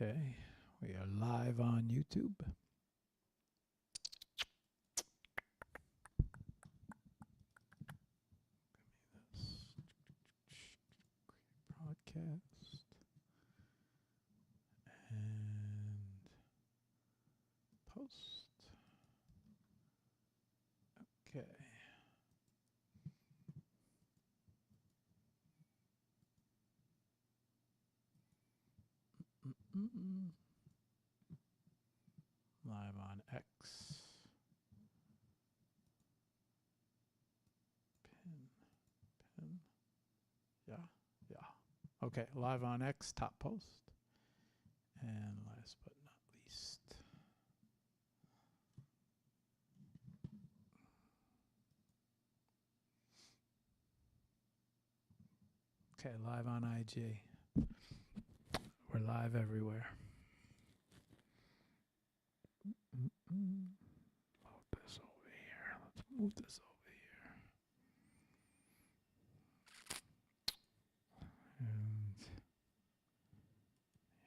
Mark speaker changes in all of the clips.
Speaker 1: Okay, we are live on YouTube. Broadcast and post. Okay. Live on X. Pin. Yeah. Okay, live on X, top post. And last but not least, okay, live on IG. We're live everywhere. Move this over here. Let's move this over here. And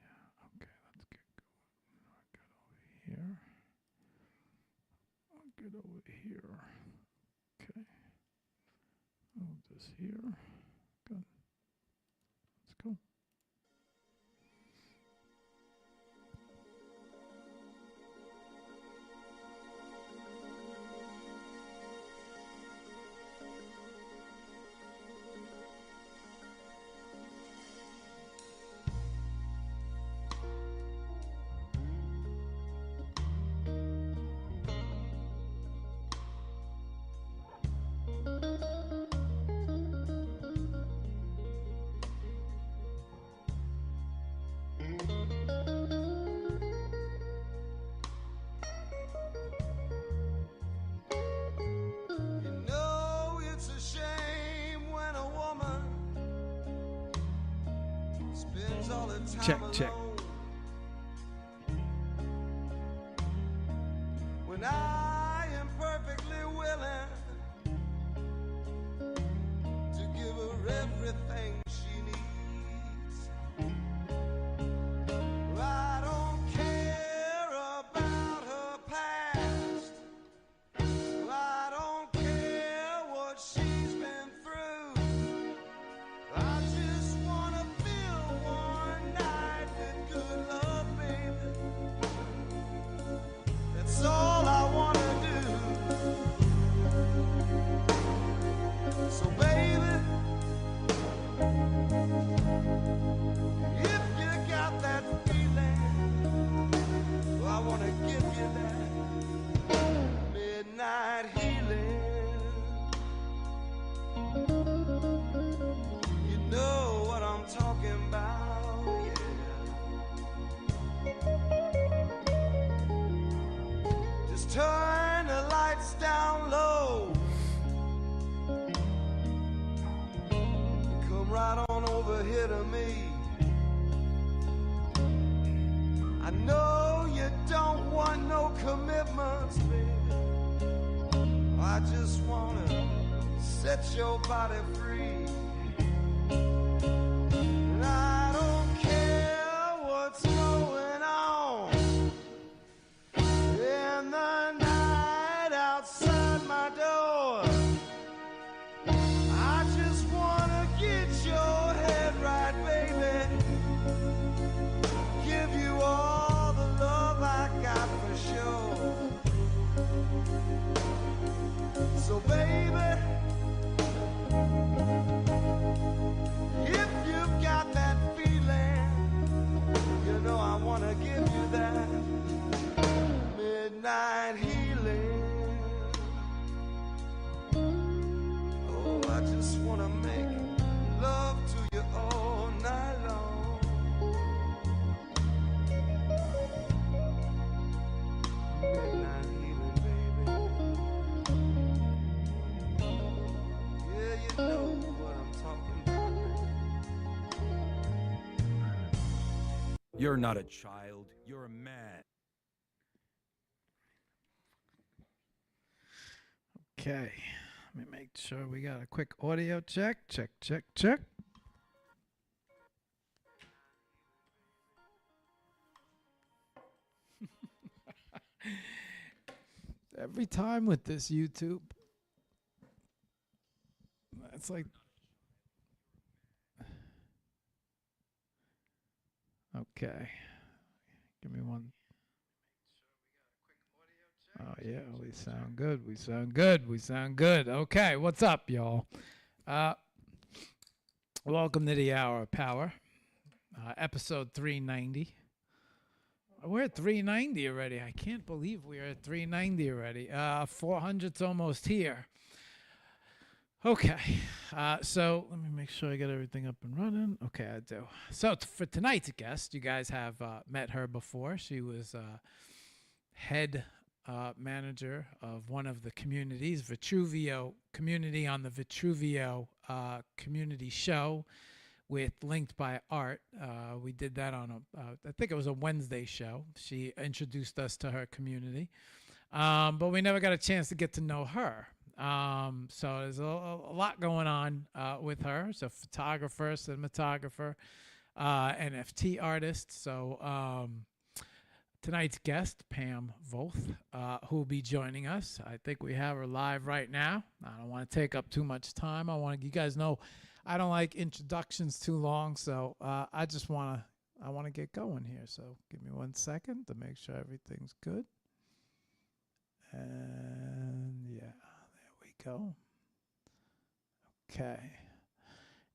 Speaker 1: yeah, okay, let's get going. I'll get over here. Okay. Move this here. Good. Let's go. Check.
Speaker 2: When I am perfectly willing to give her everything she needs. I don't care about her past. I don't care what she's been through. I just wanna feel one night with good love, baby. That's all I wanna do. So baby, if you got that feeling, well, I wanna give you that midnight healing. You know what I'm talking about, yeah. Just turn the lights down low. Come right on over here to me. I know you don't want no commitments, baby. I just wanna set your body free. And I don't care what's going on in the night outside my door. I just wanna get your head right, baby. Give you all the love I got for sure. So baby, if you've got that feeling, you know I wanna give you that midnight healing. Oh, I just wanna make love to you all night long. Midnight healing, baby. Yeah, you know what I'm talking about.
Speaker 3: You're not a child, you're a man.
Speaker 1: Okay. Let me make sure we got a quick audio check. Check. Every time with this YouTube. It's like, okay. Give me one. Oh, yeah, we sound good. We sound good. We sound good. Okay, what's up, y'all? Welcome to the Hour of Power, episode 390. We're at 390 already. I can't believe we're at 390 already. 400's almost here. Okay, so let me make sure I got everything up and running. Okay, I do. So for tonight's guest, you guys have met her before. She was head manager of one of the communities, Vitruvio community, on the Vitruvio community show with Linked by Art. We did that on I think it was a Wednesday show. She introduced us to her community, but we never got a chance to get to know her. So there's a lot going on with her. So photographer, cinematographer, NFT artist. So tonight's guest, Pam Voth, who will be joining us. I think we have her live right now. I don't want to take up too much time. You guys know I don't like introductions too long, so I want to get going here. So give me 1 second to make sure everything's good. And yeah, there we go. Okay.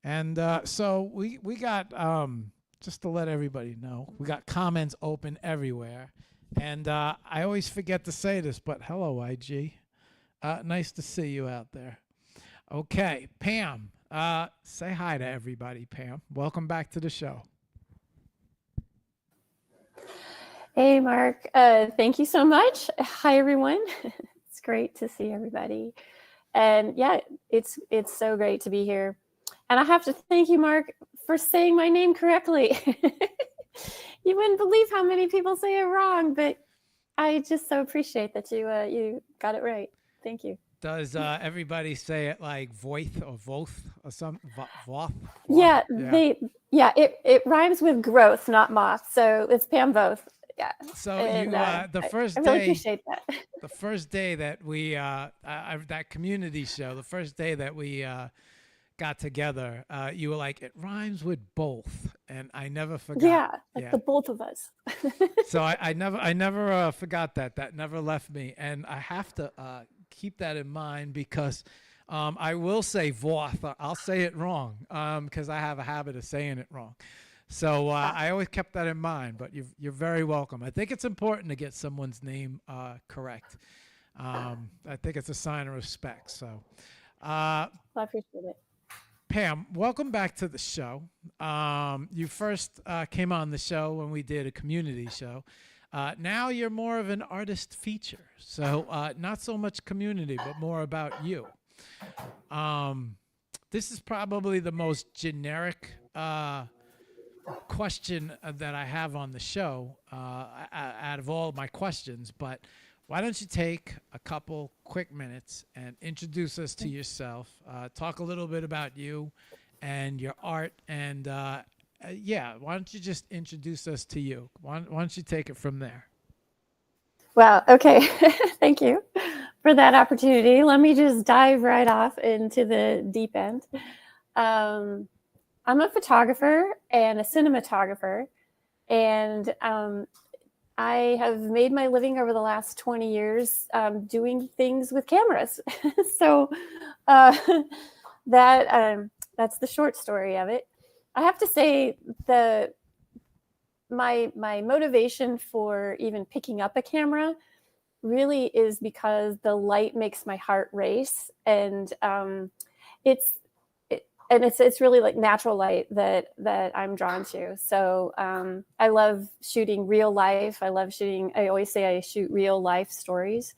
Speaker 1: And so we got just to let everybody know, we got comments open everywhere. And I always forget to say this, but hello, IG. Nice to see you out there. Okay, Pam, say hi to everybody, Pam. Welcome back to the show.
Speaker 4: Hey, Mark. Thank you so much. Hi, everyone. It's great to see everybody. And yeah, it's so great to be here. And I have to thank you, Mark, for saying my name correctly. You wouldn't believe how many people say it wrong, but I just so appreciate that you got it right. Thank you.
Speaker 1: Does everybody say it like Voith or Voth or something? Voth?
Speaker 4: Yeah, it rhymes with growth, not moth. So it's Pam Voth. Yeah.
Speaker 1: So
Speaker 4: and,
Speaker 1: the first
Speaker 4: I really
Speaker 1: day,
Speaker 4: appreciate that.
Speaker 1: the first day that we that community show, the first day that we got together, you were like, it rhymes with both, and I never forgot.
Speaker 4: Yeah, the both of us.
Speaker 1: So I never forgot that. That never left me, and I have to keep that in mind because I will say Voth. I'll say it wrong because I have a habit of saying it wrong. So I always kept that in mind, but you're very welcome. I think it's important to get someone's name correct. I think it's a sign of respect. So
Speaker 4: I appreciate it.
Speaker 1: Pam, welcome back to the show. You first came on the show when we did a community show. Now you're more of an artist feature. So not so much community, but more about you. This is probably the most generic question that I have on the show out of all my questions, but why don't you take a couple quick minutes and introduce us to yourself, talk a little bit about you and your art, and why don't you just introduce us to you? Why don't you take it from there?
Speaker 4: Wow. Okay. Thank you for that opportunity. Let me just dive right off into the deep end. I'm a photographer and a cinematographer, and I have made my living over the last 20 years doing things with cameras. So that's the short story of it. I have to say my motivation for even picking up a camera really is because the light makes my heart race, and it's really like natural light that I'm drawn to. So I love shooting real life. I always say I shoot real life stories.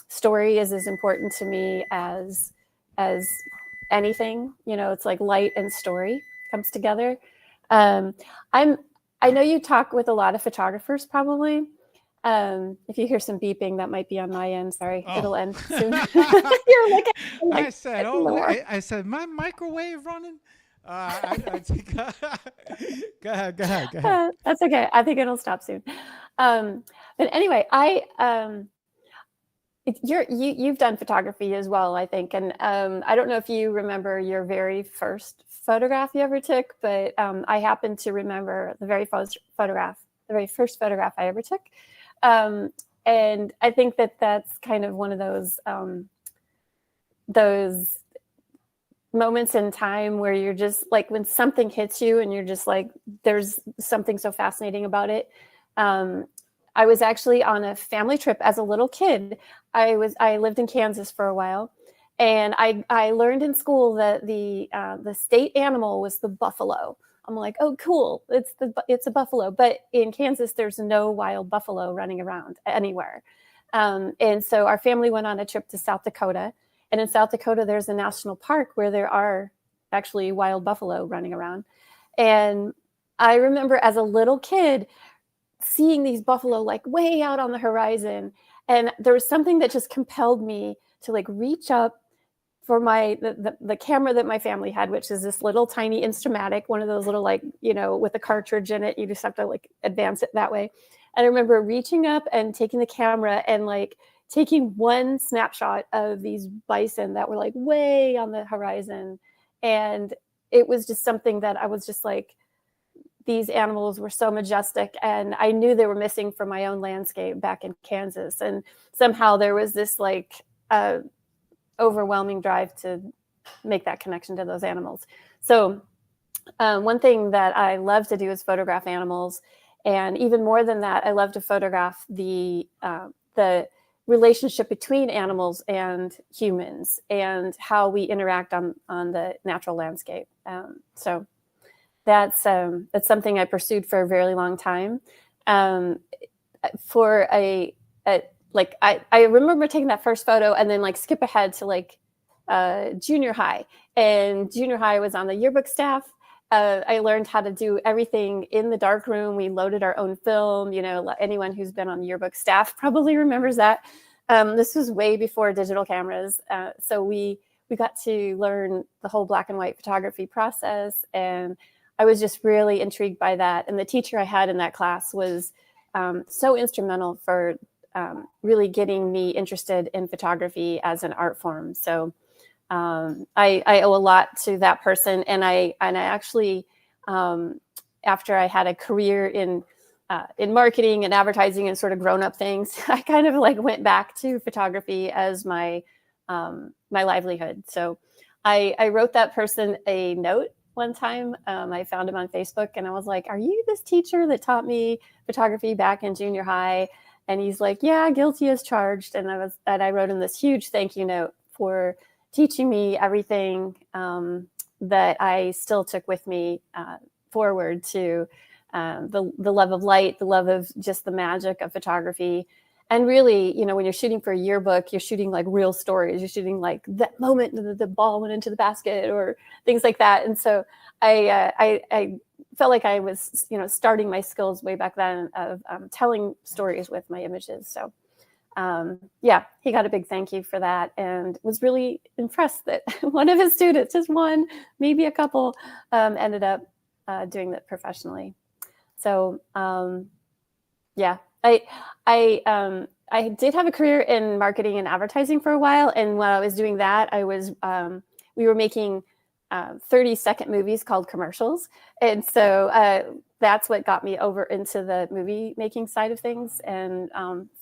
Speaker 4: Story is as important to me as anything. It's like light and story comes together. I know you talk with a lot of photographers probably. If you hear some beeping, that might be on my end. Sorry, It'll end soon. You're looking like,
Speaker 1: I said, my microwave running? Go ahead.
Speaker 4: That's okay. I think it'll stop soon. But anyway, You've done photography as well, I think, and I don't know if you remember your very first photograph you ever took, but I happen to remember the very first photograph I ever took, and I think that's kind of one of those moments in time where you're just like, when something hits you and you're just like, there's something so fascinating about it. I was actually on a family trip as a little kid. I lived in Kansas for a while, and I learned in school that the state animal was the buffalo. I'm like, oh, cool, it's a buffalo. But in Kansas, there's no wild buffalo running around anywhere. And so our family went on a trip to South Dakota, and in South Dakota, there's a national park where there are actually wild buffalo running around. And I remember as a little kid seeing these buffalo like way out on the horizon, and there was something that just compelled me to like reach up for the camera that my family had, which is this little tiny Instamatic, one of those little, like, with a cartridge in it, you just have to like advance it that way. And I remember reaching up and taking the camera and like taking one snapshot of these bison that were like way on the horizon. And it was just something that I was just like, these animals were so majestic, and I knew they were missing from my own landscape back in Kansas. And somehow there was this like overwhelming drive to make that connection to those animals. So one thing that I love to do is photograph animals. And even more than that, I love to photograph the relationship between animals and humans and how we interact on the natural landscape. So that's something I pursued for a very long time. For I remember taking that first photo and then like skip ahead to like junior high. And junior high was on the yearbook staff. I learned how to do everything in the dark room. We loaded our own film. Anyone who's been on yearbook staff probably remembers that. This was way before digital cameras. So we got to learn the whole black and white photography process. And I was just really intrigued by that. And the teacher I had in that class was so instrumental for really getting me interested in photography as an art form. So I owe a lot to that person. And I actually, after I had a career in marketing and advertising and sort of grown up things, I kind of like went back to photography as my livelihood. So I wrote that person a note one time. I found him on Facebook, and I was like, "Are you this teacher that taught me photography back in junior high?" And he's like, "Yeah, guilty as charged." And I wrote him this huge thank you note for teaching me everything that I still took with me forward to the love of light, the love of just the magic of photography. And really, when you're shooting for a yearbook, you're shooting like real stories. You're shooting like that moment the ball went into the basket or things like that. And so I felt like I was, starting my skills way back then of telling stories with my images. So he got a big thank you for that, and was really impressed that one of his students, just one, maybe a couple, ended up doing that professionally. So I did have a career in marketing and advertising for a while. And while I was doing that, we were making 30-second movies called commercials. And so that's what got me over into the movie making side of things. And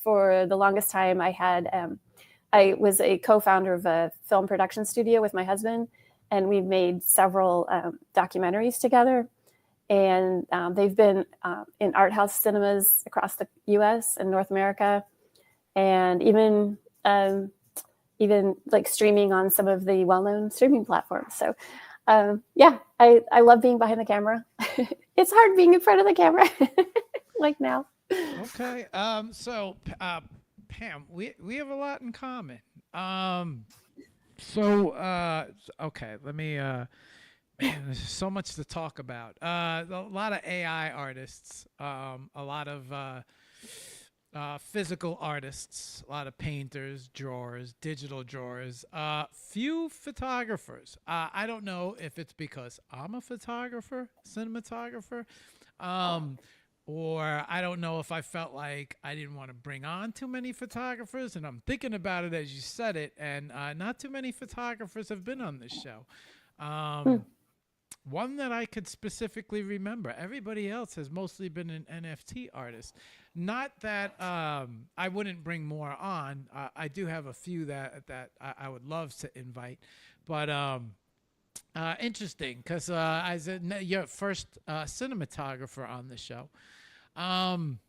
Speaker 4: for the longest time, I was a co-founder of a film production studio with my husband, and we've made several documentaries together. And they've been in art house cinemas across the U.S. and North America, and even like streaming on some of the well-known streaming platforms. So I love being behind the camera. It's hard being in front of the camera like now.
Speaker 1: Okay. So Pam, we have a lot in common. Okay, let me man, there's so much to talk about. A lot of AI artists, a lot of physical artists, a lot of painters, drawers, digital drawers, few photographers. I don't know if it's because I'm a photographer, cinematographer, or I don't know if I felt like I didn't want to bring on too many photographers, and I'm thinking about it as you said it, and not too many photographers have been on this show.
Speaker 4: Hmm.
Speaker 1: One that I could specifically remember. Everybody else has mostly been an NFT artist. Not that I wouldn't bring more on. I do have a few that I would love to invite, but interesting because I said your first cinematographer on the show. Oh man,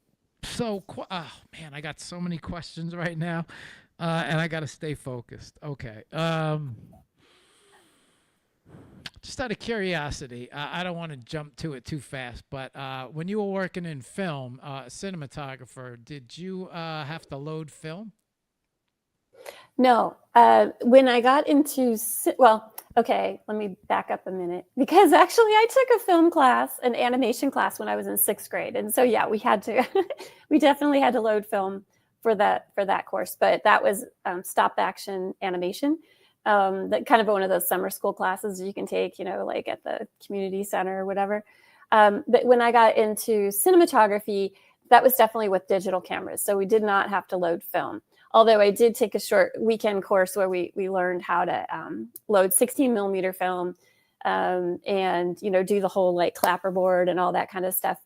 Speaker 1: I got so many questions right now, and I got to stay focused. Okay. Just out of curiosity, I don't want to jump to it too fast, but when you were working in film, cinematographer, did you have to load film?
Speaker 4: No, when I got into, well, okay, let me back up a minute because actually I took a film class, an animation class when I was in 6th grade. And so, yeah, we had to, we definitely had to load film for that course, but that was stop action animation. That kind of one of those summer school classes you can take, like at the community center or whatever. But when I got into cinematography, that was definitely with digital cameras. So we did not have to load film. Although I did take a short weekend course where we learned how to load 16 millimeter film and, do the whole like clapperboard and all that kind of stuff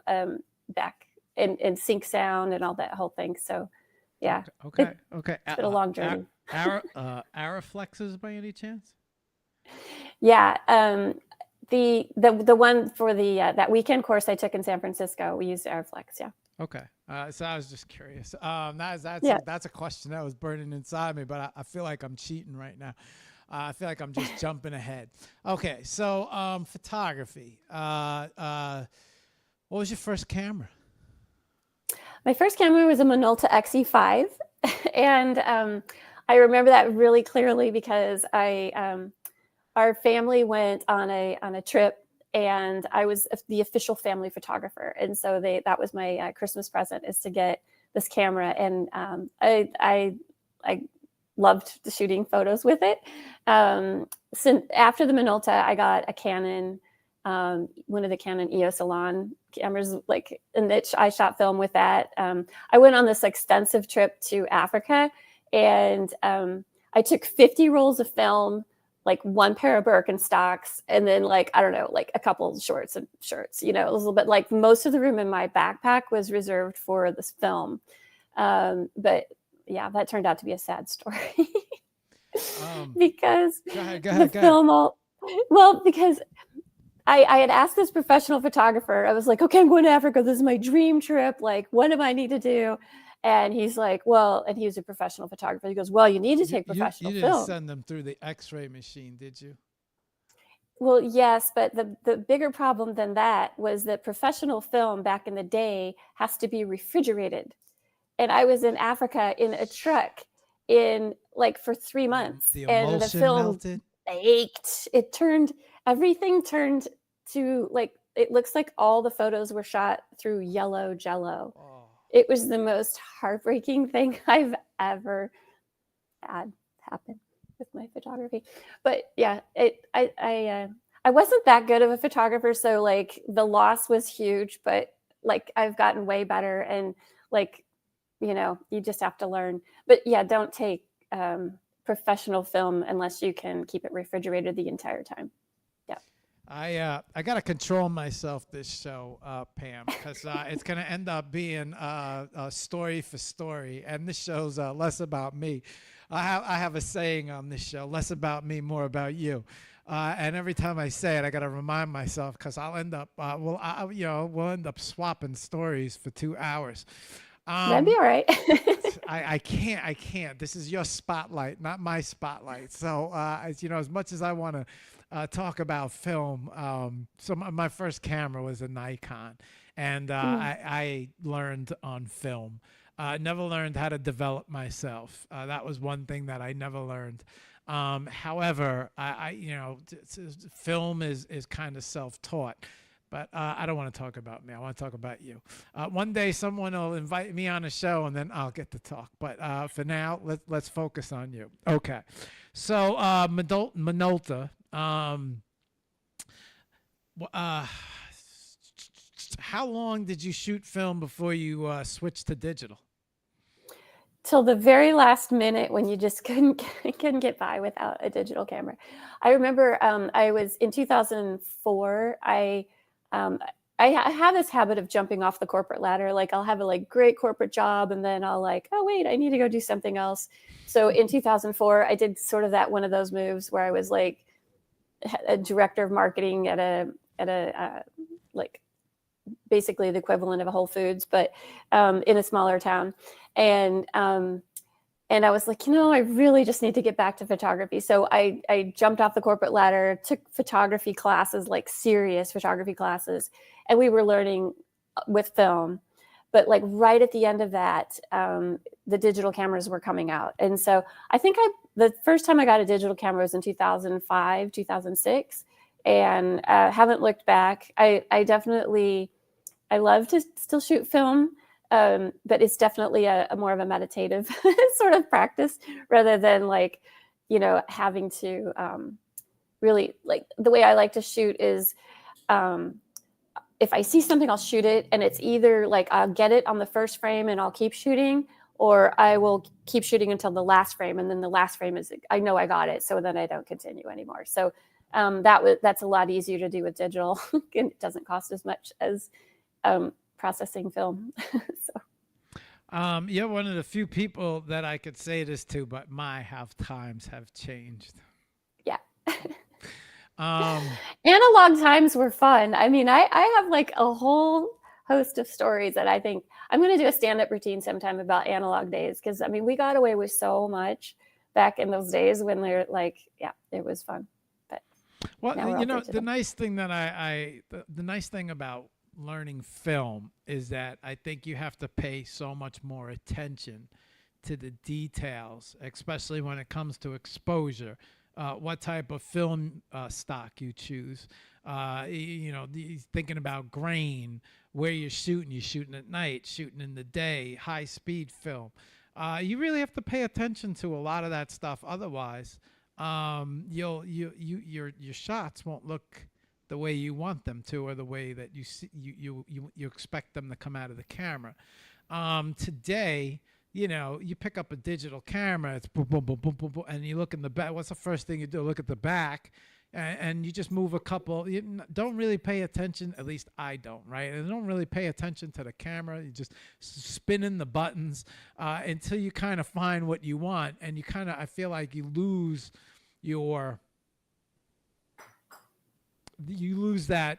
Speaker 4: back and sync sound and all that whole thing. So, yeah.
Speaker 1: Okay.
Speaker 4: It's been a long journey.
Speaker 1: Araflexes by any chance?
Speaker 4: Yeah. The one for the that weekend course I took in San Francisco, we used Airflex. Yeah.
Speaker 1: Okay. So I was just curious. That's a question that was burning inside me, but I feel like I'm cheating right now. I feel like I'm just jumping ahead. Okay. So photography. What was your first camera?
Speaker 4: My first camera was a Minolta XE5, and I remember that really clearly because our family went on a trip, and I was the official family photographer, and so that was my Christmas present, is to get this camera, and I loved shooting photos with it. Since after the Minolta, I got a Canon, one of the Canon EOS Elan cameras, and I shot film with that. I went on this extensive trip to Africa, and I took 50 rolls of film, like one pair of Birkenstocks, and then a couple of shorts and shirts. It was a little bit like most of the room in my backpack was reserved for this film. But yeah, that turned out to be a sad story because
Speaker 1: go ahead.
Speaker 4: Because I had asked this professional photographer, I was like, okay, I'm going to Africa. This is my dream trip. Like, what do I need to do? And he's like, well, and he was a professional photographer. He goes, well, you need to take professional
Speaker 1: film. You didn't send them through the X-ray machine, did you?
Speaker 4: Well, yes, but the bigger problem than that was that professional film back in the day has to be refrigerated. And I was in Africa in a truck for 3 months. And the film melted. Baked. Everything turned to it looks like all the photos were shot through yellow Jello. Oh. It was the most heartbreaking thing I've ever had happen with my photography. But yeah, I wasn't that good of a photographer, so the loss was huge. But I've gotten way better, and you just have to learn. But yeah, don't take professional film unless you can keep it refrigerated the entire time.
Speaker 1: I got to control myself this show, Pam, because it's going to end up being story for story, and this show's less about me. I have a saying on this show: less about me, more about you. And every time I say it, I got to remind myself, because I'll end up we'll end up swapping stories for 2 hours.
Speaker 4: That'd be all right.
Speaker 1: I can't. This is your spotlight, not my spotlight. So as much as I want to talk about film. So my first camera was a Nikon, and I learned on film. Never learned how to develop myself. That was one thing that I never learned. However, film is kind of self-taught. But I don't want to talk about me. I want to talk about you. One day someone will invite me on a show, and then I'll get to talk. But for now, let's focus on you. Okay. So Minolta. how long did you shoot film before you switched to digital?
Speaker 4: Till the very last minute when you just couldn't get by without a digital camera. I remember I was in 2004. I have this habit of jumping off the corporate ladder. Like I'll have a great corporate job, and then I'll oh wait, I need to go do something else. So in 2004, I did sort of one of those moves where I was a director of marketing at a basically the equivalent of a Whole Foods, but in a smaller town. And I was I really just need to get back to photography. So I jumped off the corporate ladder, took photography classes, serious photography classes, and we were learning with film. But right at the end of that, the digital cameras were coming out. And so I think the first time I got a digital camera was in 2005, 2006, and haven't looked back. I love to still shoot film, but it's definitely a more of a meditative sort of practice rather than having to really the way I like to shoot is if I see something, I'll shoot it, and it's either I'll get it on the first frame and I'll keep shooting, or I will keep shooting until the last frame, and then the last frame is I know I got it, so then I don't continue anymore. So that's a lot easier to do with digital, and it doesn't cost as much as processing film. So
Speaker 1: you're one of the few people that I could say this to, but my times have changed.
Speaker 4: Yeah.
Speaker 1: Analog
Speaker 4: times were fun. I mean, I have a whole host of stories that I think I'm going to do a stand-up routine sometime about analog days, because I mean, we got away with so much back in those days when they're it was fun. But
Speaker 1: well, the nice thing that the nice thing about learning film is that I think you have to pay so much more attention to the details, especially when it comes to exposure, what type of film stock you choose, thinking about grain, where you're shooting at night, shooting in the day, high speed film. You really have to pay attention to a lot of that stuff. Otherwise, your shots won't look the way you want them to, or the way that you expect them to come out of the camera. Today, you pick up a digital camera, it's boom, boom, boom, boom, boom, boom, and you look in the back. What's the first thing you do? Look at the back, and you just move a couple. You don't really pay attention. At least I don't, right? I don't really pay attention to the camera. You just spinning the buttons until you kind of find what you want, and I feel like you lose that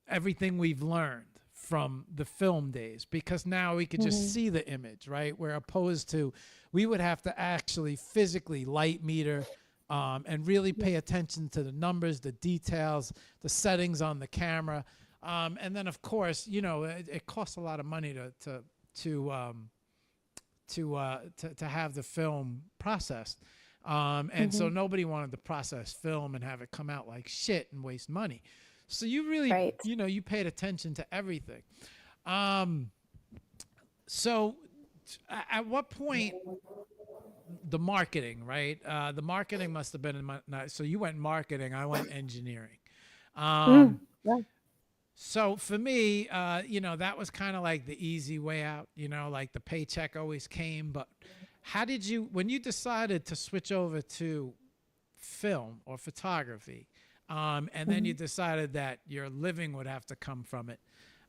Speaker 1: everything we've learned from the film days, because now we could just see the image, right? Where opposed to we would have to actually physically light meter and really pay attention to the numbers, the details, the settings on the camera, and then of course it costs a lot of money to have the film processed. And so nobody wanted to process film and have it come out like shit and waste money. So you really, you paid attention to everything. So at what point, the marketing, right? The marketing must have been in so you went marketing, I went engineering. So for me, that was kind of like the easy way out, the paycheck always came. But how did you, when you decided to switch over to film or photography, and then you decided that your living would have to come from it,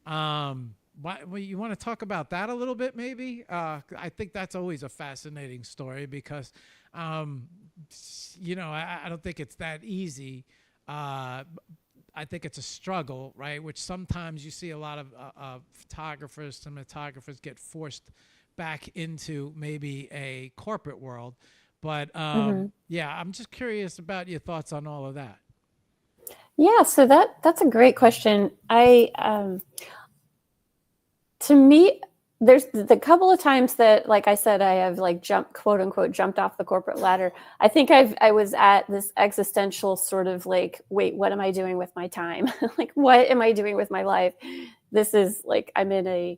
Speaker 1: you want to talk about that a little bit, maybe? I think that's always a fascinating story because, I don't think it's that easy. I think it's a struggle, right? Which sometimes you see a lot of cinematographers get forced back into maybe a corporate world. But yeah, I'm just curious about your thoughts on all of that.
Speaker 4: Yeah, so that's a great question. To me, there's the couple of times that, like I said, I have quote unquote jumped off the corporate ladder. I think I was at this existential sort of wait, what am I doing with my time? What am I doing with my life? This is I'm in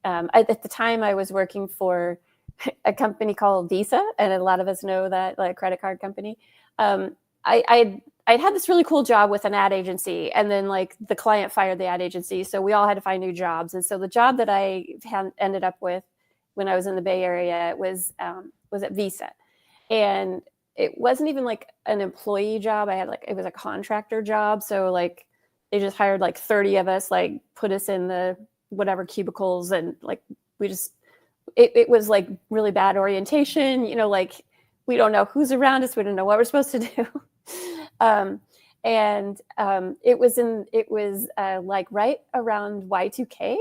Speaker 4: at the time I was working for a company called Visa, and a lot of us know that, credit card company. I I'd had this really cool job with an ad agency, and then like the client fired the ad agency, so we all had to find new jobs. And so the job that I ended up with when I was in the Bay Area was at Visa, and it wasn't even like an employee job. It was a contractor job, so like they just hired like 30 of us, like put us in the whatever cubicles, and like it was like really bad orientation, like we don't know who's around us, we don't know what we're supposed to do. It was like right around Y2K,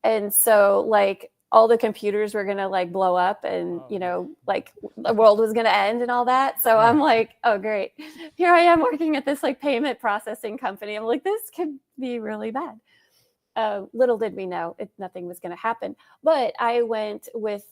Speaker 4: and so like all the computers were gonna like blow up, and like the world was gonna end and all that. So I'm like, oh great, here I am working at this like payment processing company. I'm like, this could be really bad. Little did we know nothing was going to happen. But I went with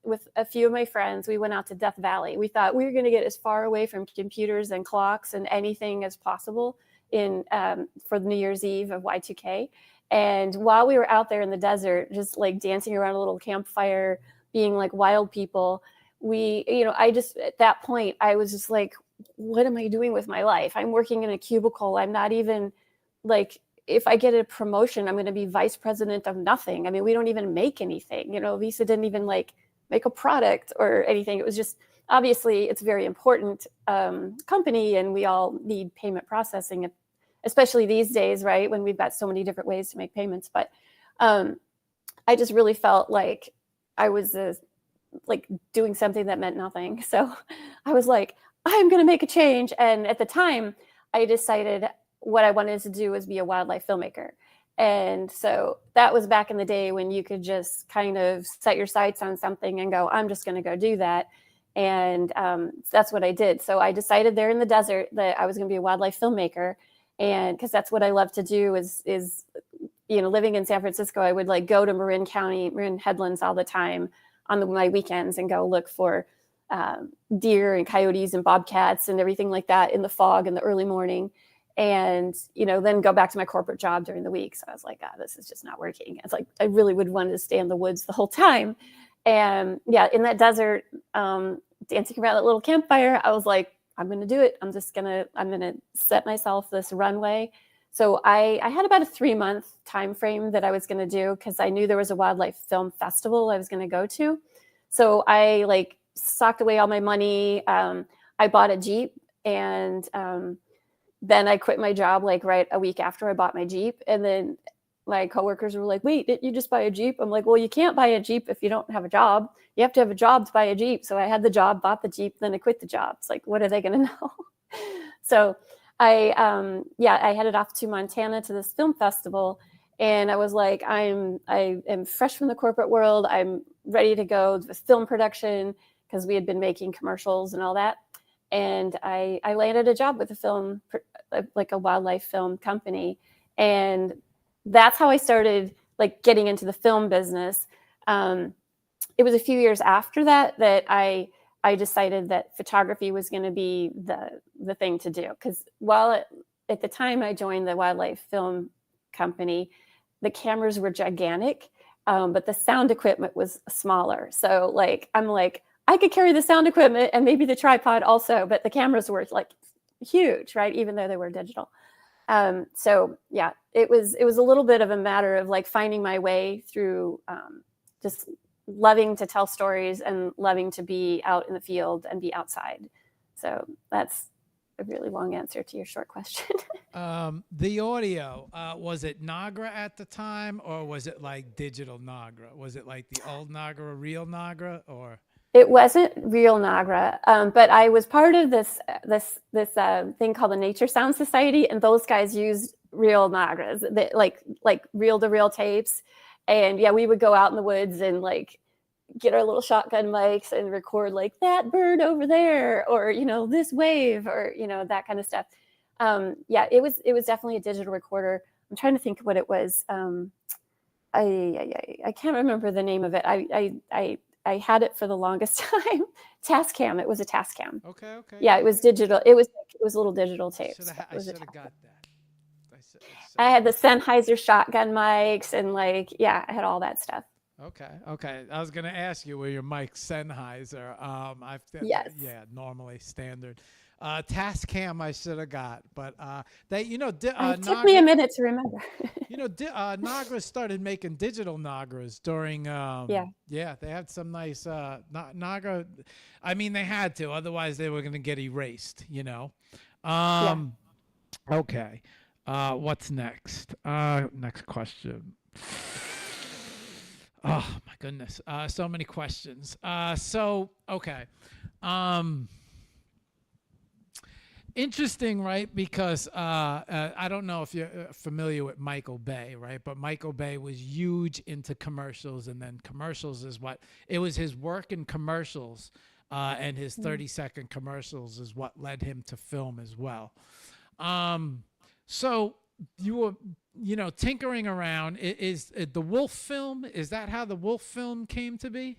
Speaker 4: with a few of my friends. We went out to Death Valley. We thought we were going to get as far away from computers and clocks and anything as possible for New Year's Eve of Y2K. And while we were out there in the desert, just like dancing around a little campfire, being like wild people, I just, at that point, I was just like, what am I doing with my life? I'm working in a cubicle. I'm not even like, if I get a promotion, I'm going to be vice president of nothing. I mean, we don't even make anything. Visa didn't even like make a product or anything. It was just, obviously it's a very important company, and we all need payment processing, especially these days, right? When we've got so many different ways to make payments. But I just really felt like I was like doing something that meant nothing. So I was like, I'm going to make a change. And at the time I decided what I wanted to do was be a wildlife filmmaker. And so that was back in the day when you could just kind of set your sights on something and go, I'm just going to go do that. And that's what I did. So I decided there in the desert that I was going to be a wildlife filmmaker. And because that's what I love to do is living in San Francisco, I would like go to Marin Headlands all the time on my weekends and go look for deer and coyotes and bobcats and everything like that in the fog in the early morning. And, then go back to my corporate job during the week. So I was like, this is just not working. It's like, I really would want to stay in the woods the whole time. And yeah, in that desert, dancing around that little campfire, I was like, I'm going to do it. I'm going to set myself this runway. So I had about a 3-month time frame that I was going to do, because I knew there was a wildlife film festival I was going to go to. So I like socked away all my money. I bought a Jeep, and then I quit my job like right a week after I bought my Jeep. And then my coworkers were like, wait, didn't you just buy a Jeep? I'm like, well, you can't buy a Jeep if you don't have a job. You have to have a job to buy a Jeep. So I had the job, bought the Jeep, then I quit the job. It's like, what are they going to know? So I headed off to Montana to this film festival. And I was like, I am fresh from the corporate world. I'm ready to go with film production, because we had been making commercials and all that. And I landed a job with like a wildlife film company. And that's how I started like getting into the film business. It was a few years after that I decided that photography was going to be the thing to do. Because while at the time I joined the wildlife film company, the cameras were gigantic, but the sound equipment was smaller. So like, I'm like, I could carry the sound equipment and maybe the tripod also, but the cameras were like huge, right? Even though they were digital. So yeah, it was a little bit of a matter of like finding my way through just loving to tell stories and loving to be out in the field and be outside. So that's a really long answer to your short question.
Speaker 1: The audio, was it Nagra at the time, or was it like digital Nagra? Was it like the old Nagra, real Nagra, or?
Speaker 4: It wasn't real Nagra, but I was part of this thing called the Nature Sound Society, and those guys used real Nagras, like reel-to-reel tapes. And yeah, we would go out in the woods and like get our little shotgun mics and record like that bird over there, or this wave, or that kind of stuff. Yeah, it was definitely a digital recorder. I'm trying to think what it was. I can't remember the name of it. I had it for the longest time. Tascam. It was a Tascam.
Speaker 1: Okay.
Speaker 4: Yeah, it was digital. It was little digital tapes.
Speaker 1: I should have got that.
Speaker 4: I had the Sennheiser shotgun mics, and like, yeah, I had all that stuff.
Speaker 1: Okay. I was gonna ask you, were your mics Sennheiser?
Speaker 4: Yes.
Speaker 1: Yeah, normally standard. Tascam I should have got, but they,
Speaker 4: It took me a minute to remember.
Speaker 1: Nagra started making digital Nagras during.
Speaker 4: Yeah.
Speaker 1: Yeah, they had some nice Nagra. I mean, they had to, otherwise they were going to get erased. Okay. What's next? Next question. Oh my goodness. So many questions. Okay. Interesting, right? Because I don't know if you're familiar with Michael Bay, right? But Michael Bay was huge into commercials, and then commercials is what it was. His work in commercials and his 30-second commercials is what led him to film as well. So you were, tinkering around. Is the Wolf film? Is that how the Wolf film came to be?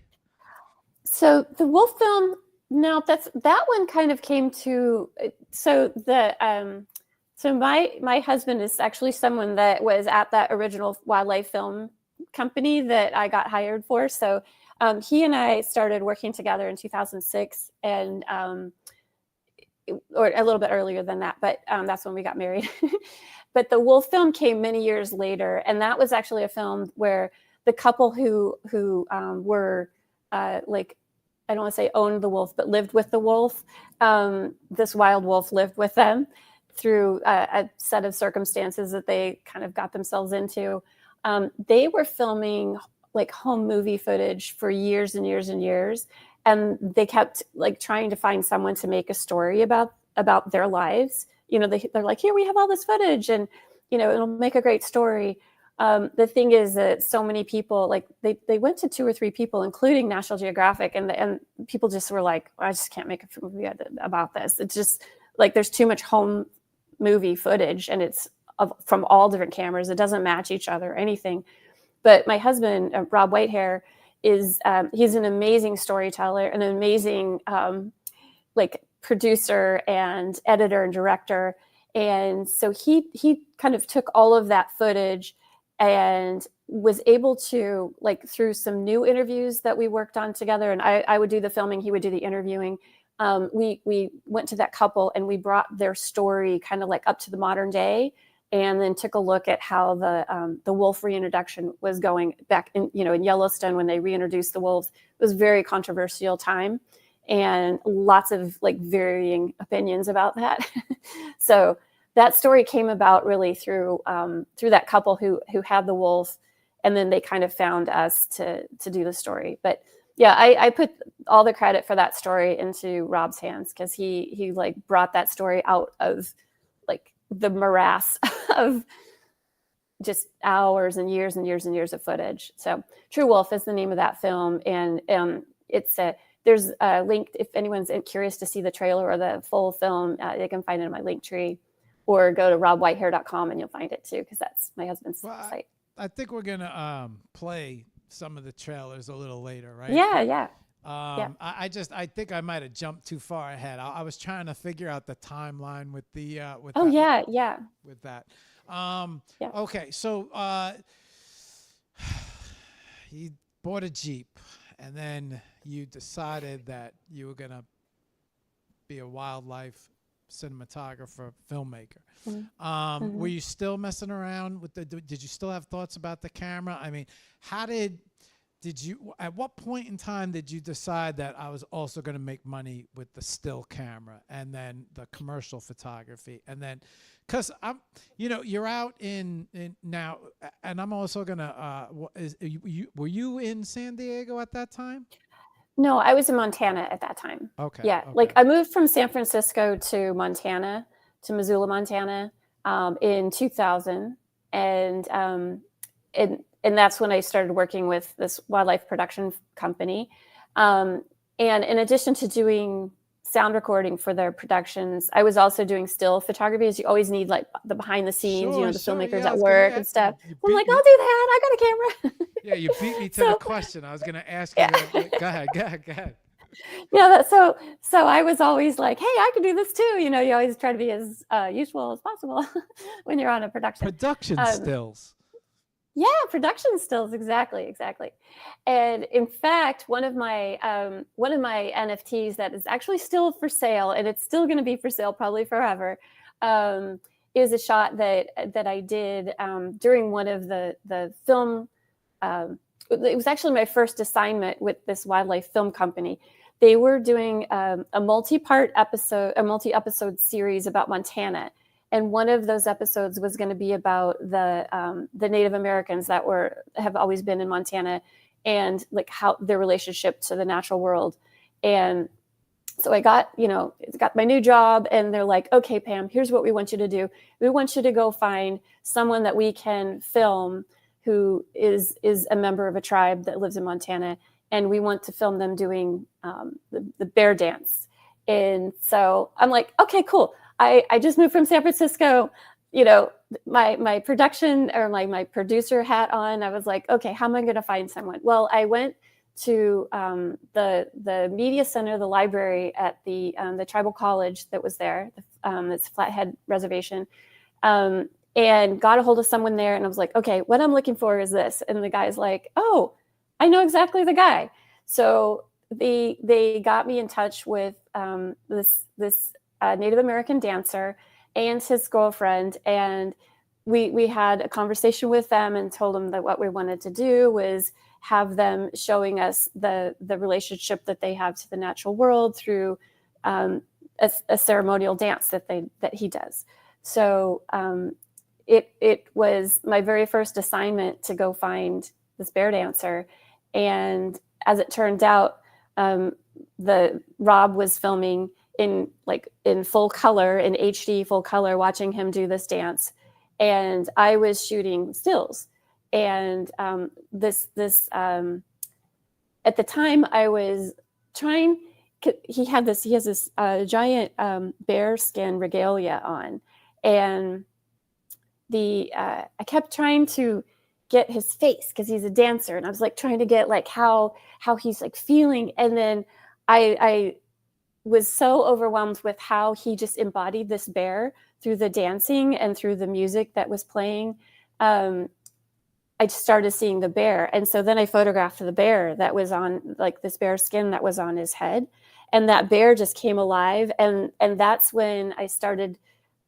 Speaker 4: So the Wolf film. No, that one kind of came to. So my husband is actually someone that was at that original wildlife film company that I got hired for. So he and I started working together in 2006, and or a little bit earlier than that, but that's when we got married. But the Wolf film came many years later, and that was actually a film where the couple who were like, I don't want to say owned the wolf, but lived with the wolf. This wild wolf lived with them through a set of circumstances that they kind of got themselves into. They were filming like home movie footage for years and years and years. And they kept like trying to find someone to make a story about their lives. They're like, here, we have all this footage, and, it'll make a great story. The thing is that so many people, like they went to 2 or 3 people, including National Geographic, and people just were like, I just can't make a movie about this. It's just like there's too much home movie footage, and it's from all different cameras. It doesn't match each other or anything. But my husband, Rob Whitehair, he's an amazing storyteller, an amazing like producer and editor and director. And so he kind of took all of that footage and was able to, like, through some new interviews that we worked on together, and I would do the filming, he would do the interviewing. We went to that couple and we brought their story kind of like up to the modern day, and then took a look at how the wolf reintroduction was going back in Yellowstone when they reintroduced the wolves. It was a very controversial time, and lots of like varying opinions about that. So that story came about really through that couple who had the wolf, and then they kind of found us to do the story. But yeah, I put all the credit for that story into Rob's hands, because he like brought that story out of like the morass of just hours and years and years and years of footage. So True Wolf is the name of that film, and it's there's a link if anyone's curious to see the trailer or the full film. They can find it in my link tree, or go to robwhitehair.com and you'll find it too, because that's my husband's site.
Speaker 1: I think we're gonna play some of the trailers a little later, right?
Speaker 4: Yeah.
Speaker 1: I think I might have jumped too far ahead. I was trying to figure out the timeline with the with with that. Okay, so you bought a Jeep, and then you decided that you were gonna be a wildlife cinematographer, filmmaker. Were you still messing around with did you still have thoughts about the camera? I mean, at what point in time did you decide that I was also going to make money with the still camera and then the commercial photography? And then, cause you're out in now, and I'm also going to, were you in San Diego at that time?
Speaker 4: No, I was in Montana at that time.
Speaker 1: Okay.
Speaker 4: Yeah.
Speaker 1: Okay.
Speaker 4: Like I moved from San Francisco to Montana, to Missoula, Montana, in 2000. And that's when I started working with this wildlife production company. And in addition to doing sound recording for their productions, I was also doing still photography, as you always need like the behind the scenes, the filmmakers at work and stuff. I'm like, I'll do that. I got a camera.
Speaker 1: Yeah, you beat me to the question. I was going to ask you. Go ahead.
Speaker 4: Yeah, so I was always like, hey, I can do this too. You always try to be as useful as possible when you're on a production.
Speaker 1: Production stills.
Speaker 4: Yeah, production stills, exactly. And in fact, one of my NFTs that is actually still for sale, and it's still going to be for sale probably forever, um, is a shot that I did during one of the film. It was actually my first assignment with this wildlife film company. They were doing a multi-episode series about Montana, and one of those episodes was going to be about the Native Americans that have always been in Montana, and like how their relationship to the natural world. And so I got my new job, and they're like, okay, Pam, here's what we want you to do. We want you to go find someone that we can film who is a member of a tribe that lives in Montana, and we want to film them doing the bear dance. And so I'm like, okay, cool. I just moved from San Francisco, my production or my producer hat on. I was like, okay, how am I going to find someone? Well, I went to the media center, the library at the tribal college that was there, it's Flathead Reservation, and got a hold of someone there. And I was like, okay, what I'm looking for is this. And the guy's like, oh, I know exactly the guy. So they got me in touch with this Native American dancer and his girlfriend, and we had a conversation with them and told them that what we wanted to do was have them showing us the relationship that they have to the natural world through a ceremonial dance that he does. So it was my very first assignment to go find this bear dancer, and as it turned out, Rob was filming in full color, in HD full color, watching him do this dance, and I was shooting stills. And this at the time I was trying. He has this giant bear skin regalia on, and I kept trying to get his face because he's a dancer, and I was like trying to get like how he's like feeling, and then I was so overwhelmed with how he just embodied this bear through the dancing and through the music that was playing. I just started seeing the bear, and so then I photographed the bear that was on, like, this bear skin that was on his head, and that bear just came alive, and that's when I started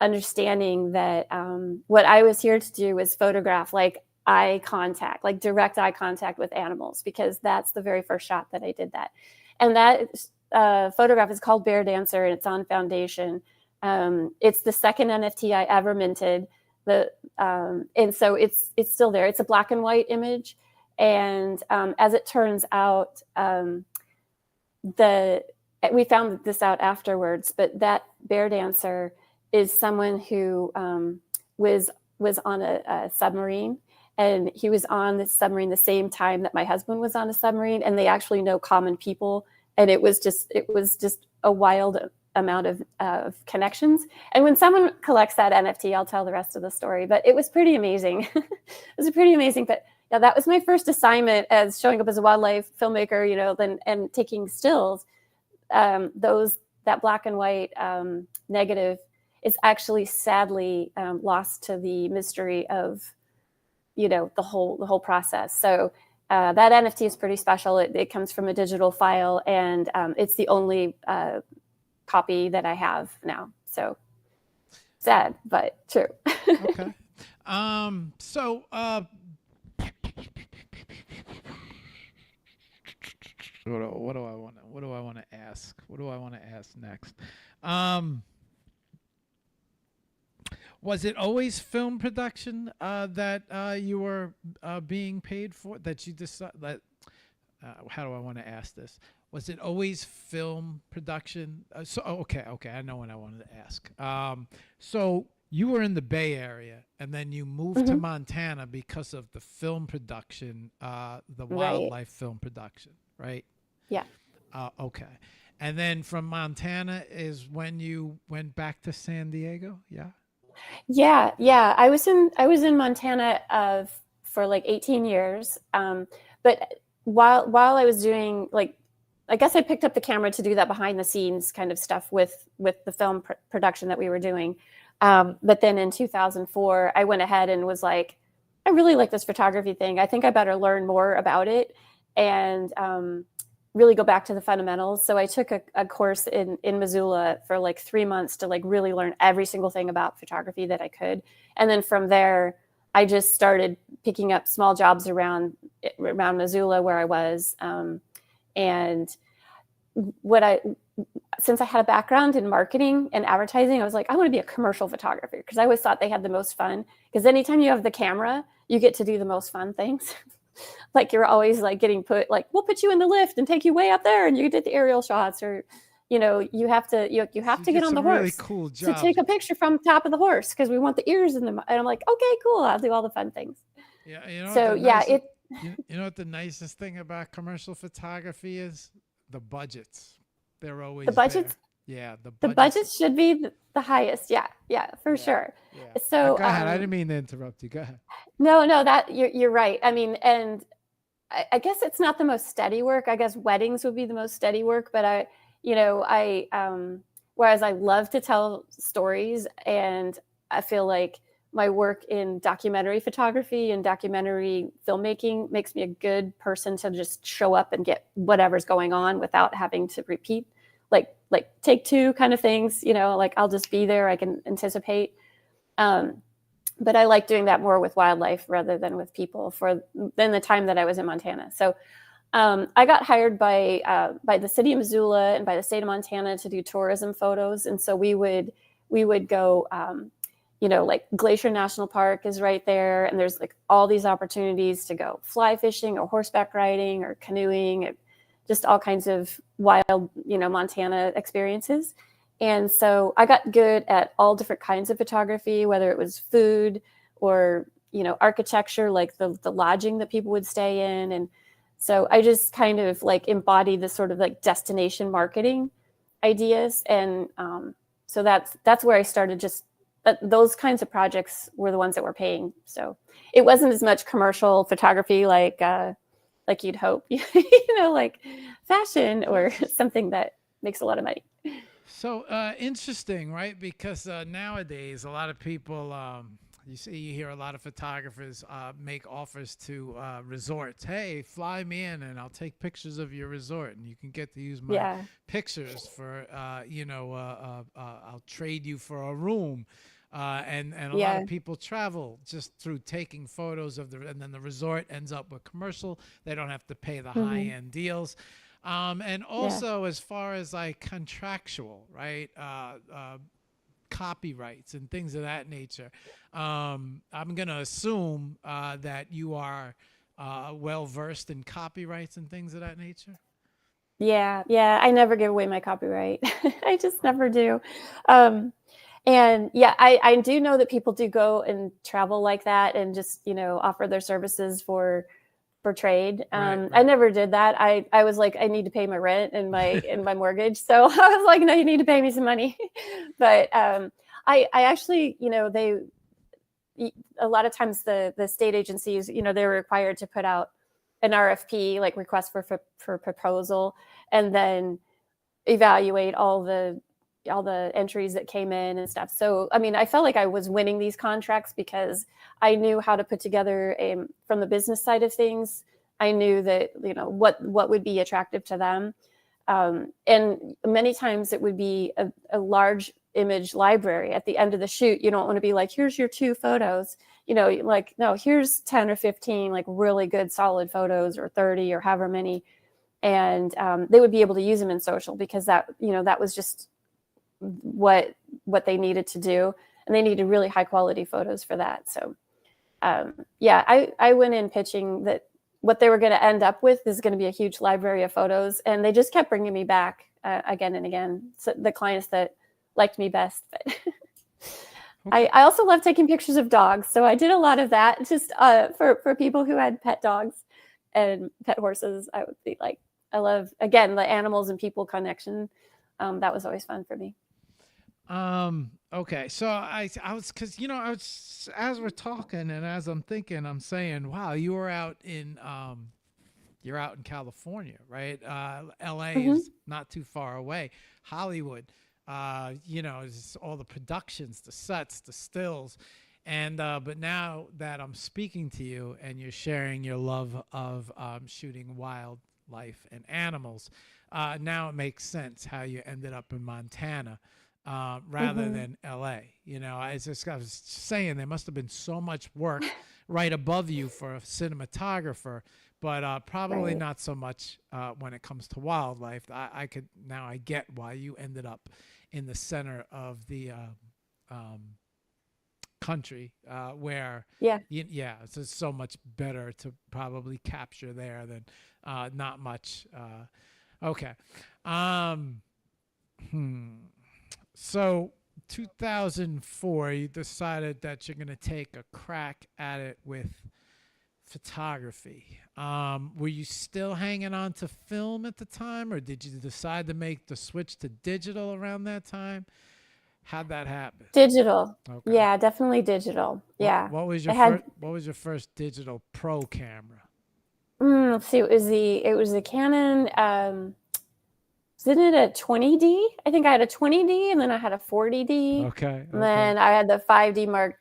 Speaker 4: understanding that what I was here to do was photograph like eye contact, like direct eye contact with animals, because that's the very first shot that I did that. And that photograph is called Bear Dancer, and it's on Foundation. It's the second NFT I ever minted. And so it's still there. It's a black and white image. And as it turns out, we found this out afterwards, but that bear dancer is someone who was on a submarine, and he was on the submarine the same time that my husband was on a submarine, and they actually know common people. And it was just a wild amount of connections. And when someone collects that NFT, I'll tell the rest of the story, but it was pretty amazing. It was pretty amazing. But yeah, that was my first assignment as showing up as a wildlife filmmaker, and taking stills. That black and white negative is actually sadly lost to the mystery of, the whole process. So that NFT is pretty special. It comes from a digital file, and it's the only copy that I have now. So sad, but true.
Speaker 1: Okay. So what do I want to ask? What do I want to ask next? Was it always film production that you were being paid for? That you decided? How do I want to ask this? Was it always film production? Okay, I know what I wanted to ask. So you were in the Bay Area, and then you moved to Montana because of the film production, the wildlife film production, right?
Speaker 4: Yeah.
Speaker 1: Okay. And then from Montana is when you went back to San Diego? Yeah.
Speaker 4: Yeah. I was in Montana for like 18 years. But while I was doing, like, I guess I picked up the camera to do that behind the scenes kind of stuff with the film production that we were doing. But then in 2004, I went ahead and was like, I really like this photography thing. I think I better learn more about it and really go back to the fundamentals. So I took a course in Missoula for like 3 months to like really learn every single thing about photography that I could. And then from there, I just started picking up small jobs around Missoula where I was. And since I had a background in marketing and advertising, I was like, I want to be a commercial photographer because I always thought they had the most fun. Because anytime you have the camera, you get to do the most fun things. Like you're always like getting put, like, we'll put you in the lift and take you way up there and you did the aerial shots, or, you know, you have to get on the horse
Speaker 1: really cool
Speaker 4: to take a picture from the top of the horse because we want the ears in them. And I'm like, okay, cool. I'll do all the fun things.
Speaker 1: Yeah. You know,
Speaker 4: So yeah,
Speaker 1: you know what the nicest thing about commercial photography is? The budgets. They're always
Speaker 4: the budgets.
Speaker 1: there. Yeah,
Speaker 4: The budgets should be the highest. Yeah, for sure.
Speaker 1: Yeah.
Speaker 4: So
Speaker 1: go ahead. I didn't mean to interrupt you. Go ahead.
Speaker 4: No, that you're right. I mean, and I guess it's not the most steady work. I guess weddings would be the most steady work, but whereas I love to tell stories, and I feel like my work in documentary photography and documentary filmmaking makes me a good person to just show up and get whatever's going on without having to repeat, like take two kind of things, you know, like I'll just be there. I can anticipate. But I like doing that more with wildlife rather than with people than the time that I was in Montana. So I got hired by the city of Missoula and by the state of Montana to do tourism photos. And so we would go, like Glacier National Park is right there. And there's like all these opportunities to go fly fishing or horseback riding or canoeing, just all kinds of wild, Montana experiences. And so I got good at all different kinds of photography, whether it was food or, architecture, like the lodging that people would stay in. And so I just kind of like embodied this sort of like destination marketing ideas. And so that's where I started. Just those kinds of projects were the ones that were paying. So it wasn't as much commercial photography like you'd hope, like fashion or something that makes a lot of money.
Speaker 1: So interesting, right? Because nowadays, a lot of people, you hear a lot of photographers make offers to resorts. Hey, fly me in, and I'll take pictures of your resort, and you can get to use my pictures for, I'll trade you for a room. And a lot of people travel just through taking photos of and then the resort ends up with commercial. They don't have to pay the high-end deals. And also as far as like contractual, right? Copyrights and things of that nature. I'm going to assume that you are well versed in copyrights and things of that nature.
Speaker 4: Yeah. I never give away my copyright. I just never do. And I do know that people do go and travel like that and just, offer their services for trade.
Speaker 1: Right.
Speaker 4: I never did that. I was like, I need to pay my rent and my mortgage. So I was like, no, you need to pay me some money. But I actually, a lot of times the state agencies, they're required to put out an RFP, like request for proposal, and then evaluate all the entries that came in and stuff. So, I mean, I felt like I was winning these contracts because I knew how to put together from the business side of things. I knew that, what would be attractive to them. And many times it would be a large image library at the end of the shoot. You don't want to be like, here's your 2 photos, like, no, here's 10 or 15, like really good solid photos, or 30 or however many. And they would be able to use them in social because that was just what they needed to do, and they needed really high quality photos for that. So I went in pitching that what they were going to end up with is going to be a huge library of photos, and they just kept bringing me back again and again. So the clients that liked me best. But I also love taking pictures of dogs, so I did a lot of that just for people who had pet dogs and pet horses. I would be like, I love, again, the animals and people connection. That was always fun for me.
Speaker 1: Okay. So I was, cause as we're talking and as I'm thinking, I'm saying, wow, you're out in California, right? LA is not too far away. Hollywood, it's all the productions, the sets, the stills. And but now that I'm speaking to you and you're sharing your love of shooting wildlife and animals, now it makes sense how you ended up in Montana rather
Speaker 4: Hmm.
Speaker 1: than LA. You know, I was saying there must have been so much work right above you for a cinematographer, but probably
Speaker 4: Right.
Speaker 1: not so much when it comes to wildlife. I could now I get why you ended up in the center of the um, country where
Speaker 4: Yeah.
Speaker 1: yeah, it's just so much better to probably capture there than not much. Okay. Um, hmm. So 2004, you decided that you're going to take a crack at it with photography. Were you still hanging on to film at the time, or did you decide to make the switch to digital around that time? How'd that happen?
Speaker 4: Digital.
Speaker 1: Okay.
Speaker 4: Yeah, definitely digital. Yeah.
Speaker 1: What was your
Speaker 4: It had
Speaker 1: first digital pro camera?
Speaker 4: let's see, it was the Canon isn't it a 20D? I think I had a 20D and then I had a 40D.
Speaker 1: Okay,
Speaker 4: And
Speaker 1: okay.
Speaker 4: then I had the 5D Mark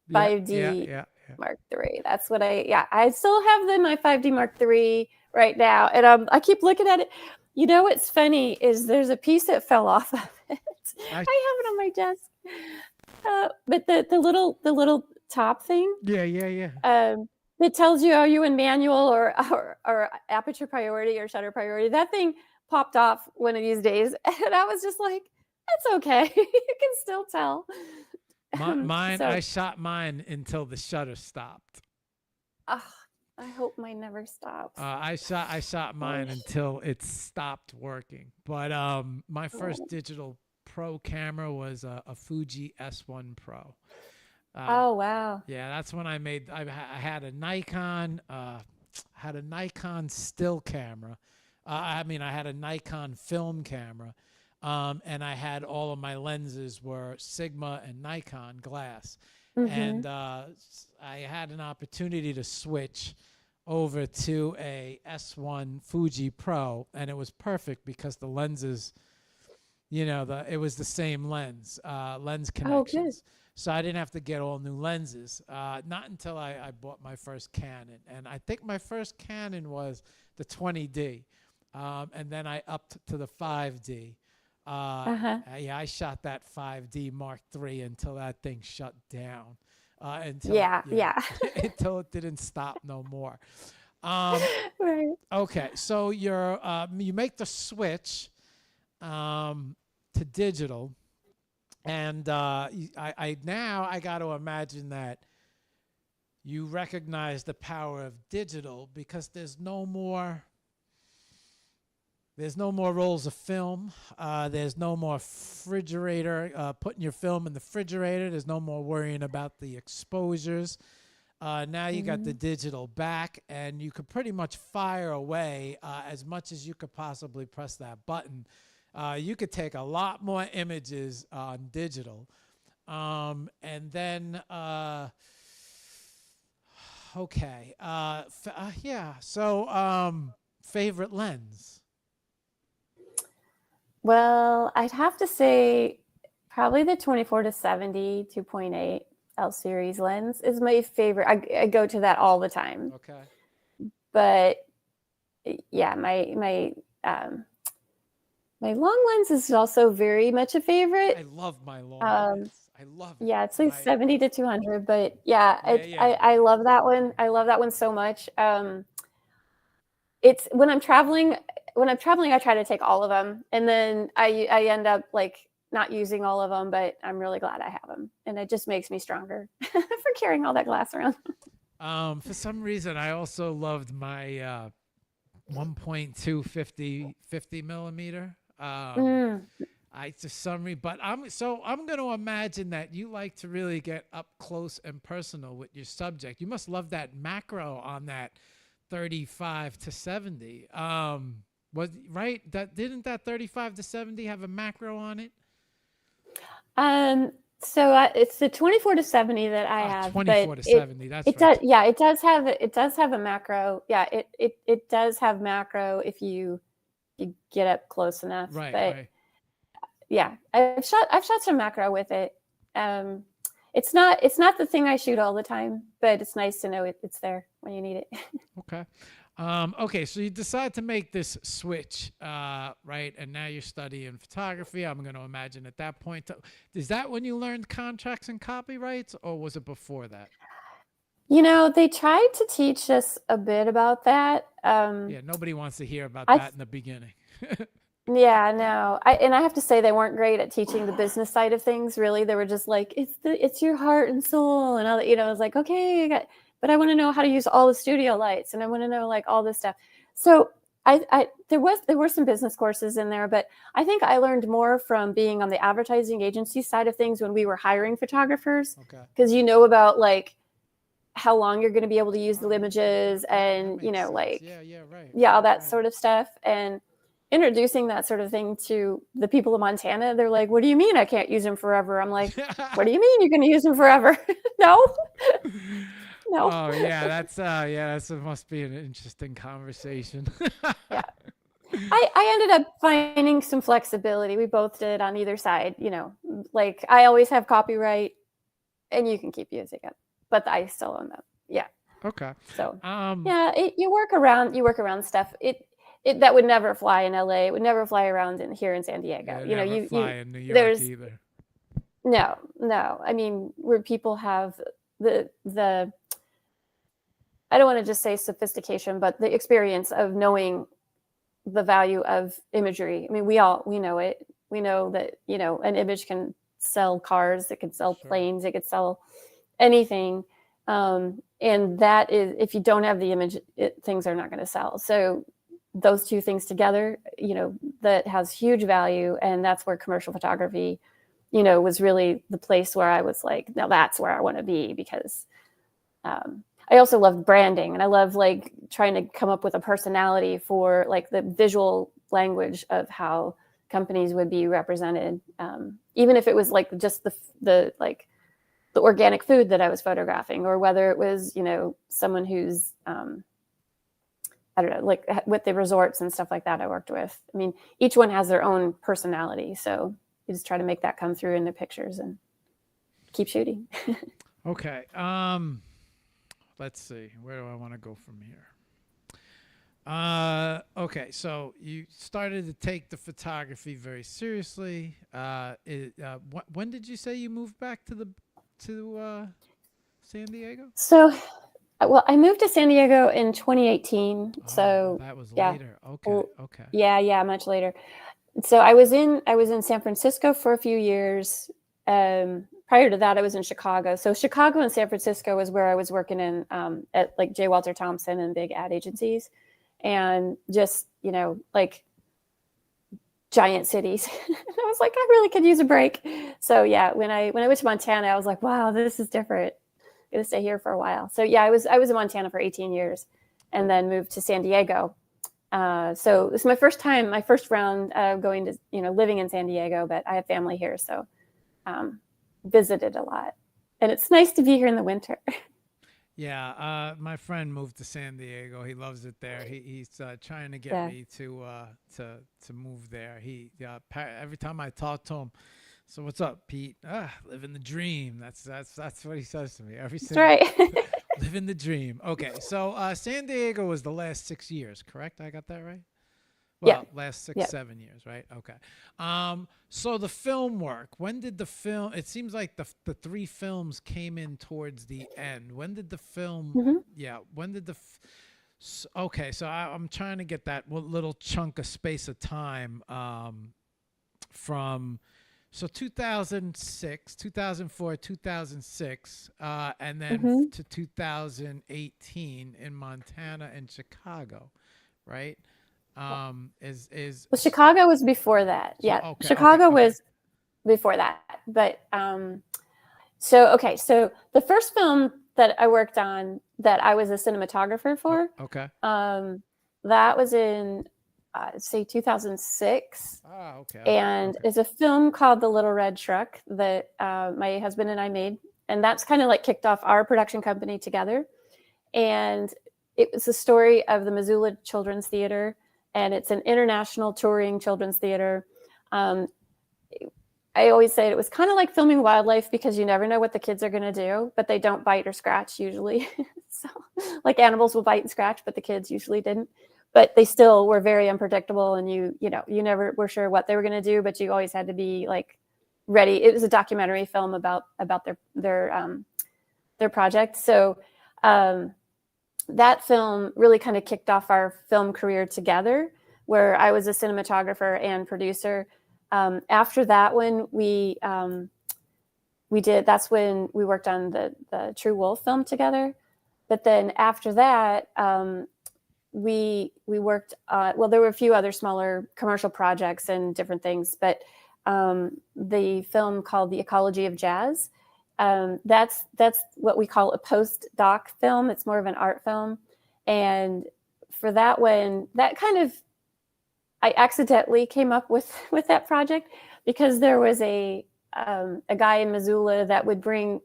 Speaker 1: Yeah, yeah,
Speaker 4: 5D
Speaker 1: yeah, yeah.
Speaker 4: Mark III. That's what I still have my 5D Mark III right now. And I keep looking at it. You know what's funny is there's a piece that fell off of it. I have
Speaker 1: I
Speaker 4: it on my desk. But the little top thing,
Speaker 1: yeah, yeah, yeah.
Speaker 4: that tells you are you in manual or aperture priority or shutter priority. That thing popped off one of these days, and I was just like, "That's okay. You can still tell."
Speaker 1: Mine, I
Speaker 4: So,
Speaker 1: shot mine until the shutter stopped.
Speaker 4: ugh, I hope mine never stops.
Speaker 1: I shot
Speaker 4: I
Speaker 1: mine
Speaker 4: wish.
Speaker 1: until it stopped working. But my first
Speaker 4: Oh,
Speaker 1: digital pro camera was a Fuji S1 Pro. Uh,
Speaker 4: oh wow.
Speaker 1: yeah, that's when I had a Nikon had a Nikon still camera. I mean, I had a Nikon film camera, and I had all of my lenses were Sigma and Nikon glass,
Speaker 4: Mm-hmm.
Speaker 1: and I had an opportunity to switch over to a S1 Fuji Pro, and it was perfect because the lenses, it was the same lens
Speaker 4: Oh, good.
Speaker 1: connections. So I didn't have to get all new lenses. Not until I bought my first Canon, and I think my first Canon was the 20D, and then I upped to the 5D.
Speaker 4: Uh-huh.
Speaker 1: Yeah, I shot that 5D Mark III until that thing shut down.
Speaker 4: Yeah,
Speaker 1: Yeah,
Speaker 4: yeah.
Speaker 1: until it didn't stop no more. Um,
Speaker 4: Right.
Speaker 1: okay, so you make the switch to digital, and I now I got to imagine that you recognize the power of digital because there's no more rolls of film. There's no more refrigerator, putting your film in the refrigerator. There's no more worrying about the exposures. Now you got the
Speaker 4: Mhm.
Speaker 1: digital back, and you could pretty much fire away as much as you could possibly press that button. You could take a lot more images on digital. And then, okay. Yeah. So, favorite lens?
Speaker 4: Well, I'd have to say probably the 24 to 70 2.8 L series lens is my favorite. I go to that all the time.
Speaker 1: Okay.
Speaker 4: But yeah, um, my long lens is also very much a
Speaker 1: I
Speaker 4: favorite.
Speaker 1: love my long
Speaker 4: Um,
Speaker 1: lens. I love it.
Speaker 4: yeah, it's like
Speaker 1: My
Speaker 4: 70 to 200, but yeah,
Speaker 1: Yeah, yeah.
Speaker 4: I love that one. I love that one so much. It's when I'm traveling, I try to take all of them, and then I end up like not using all of them, but I'm really glad I have them, and it just makes me stronger for carrying all that glass around.
Speaker 1: For some reason, I also loved my 1.2 50 millimeter.
Speaker 4: Mm.
Speaker 1: I just some re- but I'm going to imagine that you like to really get up close and personal with your subject. You must love that macro on that 35 to 70. Was right that didn't that 35 to 70 have a macro on it?
Speaker 4: So it's the 24 to 70 that I have, but
Speaker 1: 24 to 70. That's
Speaker 4: it
Speaker 1: right.
Speaker 4: does, yeah, it does have a macro. Yeah, it does have macro if you get up close enough.
Speaker 1: Right,
Speaker 4: But
Speaker 1: right.
Speaker 4: yeah, I've shot some macro with it. Um, it's not the thing I shoot all the time, but it's nice to know it's there when you need it.
Speaker 1: Okay. Okay, so you decide to make this switch, right? And now you're studying photography. I'm going to imagine at that point. Is that when you learned contracts and copyrights, or was it before that?
Speaker 4: They tried to teach us a bit about that.
Speaker 1: Yeah, nobody wants to hear about
Speaker 4: I
Speaker 1: that in the beginning.
Speaker 4: Yeah, no. I have to say they weren't great at teaching the business side of things, really. They were just like, it's your heart and soul and all that, I was like, okay, but I want to know how to use all the studio lights and I want to know like all this stuff. So there were some business courses in there, but I think I learned more from being on the advertising agency side of things when we were hiring photographers.
Speaker 1: Okay.
Speaker 4: Because about like how long you're going to be able to use the images and, like,
Speaker 1: yeah, right.
Speaker 4: Yeah, all that
Speaker 1: Right.
Speaker 4: sort of stuff. And introducing that sort of thing to the people of Montana, they're like, what do you mean I can't use them forever? I'm like, what do you mean you're going to use them forever? No.
Speaker 1: Oh yeah, that must be an interesting conversation.
Speaker 4: Yeah. I ended up finding some flexibility. We both did on either side, like I always have copyright and you can keep using it, but I still own them. Yeah.
Speaker 1: Okay.
Speaker 4: So yeah, you work around stuff. That would never fly in LA. It would never fly around here in San Diego.
Speaker 1: Yeah, never fly in New York
Speaker 4: there's
Speaker 1: either.
Speaker 4: no. I mean, where people have the I don't want to just say sophistication, but the experience of knowing the value of imagery. I mean, we know it. We know that, an image can sell cars, it can sell planes, it could sell anything. And that is, if you don't have the image, things are not going to sell. So those two things together, that has huge value. And that's where commercial photography, was really the place where I was like, now that's where I want to be, because I also love branding and I love like trying to come up with a personality for like the visual language of how companies would be represented. Even if it was like just the organic food that I was photographing, or whether it was, someone who's, I don't know, like with the resorts and stuff like that I worked with. I mean, each one has their own personality. So you just try to make that come through in the pictures and keep shooting.
Speaker 1: Okay. Let's see. Where do I want to go from here? Okay. So you started to take the photography very seriously. When did you say you moved back to San Diego?
Speaker 4: So, well, I moved to San Diego in 2018. So
Speaker 1: that was
Speaker 4: yeah.
Speaker 1: later. Okay.
Speaker 4: Yeah, much later. So I was in San Francisco for a few years. Prior to that, I was in Chicago. So Chicago and San Francisco was where I was working in at like J. Walter Thompson and big ad agencies, and just like giant cities. I was like, I really could use a break. So yeah, when I went to Montana, I was like, wow, this is different. I'm gonna stay here for a while. So yeah, I was in Montana for 18 years, and then moved to San Diego. So this is my first round going to living in San Diego, but I have family here, so visited a lot, and it's nice to be here in the winter.
Speaker 1: Yeah, my friend moved to San Diego. He loves it there. He's trying to get me to move there. Every time I talk to him, so what's up, Pete? Living the dream. That's what he says to me every single.
Speaker 4: That's right.
Speaker 1: Living the dream. Okay, so San Diego was the last 6 years, correct? I got that right? Well,
Speaker 4: yeah.
Speaker 1: Last 6-7 years, right? Okay. So the film work. When did the film? It seems like the 3 films came in towards the end. When did the film?
Speaker 4: Mm-hmm.
Speaker 1: Yeah. When did the? Okay, so I'm trying to get that little chunk of space of time from. So 2006, 2004, 2006, and then to 2018 in Montana and Chicago, right? Well,
Speaker 4: Chicago was before that. Yeah,
Speaker 1: okay,
Speaker 4: Chicago was before that. But so the first film that I worked on that I was a cinematographer for, that was in say 2006.
Speaker 1: Okay.
Speaker 4: And it's a film called The Little Red Truck that my husband and I made, and that's kind of like kicked off our production company together. And it was the story of the Missoula Children's Theater. And it's an international touring children's theater. I always say it was kind of like filming wildlife because you never know what the kids are going to do, but they don't bite or scratch usually. So like animals will bite and scratch, but the kids usually didn't. But they still were very unpredictable, and you never were sure what they were going to do, but you always had to be like ready. It was a documentary film about their project. So that film really kind of kicked off our film career together, where I was a cinematographer and producer. After that one, that's when we worked on the True Wolf film together. But then after that, we worked, well, there were a few other smaller commercial projects and different things, but the film called The Ecology of Jazz, that's what we call a post-doc film. It's more of an art film. And for that one, that kind of, I accidentally came up with that project because there was a guy in Missoula that would bring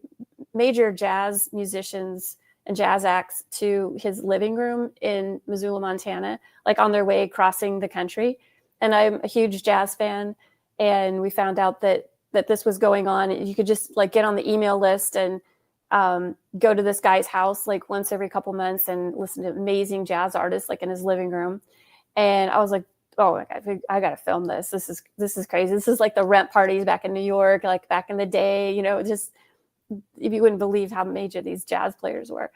Speaker 4: major jazz musicians and jazz acts to his living room in Missoula, Montana, like on their way crossing the country. And I'm a huge jazz fan. And we found out that this was going on. You could just like get on the email list and go to this guy's house like once every couple months and listen to amazing jazz artists like in his living room. And I was like, oh my God, I got to film this. This is crazy. This is like the rent parties back in New York, like back in the day, just, if you wouldn't believe how major these jazz players were.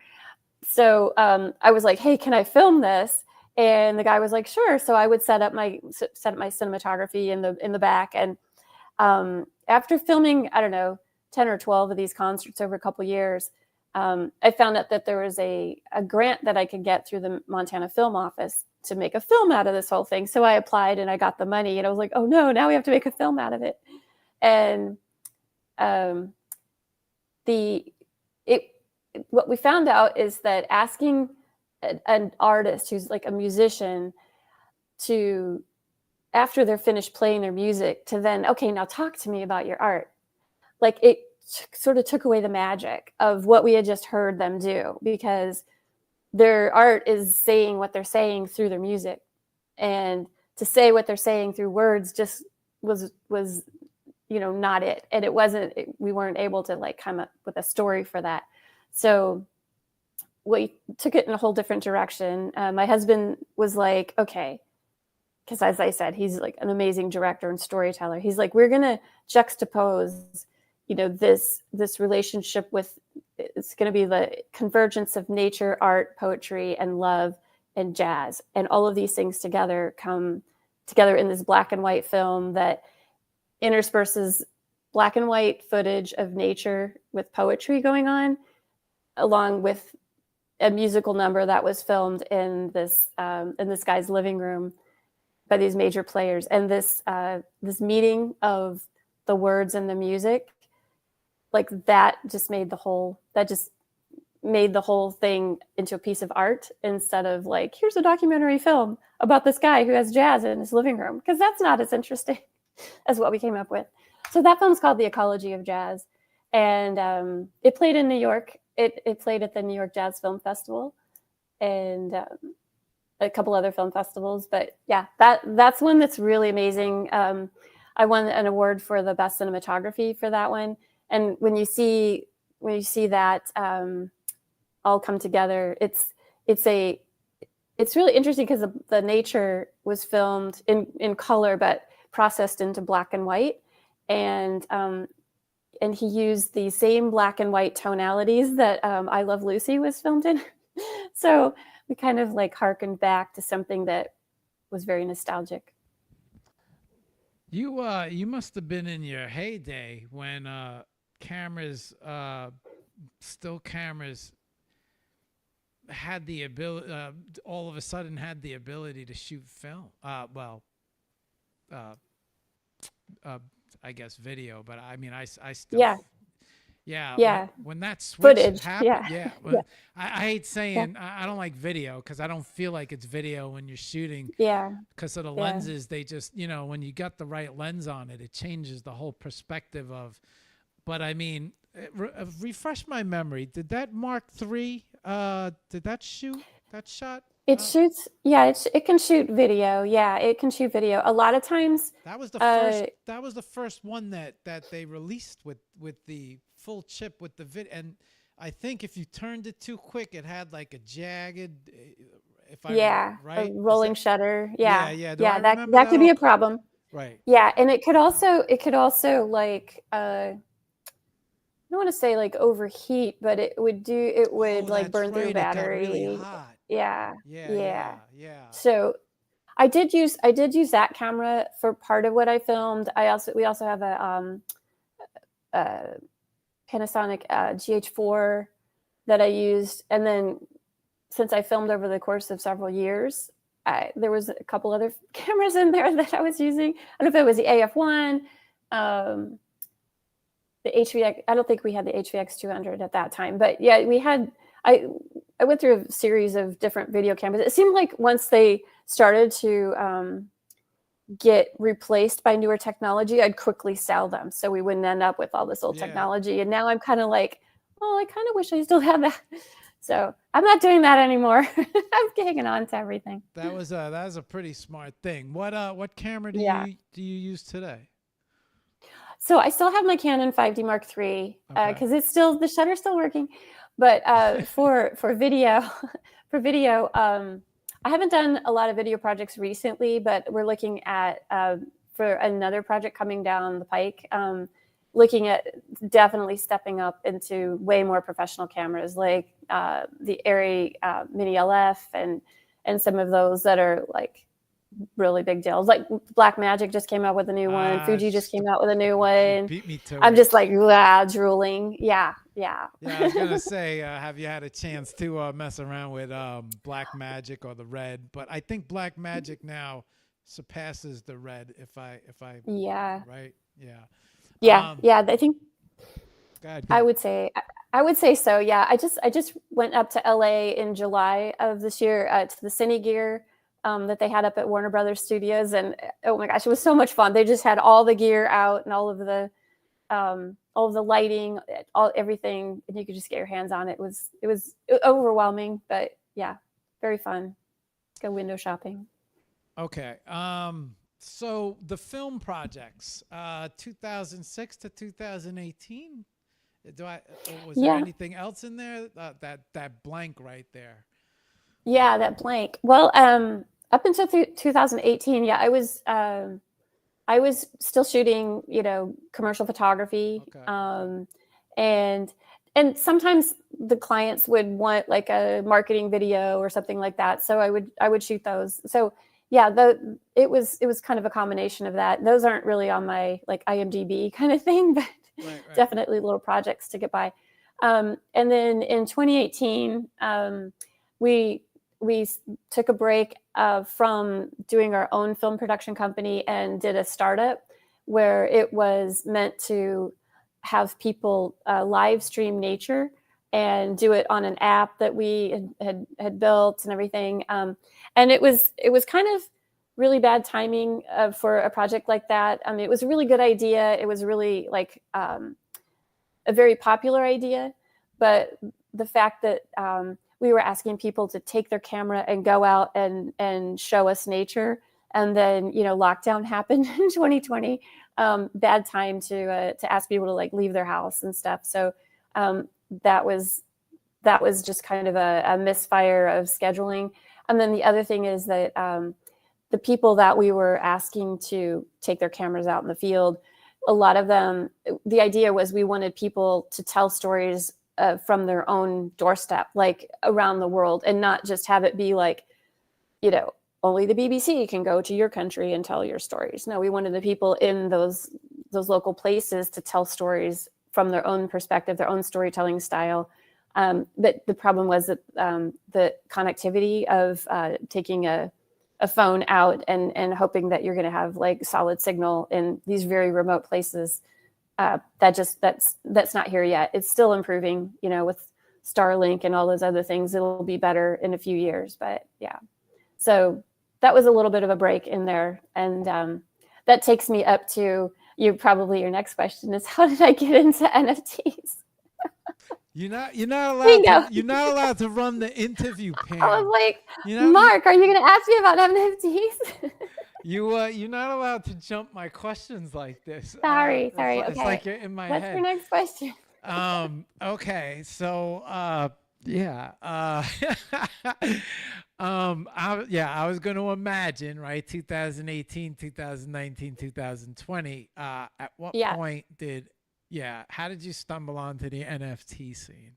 Speaker 4: So I was like, hey, can I film this? And the guy was like, sure. So I would set up my cinematography in the back. And after filming, I don't know, 10 or 12 of these concerts over a couple of years, I found out that there was a grant that I could get through the Montana Film Office to make a film out of this whole thing. So I applied and I got the money, and I was like, oh no, now we have to make a film out of it. And what we found out is that asking an artist who's like a musician to, after they're finished playing their music, to then, okay, now talk to me about your art. Like it sort of took away the magic of what we had just heard them do, because their art is saying what they're saying through their music. And to say what they're saying through words just was not it. And we weren't able to like come up with a story for that. So we took it in a whole different direction. My husband was like, okay, because as I said, he's like an amazing director and storyteller. He's like, we're going to juxtapose, this relationship with, it's going to be the convergence of nature, art, poetry, and love and jazz. And all of these things together come together in this black and white film that intersperses black and white footage of nature with poetry going on, along with a musical number that was filmed in this guy's living room by these major players. And this meeting of the words and the music, like that just made the whole thing into a piece of art, instead of like, here's a documentary film about this guy who has jazz in his living room, because that's not as interesting as what we came up with. So that film's called The Ecology of Jazz. And it played in New York. It played at the New York Jazz Film Festival and a couple other film festivals. But yeah, that's one that's really amazing. I won an award for the best cinematography for that one. And when you see that all come together, it's really interesting because the nature was filmed in color, but processed into black and white. And he used the same black and white tonalities that I Love Lucy was filmed in. So we kind of like harkened back to something that was very nostalgic.
Speaker 1: You must have been in your heyday when still cameras had the ability, all of a sudden had the ability to shoot film. I guess video, but I mean, I still.
Speaker 4: Yeah.
Speaker 1: When that switch
Speaker 4: Footage,
Speaker 1: happened,
Speaker 4: yeah.
Speaker 1: I hate saying I don't like video because I don't feel like it's video when you're shooting.
Speaker 4: Yeah.
Speaker 1: Because of the lenses, they just, when you got the right lens on it, it changes the whole perspective of. But I mean, refresh my memory. Did that Mark III? Did that shoot that shot?
Speaker 4: It shoots, yeah, it can shoot video. Yeah, it can shoot video. A lot of times,
Speaker 1: That was the first.
Speaker 4: uh,
Speaker 1: That was the first one that they released with the full chip with the vid. And I think if you turned it too quick, it had like a jagged. If I
Speaker 4: yeah, a
Speaker 1: right, is
Speaker 4: rolling
Speaker 1: that?
Speaker 4: shutter.
Speaker 1: Yeah,
Speaker 4: Yeah,
Speaker 1: yeah. Do I
Speaker 4: yeah, that
Speaker 1: remember
Speaker 4: that
Speaker 1: that?
Speaker 4: could be a problem.
Speaker 1: Right.
Speaker 4: Yeah, and it could also like I don't want to say like overheat, but it would
Speaker 1: Oh,
Speaker 4: like
Speaker 1: that's
Speaker 4: burn through
Speaker 1: right. It got really
Speaker 4: battery.
Speaker 1: hot.
Speaker 4: Yeah,
Speaker 1: Yeah,
Speaker 4: yeah.
Speaker 1: yeah, yeah.
Speaker 4: So I did use that camera for part of what I filmed. We also have a Panasonic GH4 that I used, and then since I filmed over the course of several years, there was a couple other cameras in there that I was using. I don't know if it was the AF1, um, the HVX. I don't think we had the HVX 200 at that time, but yeah, we had. I I went through a series of different video cameras. It seemed like once they started to get replaced by newer technology, I'd quickly sell them so we wouldn't end up with all this old
Speaker 1: Yeah.
Speaker 4: technology. And now I'm kind of like, oh, I kind of wish I still had that. So I'm not doing that anymore. I'm hanging on to everything.
Speaker 1: That was a pretty smart thing. What camera
Speaker 4: Yeah.
Speaker 1: do you use today?
Speaker 4: So I still have my Canon 5D Mark III
Speaker 1: Okay.
Speaker 4: because the shutter's still working. But for video, for video, I haven't done a lot of video projects recently, but we're looking at for another project coming down the pike, looking at definitely stepping up into way more professional cameras like the Arri Mini LF and some of those that are like really big deals. Like Blackmagic just came out with a new one. Fuji just came out with a new
Speaker 1: You
Speaker 4: one.
Speaker 1: beat me to
Speaker 4: I'm
Speaker 1: it.
Speaker 4: just like drooling. Yeah.
Speaker 1: Yeah, I was gonna say, have you had a chance to mess around with Black Magic or the Red? But I think Black Magic now surpasses the Red. If I
Speaker 4: Yeah.
Speaker 1: right, yeah.
Speaker 4: Yeah.
Speaker 1: Um,
Speaker 4: Yeah. I think
Speaker 1: go ahead, go
Speaker 4: I
Speaker 1: ahead.
Speaker 4: would say I would say so. Yeah. I just went up to LA in July of this year to the Cine Gear that they had up at Warner Brothers Studios, and oh my gosh, it was so much fun. They just had all the gear out and all of the lighting, everything, and you could just get your hands on it. It was overwhelming, but yeah, very fun. Go window shopping.
Speaker 1: Okay. So the film projects, 2006 to 2018. Do I? Or was there
Speaker 4: Yeah,
Speaker 1: anything else in there? That blank right there.
Speaker 4: yeah, that blank. Well, up until 2018, yeah, I was still shooting, commercial photography,
Speaker 1: Okay.
Speaker 4: and sometimes the clients would want like a marketing video or something like that. So I would shoot those. So yeah, it was kind of a combination of that. Those aren't really on my like IMDb kind of thing, but
Speaker 1: Right, right.
Speaker 4: definitely little projects to get by. And then in 2018, we took a break from doing our own film production company and did a startup where it was meant to have people live stream nature and do it on an app that we had built and everything. And it was kind of really bad timing for a project like that. I mean, it was a really good idea. It was really like a very popular idea, but the fact that we were asking people to take their camera and go out and show us nature, and then lockdown happened in 2020. Bad time to ask people to like leave their house and stuff. So that was just kind of a misfire of scheduling. And then the other thing is that the people that we were asking to take their cameras out in the field, a lot of them, the idea was we wanted people to tell stories from their own doorstep, like around the world, and not just have it be like, only the BBC can go to your country and tell your stories. No, we wanted the people in those local places to tell stories from their own perspective, their own storytelling style. But the problem was that the connectivity of taking a phone out and hoping that you're going to have like solid signal in these very remote places, that's not here yet. It's still improving, with Starlink and all those other things. It'll be better in a few years, but yeah. So that was a little bit of a break in there, and that takes me up to your next question is, how did I get into NFTs? Bingo.
Speaker 1: you're not allowed to run the interview, Pam.
Speaker 4: I was like,
Speaker 1: You know,
Speaker 4: Mark, are you going to ask me about NFTs?
Speaker 1: you're not allowed to jump my questions like this.
Speaker 4: Sorry.
Speaker 1: It's
Speaker 4: Okay.
Speaker 1: like you're in my
Speaker 4: What's
Speaker 1: head.
Speaker 4: your next question?
Speaker 1: Okay. So, yeah. I was going to imagine, right? 2018, 2019, 2020. At what point how did you stumble onto the NFT scene?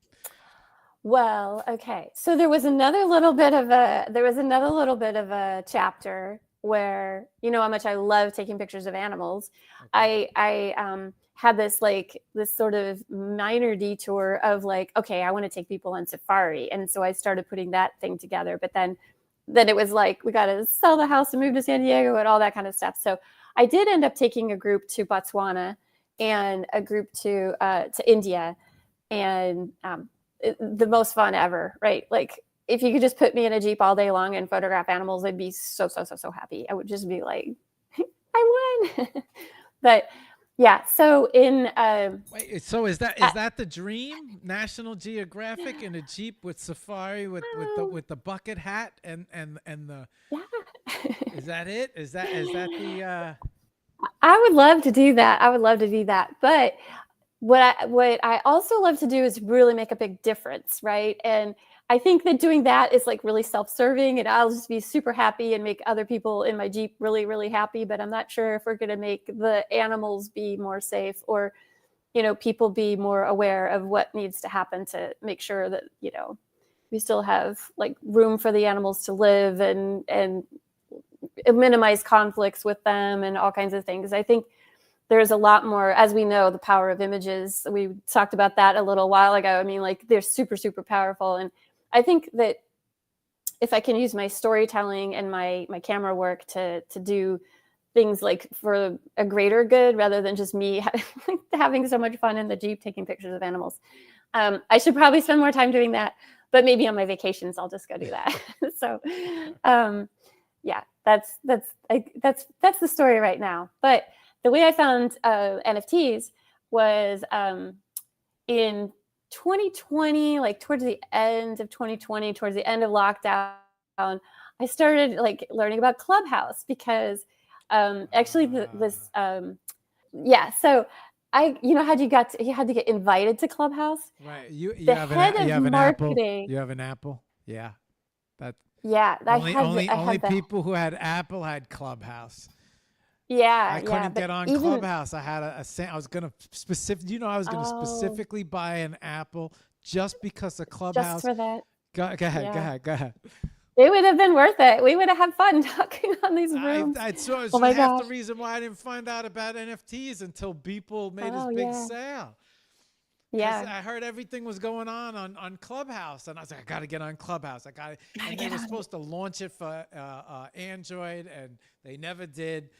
Speaker 4: Well, okay. So there was another little bit of a chapter where, you know how much I love taking pictures of animals.
Speaker 1: Okay.
Speaker 4: I had this sort of minor detour of like, okay, I want to take people on safari. And so I started putting that thing together. But then it was like, we got to sell the house and move to San Diego and all that kind of stuff. So I did end up taking a group to Botswana and a group to India, and the most fun ever, right? Like if you could just put me in a Jeep all day long and photograph animals, I'd be so happy. I would just be like, I won. But yeah, so in
Speaker 1: wait, so is that the dream? National Geographic in a Jeep with safari with the bucket hat and the Is that it? Is that the
Speaker 4: I would love to do that. But what I also love to do is really make a big difference, right? And I think that doing that is like really self-serving, and I'll just be super happy and make other people in my Jeep really, really happy. But I'm not sure if we're going to make the animals be more safe, or, you know, people be more aware of what needs to happen to make sure that, you know, we still have like room for the animals to live and minimize conflicts with them and all kinds of things. I think there's a lot more, as we know, the power of images. We talked about that a little while ago. I mean, like they're super, super powerful. And I think that if I can use my storytelling and my camera work to do things like for a greater good, rather than just me having so much fun in the Jeep taking pictures of animals, I should probably spend more time doing that. But maybe on my vacations, I'll just go do that. So, yeah, that's the story right now. But the way I found NFTs was in 2020, like towards the end of 2020, towards the end of lockdown, I started like learning about Clubhouse because actually so you know how you had to get invited to Clubhouse,
Speaker 1: right? You
Speaker 4: the
Speaker 1: have
Speaker 4: head
Speaker 1: you
Speaker 4: of
Speaker 1: have an
Speaker 4: marketing.
Speaker 1: Apple. You have an Apple. Yeah, that only people who had Apple had Clubhouse.
Speaker 4: Yeah,
Speaker 1: I couldn't get on Clubhouse. I had I was gonna specifically buy an Apple just because of Clubhouse.
Speaker 4: Just for that.
Speaker 1: Go ahead.
Speaker 4: It would have been worth it. We would have had fun talking on these rooms.
Speaker 1: Half the reason why I didn't find out about NFTs until Beeple made his big sale. Yeah, I heard everything was going on Clubhouse, and I was like, I got to get on Clubhouse. And they were supposed to launch it for Android, and they never did.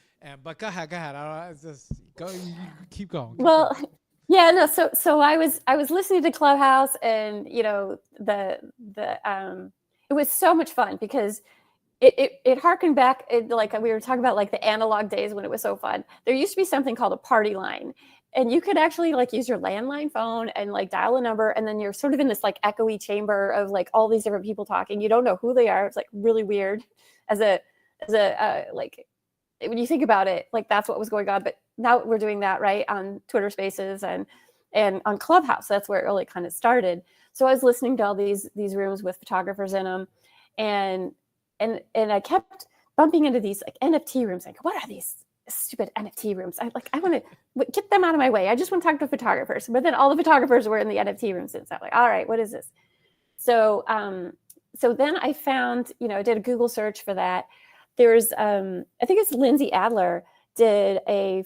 Speaker 1: But go ahead. I just go. You keep going.
Speaker 4: Yeah, no. So I was listening to Clubhouse, and you know it was so much fun because it harkened back, like we were talking about, like the analog days when it was so fun. There used to be something called a party line, and you could actually like use your landline phone and like dial a number, and then you're sort of in this like echoey chamber of like all these different people talking. You don't know who they are. It's like really weird as a like when you think about it, like that's what was going on. But now we're doing that right on Twitter Spaces and on Clubhouse. That's where it really kind of started. So I was listening to all these rooms with photographers in them, and I kept bumping into these like NFT rooms. Like, what are these stupid NFT rooms? I want to get them out of my way. I just want to talk to photographers. But then all the photographers were in the NFT rooms, and so I'm like, all right, what is this? So so then I found, you know, I did a Google search for that. There's I think it's Lindsay Adler did a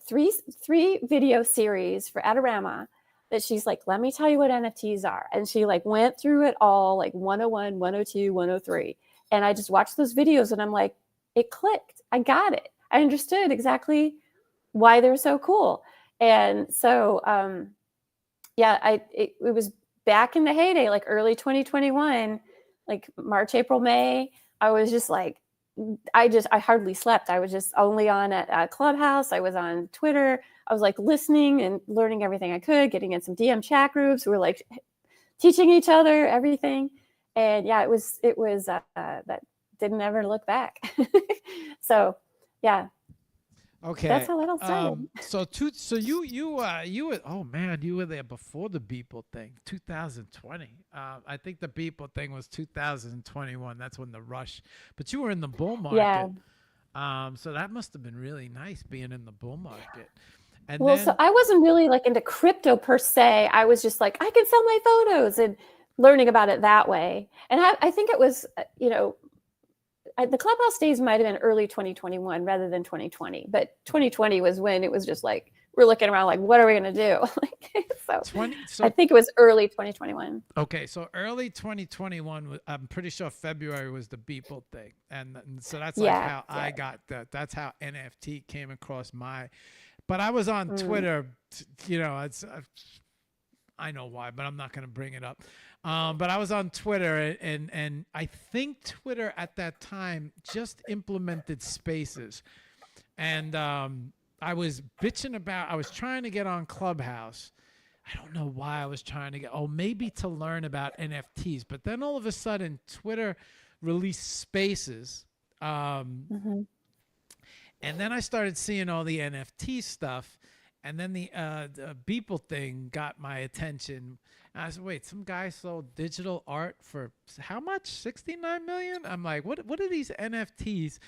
Speaker 4: three video series for Adorama that she's like, let me tell you what NFTs are. And she like went through it all, like 101, 102, 103. And I just watched those videos and I'm like, it clicked. I got it. I understood exactly why they're so cool. And so, it was back in the heyday, like early 2021, like March, April, May. I was just like, I hardly slept. I was just only on a Clubhouse. I was on Twitter. I was like listening and learning everything I could, getting in some DM chat groups. We were like teaching each other everything. And yeah, it was that didn't ever look back. So yeah,
Speaker 1: Okay.
Speaker 4: that's how it all started.
Speaker 1: So you were, oh man, you were there before the Beeple thing, 2020. I think the Beeple thing was 2021. That's when the rush. But you were in the bull
Speaker 4: Yeah.
Speaker 1: market. So that must have been really nice being in the bull market. And
Speaker 4: Well,
Speaker 1: then
Speaker 4: so I wasn't really like into crypto per se. I was just like, I can sell my photos and learning about it that way. And I think it was, the Clubhouse days might have been early 2021 rather than 2020. But 2020 was when it was just like, we're looking around like, what are we going to do? So I think it was early 2021.
Speaker 1: Okay, so early 2021, I'm pretty sure February was the Beeple thing. And so that's like how I got that. That's how NFT came across but I was on Twitter, I know why, but I'm not going to bring it up. But I was on Twitter, and I think Twitter at that time just implemented Spaces. And I was bitching about, I was trying to get on Clubhouse. I don't know why I was trying to get, maybe to learn about NFTs. But then all of a sudden, Twitter released Spaces. And then I started seeing all the NFT stuff. And then the Beeple thing got my attention. And I said, wait, some guy sold digital art for how much? 69 million? I'm like, what are these NFTs?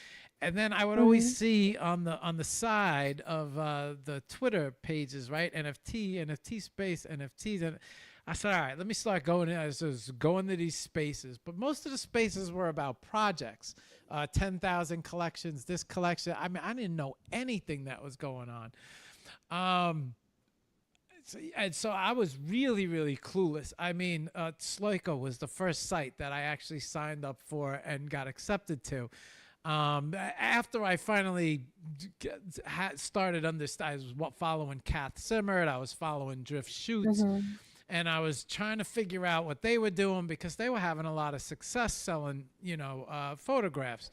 Speaker 1: And then I would always see on the side of the Twitter pages, right? NFT space, NFTs. And I said, all right, let me start going in. I was going to these spaces. But most of the spaces were about projects. 10,000 collections, this collection. I mean, I didn't know anything that was going on. So I was really, really clueless. I mean, Sloiko was the first site that I actually signed up for and got accepted to. After I finally started understanding, I was following Kath Simmert, I was following Drift Shoots, and I was trying to figure out what they were doing because they were having a lot of success selling, photographs.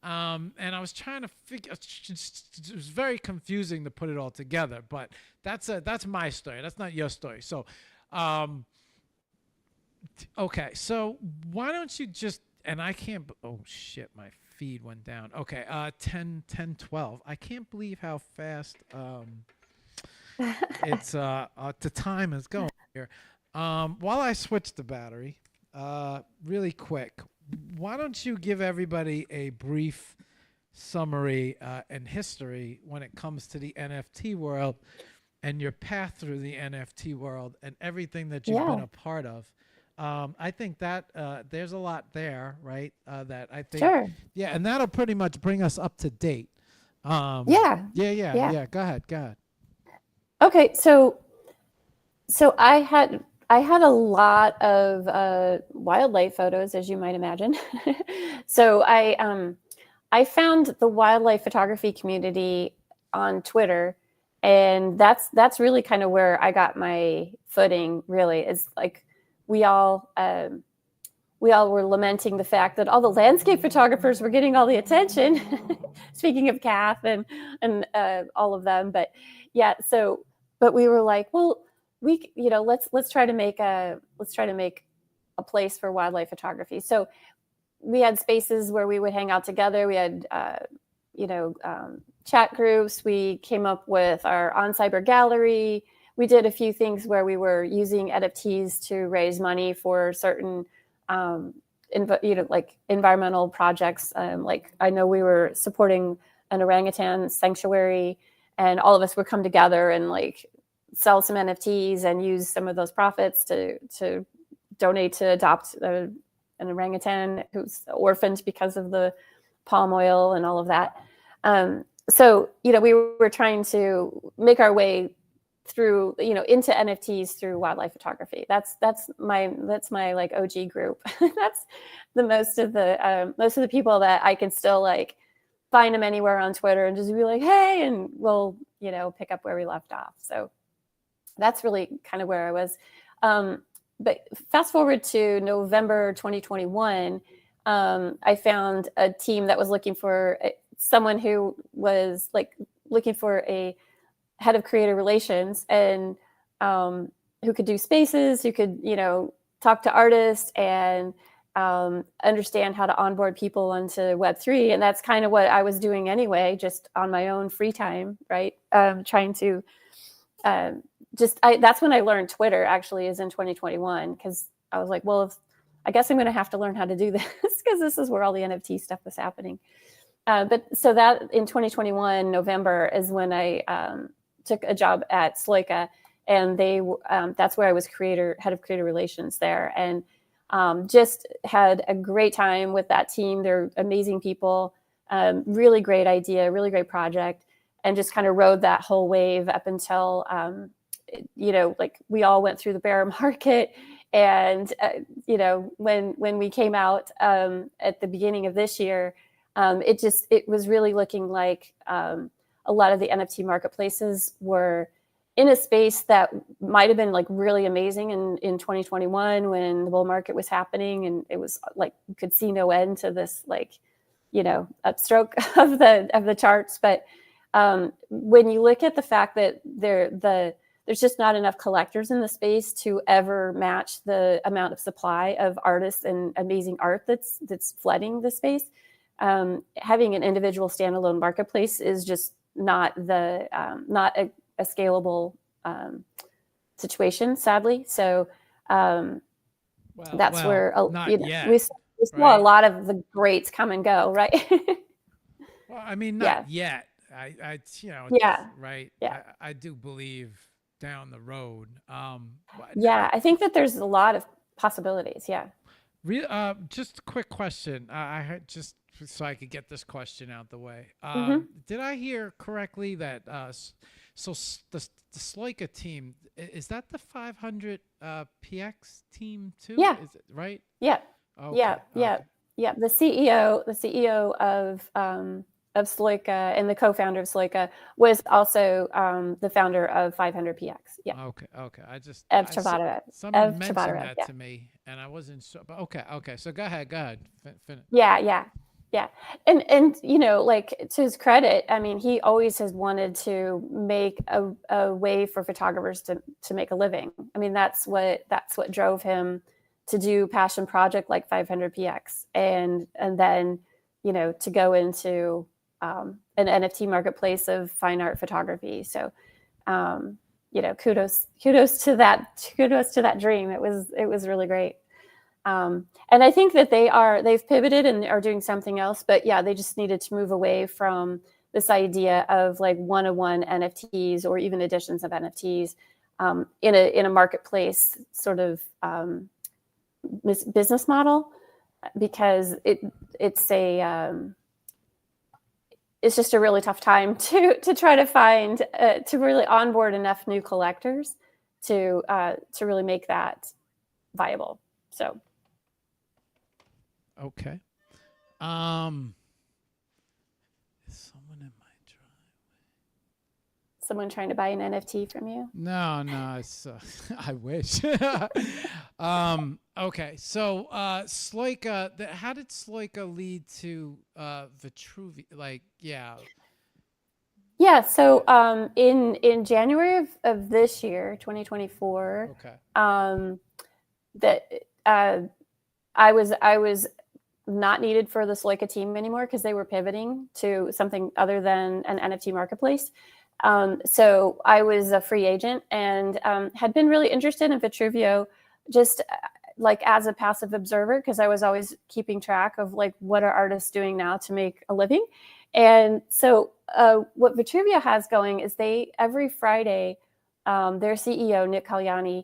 Speaker 1: And I was trying to figure. It was very confusing to put it all together. But that's my story. That's not your story. So, okay. So why don't you just? And I can't. Oh shit! My feed went down. Okay. 10, 12. I can't believe how fast it's the time is going here. While I switch the battery, really quick. Why don't you give everybody a brief summary and history when it comes to the NFT world and your path through the NFT world and everything that you've been a part of? I think that there's a lot there, right? That I think, yeah, and that'll pretty much bring us up to date. Yeah. Go ahead.
Speaker 4: Okay, so I had a lot of wildlife photos, as you might imagine. So I found the wildlife photography community on Twitter, and that's really kind of where I got my footing. Really, it's like we all were lamenting the fact that all the landscape photographers were getting all the attention. Speaking of Kath and all of them, but yeah. But we were like, well, let's try to make a place for wildlife photography. So we had spaces where we would hang out together. We had chat groups. We came up with our On Cyber gallery. We did a few things where we were using NFTs to raise money for certain environmental projects. Like I know we were supporting an orangutan sanctuary, and all of us would come together and like sell some NFTs and use some of those profits to donate to adopt an orangutan who's orphaned because of the palm oil and all of that. So we were trying to make our way through into NFTs through wildlife photography. That's my like OG group. That's the most of the people that I can still like find them anywhere on Twitter and just be like, hey, and we'll pick up where we left off. So that's really kind of where I was. But fast forward to November 2021, I found a team that was looking for someone who was like looking for a head of creator relations and who could do spaces, who could talk to artists and understand how to onboard people onto Web3. And that's kind of what I was doing anyway, just on my own free time, right? Trying to that's when I learned Twitter actually is in 2021, because I was like, well, I guess I'm going to have to learn how to do this because this is where all the NFT stuff was happening. But so that in 2021, November is when I took a job at Sloika, and that's where I was head of creator relations there. And just had a great time with that team. They're amazing people, really great idea, really great project, and just kind of rode that whole wave up until, like we all went through the bear market. And, when we came out at the beginning of this year, it was really looking like a lot of the NFT marketplaces were in a space that might have been like really amazing in 2021 when the bull market was happening, and it was like you could see no end to this upstroke of the charts. But when you look at the fact that there's just not enough collectors in the space to ever match the amount of supply of artists and amazing art that's flooding the space, having an individual standalone marketplace is just not a scalable situation, sadly. So that's where we saw a lot of the greats come and go, right?
Speaker 1: Well, I mean, not yet. Right. I do believe down the road.
Speaker 4: I think that there's a lot of possibilities.
Speaker 1: Just a quick question. I heard, just so I could get this question out the way. Did I hear correctly that so the Sloika team, is that the 500 PX team too?
Speaker 4: Yeah.
Speaker 1: Is it right?
Speaker 4: Yeah.
Speaker 1: Okay.
Speaker 4: Yeah. The CEO of Sloika and the co-founder of Sloika was also the founder of 500 PX. Yeah.
Speaker 1: Okay.
Speaker 4: Someone
Speaker 1: mentioned that to me, and I wasn't sure. But okay. So go ahead. Finish.
Speaker 4: Yeah. And like, to his credit, I mean, he always has wanted to make a way for photographers to make a living. I mean, that's what drove him to do passion project like 500 PX, and then to go into an NFT marketplace of fine art photography. So kudos to that dream. It was really great. And I think that they've pivoted and are doing something else, but they just needed to move away from this idea of like one-on-one NFTs or even editions of NFTs in a marketplace sort of business model, because it's just a really tough time to try to find to really onboard enough new collectors to really make that viable. So.
Speaker 1: Okay. Is someone in my driveway?
Speaker 4: Someone trying to buy an NFT from you?
Speaker 1: No, it's I wish. Okay, so Sloika, how did Sloika lead to Vitruvi?
Speaker 4: So in January of this year, 2024, that I was not needed for the Sloika team anymore because they were pivoting to something other than an NFT marketplace. So I was a free agent and had been really interested in Vitruvio, just like as a passive observer, because I was always keeping track of like what are artists doing now to make a living. And so what Vitruvio has going is every Friday, their CEO Nick Kalyani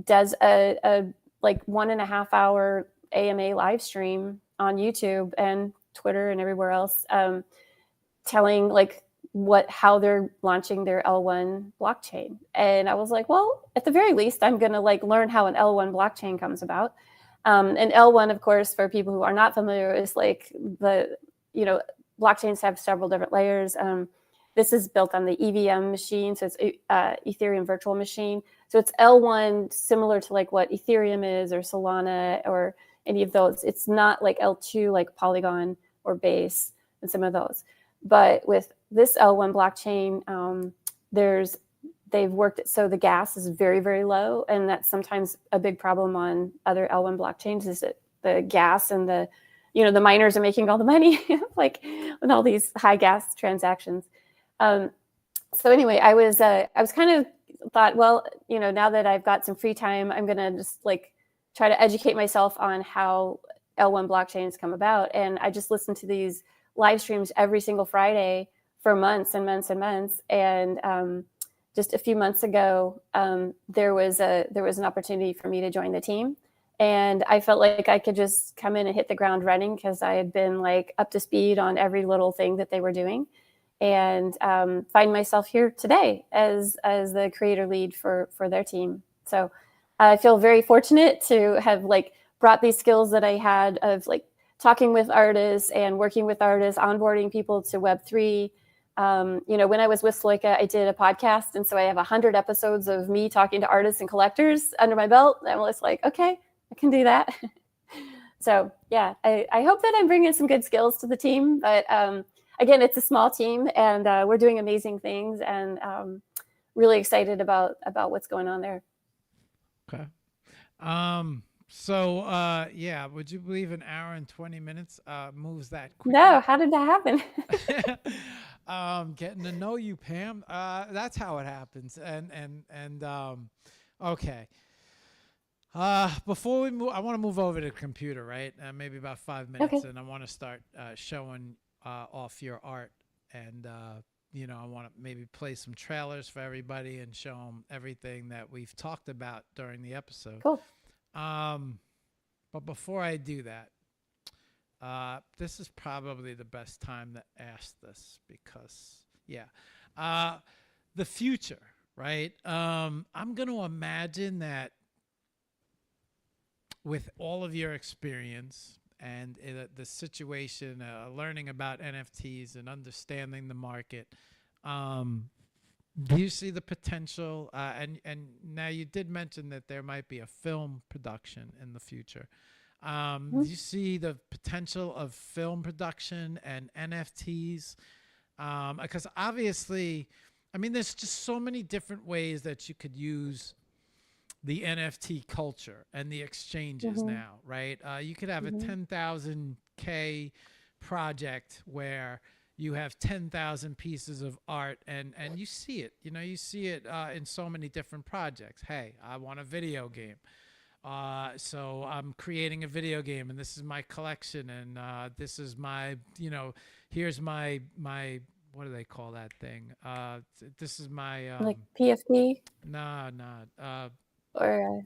Speaker 4: does a like 1.5 hour AMA live stream on YouTube and Twitter and everywhere else, telling like how they're launching their L1 blockchain. And I was like, well, at the very least, I'm going to like learn how an L1 blockchain comes about. And L1, of course, for people who are not familiar, is like blockchains have several different layers. This is built on the EVM machine, so it's Ethereum virtual machine. So it's L1, similar to like what Ethereum is or Solana or any of those. It's not like L2, like Polygon or Base and some of those. But with this L1 blockchain, there's they've worked it so the gas is very, very low, and that's sometimes a big problem on other L1 blockchains, is that the gas and the miners are making all the money, like with all these high gas transactions. So anyway, I was kind of thought, well, now that I've got some free time, I'm gonna just like try to educate myself on how L1 blockchains come about. And I just listened to these live streams every single Friday for months and months and months. And just a few months ago, there was an opportunity for me to join the team. And I felt like I could just come in and hit the ground running, because I had been like up to speed on every little thing that they were doing, and find myself here today as the creator lead for their team. So I feel very fortunate to have like brought these skills that I had of like talking with artists and working with artists, onboarding people to Web3. When I was with Sloika, I did a podcast, and so I have 100 episodes of me talking to artists and collectors under my belt. And I was like, okay, I can do that. So yeah, I hope that I'm bringing some good skills to the team. But again, it's a small team, and we're doing amazing things, and really excited about what's going on there.
Speaker 1: Okay. So yeah, would you believe an hour and 20 minutes moves that quickly?
Speaker 4: No, how did that happen?
Speaker 1: Getting to know you, Pam. That's how it happens. And okay. Before we move, I want to move over to the computer, right? Maybe about 5 minutes,
Speaker 4: Okay.
Speaker 1: and I want to start showing off your art, and I want to maybe play some trailers for everybody and show them everything that we've talked about during the episode.
Speaker 4: Cool.
Speaker 1: But before I do that, this is probably the best time to ask this, because the future, right? I'm going to imagine that with all of your experience and the situation, learning about NFTs and understanding the market, do you see the potential? And now you did mention that there might be a film production in the future. Do you see the potential of film production and NFTs? Because obviously, I mean, there's just so many different ways that you could use the NFT culture and the exchanges now, right? You could have a 10,000K project where you have 10,000 pieces of art, and you see it, you see it in so many different projects. Hey, I want a video game. So I'm creating a video game, and this is my collection, and this is my, here's my what do they call that thing? This is my
Speaker 4: Like PFP?
Speaker 1: No.
Speaker 4: Or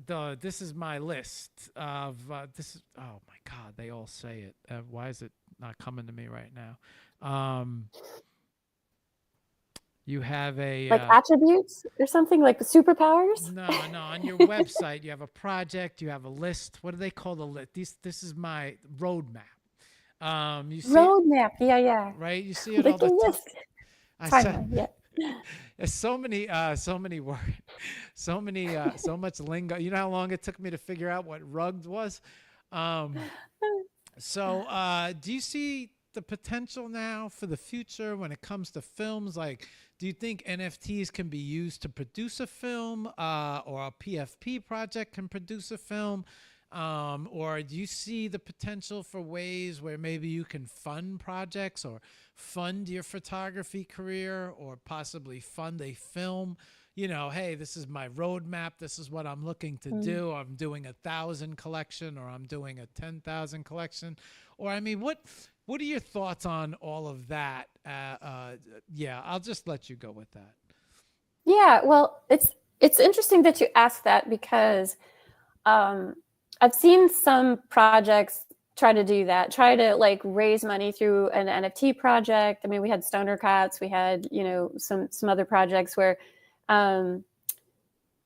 Speaker 1: This is my list of this is, oh my God, they all say it. Why is it not coming to me right now? You have a
Speaker 4: like attributes or something, like the superpowers?
Speaker 1: No. On your website, you have a project. You have a list. What do they call the list? This is my roadmap. You see
Speaker 4: Roadmap. Yeah.
Speaker 1: right? You see it all the
Speaker 4: Like a
Speaker 1: time.
Speaker 4: list.
Speaker 1: I
Speaker 4: Timeline,
Speaker 1: said,
Speaker 4: yeah.
Speaker 1: there's so many words, so much lingo. You know how long it took me to figure out what rugged was? So do you see the potential now for the future when it comes to films? Like, do you think NFTs can be used to produce a film, or a PFP project can produce a film? Or do you see the potential for ways where maybe you can fund projects or fund your photography career, or possibly fund a film? Hey, this is my roadmap. This is what I'm looking to do. I'm doing 1,000 collection, or I'm doing a 10,000 collection. Or, I mean, what are your thoughts on all of that? Yeah, I'll just let you go with that.
Speaker 4: Yeah, well, it's interesting that you asked that, because I've seen some projects try to do that, try to like raise money through an NFT project. I mean, we had Stoner Cats, we had, some other projects where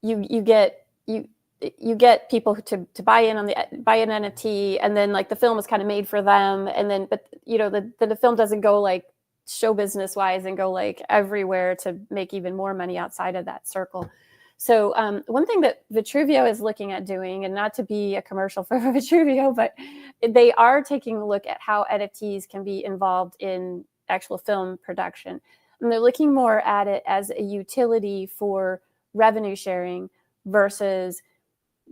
Speaker 4: you get people to buy in an NFT, and then like the film is kind of made for them, and then but the film doesn't go like show business wise and go like everywhere to make even more money outside of that circle. So one thing that Vitruvio is looking at doing, and not to be a commercial for Vitruvio, but they are taking a look at how NFTs can be involved in actual film production. And they're looking more at it as a utility for revenue sharing versus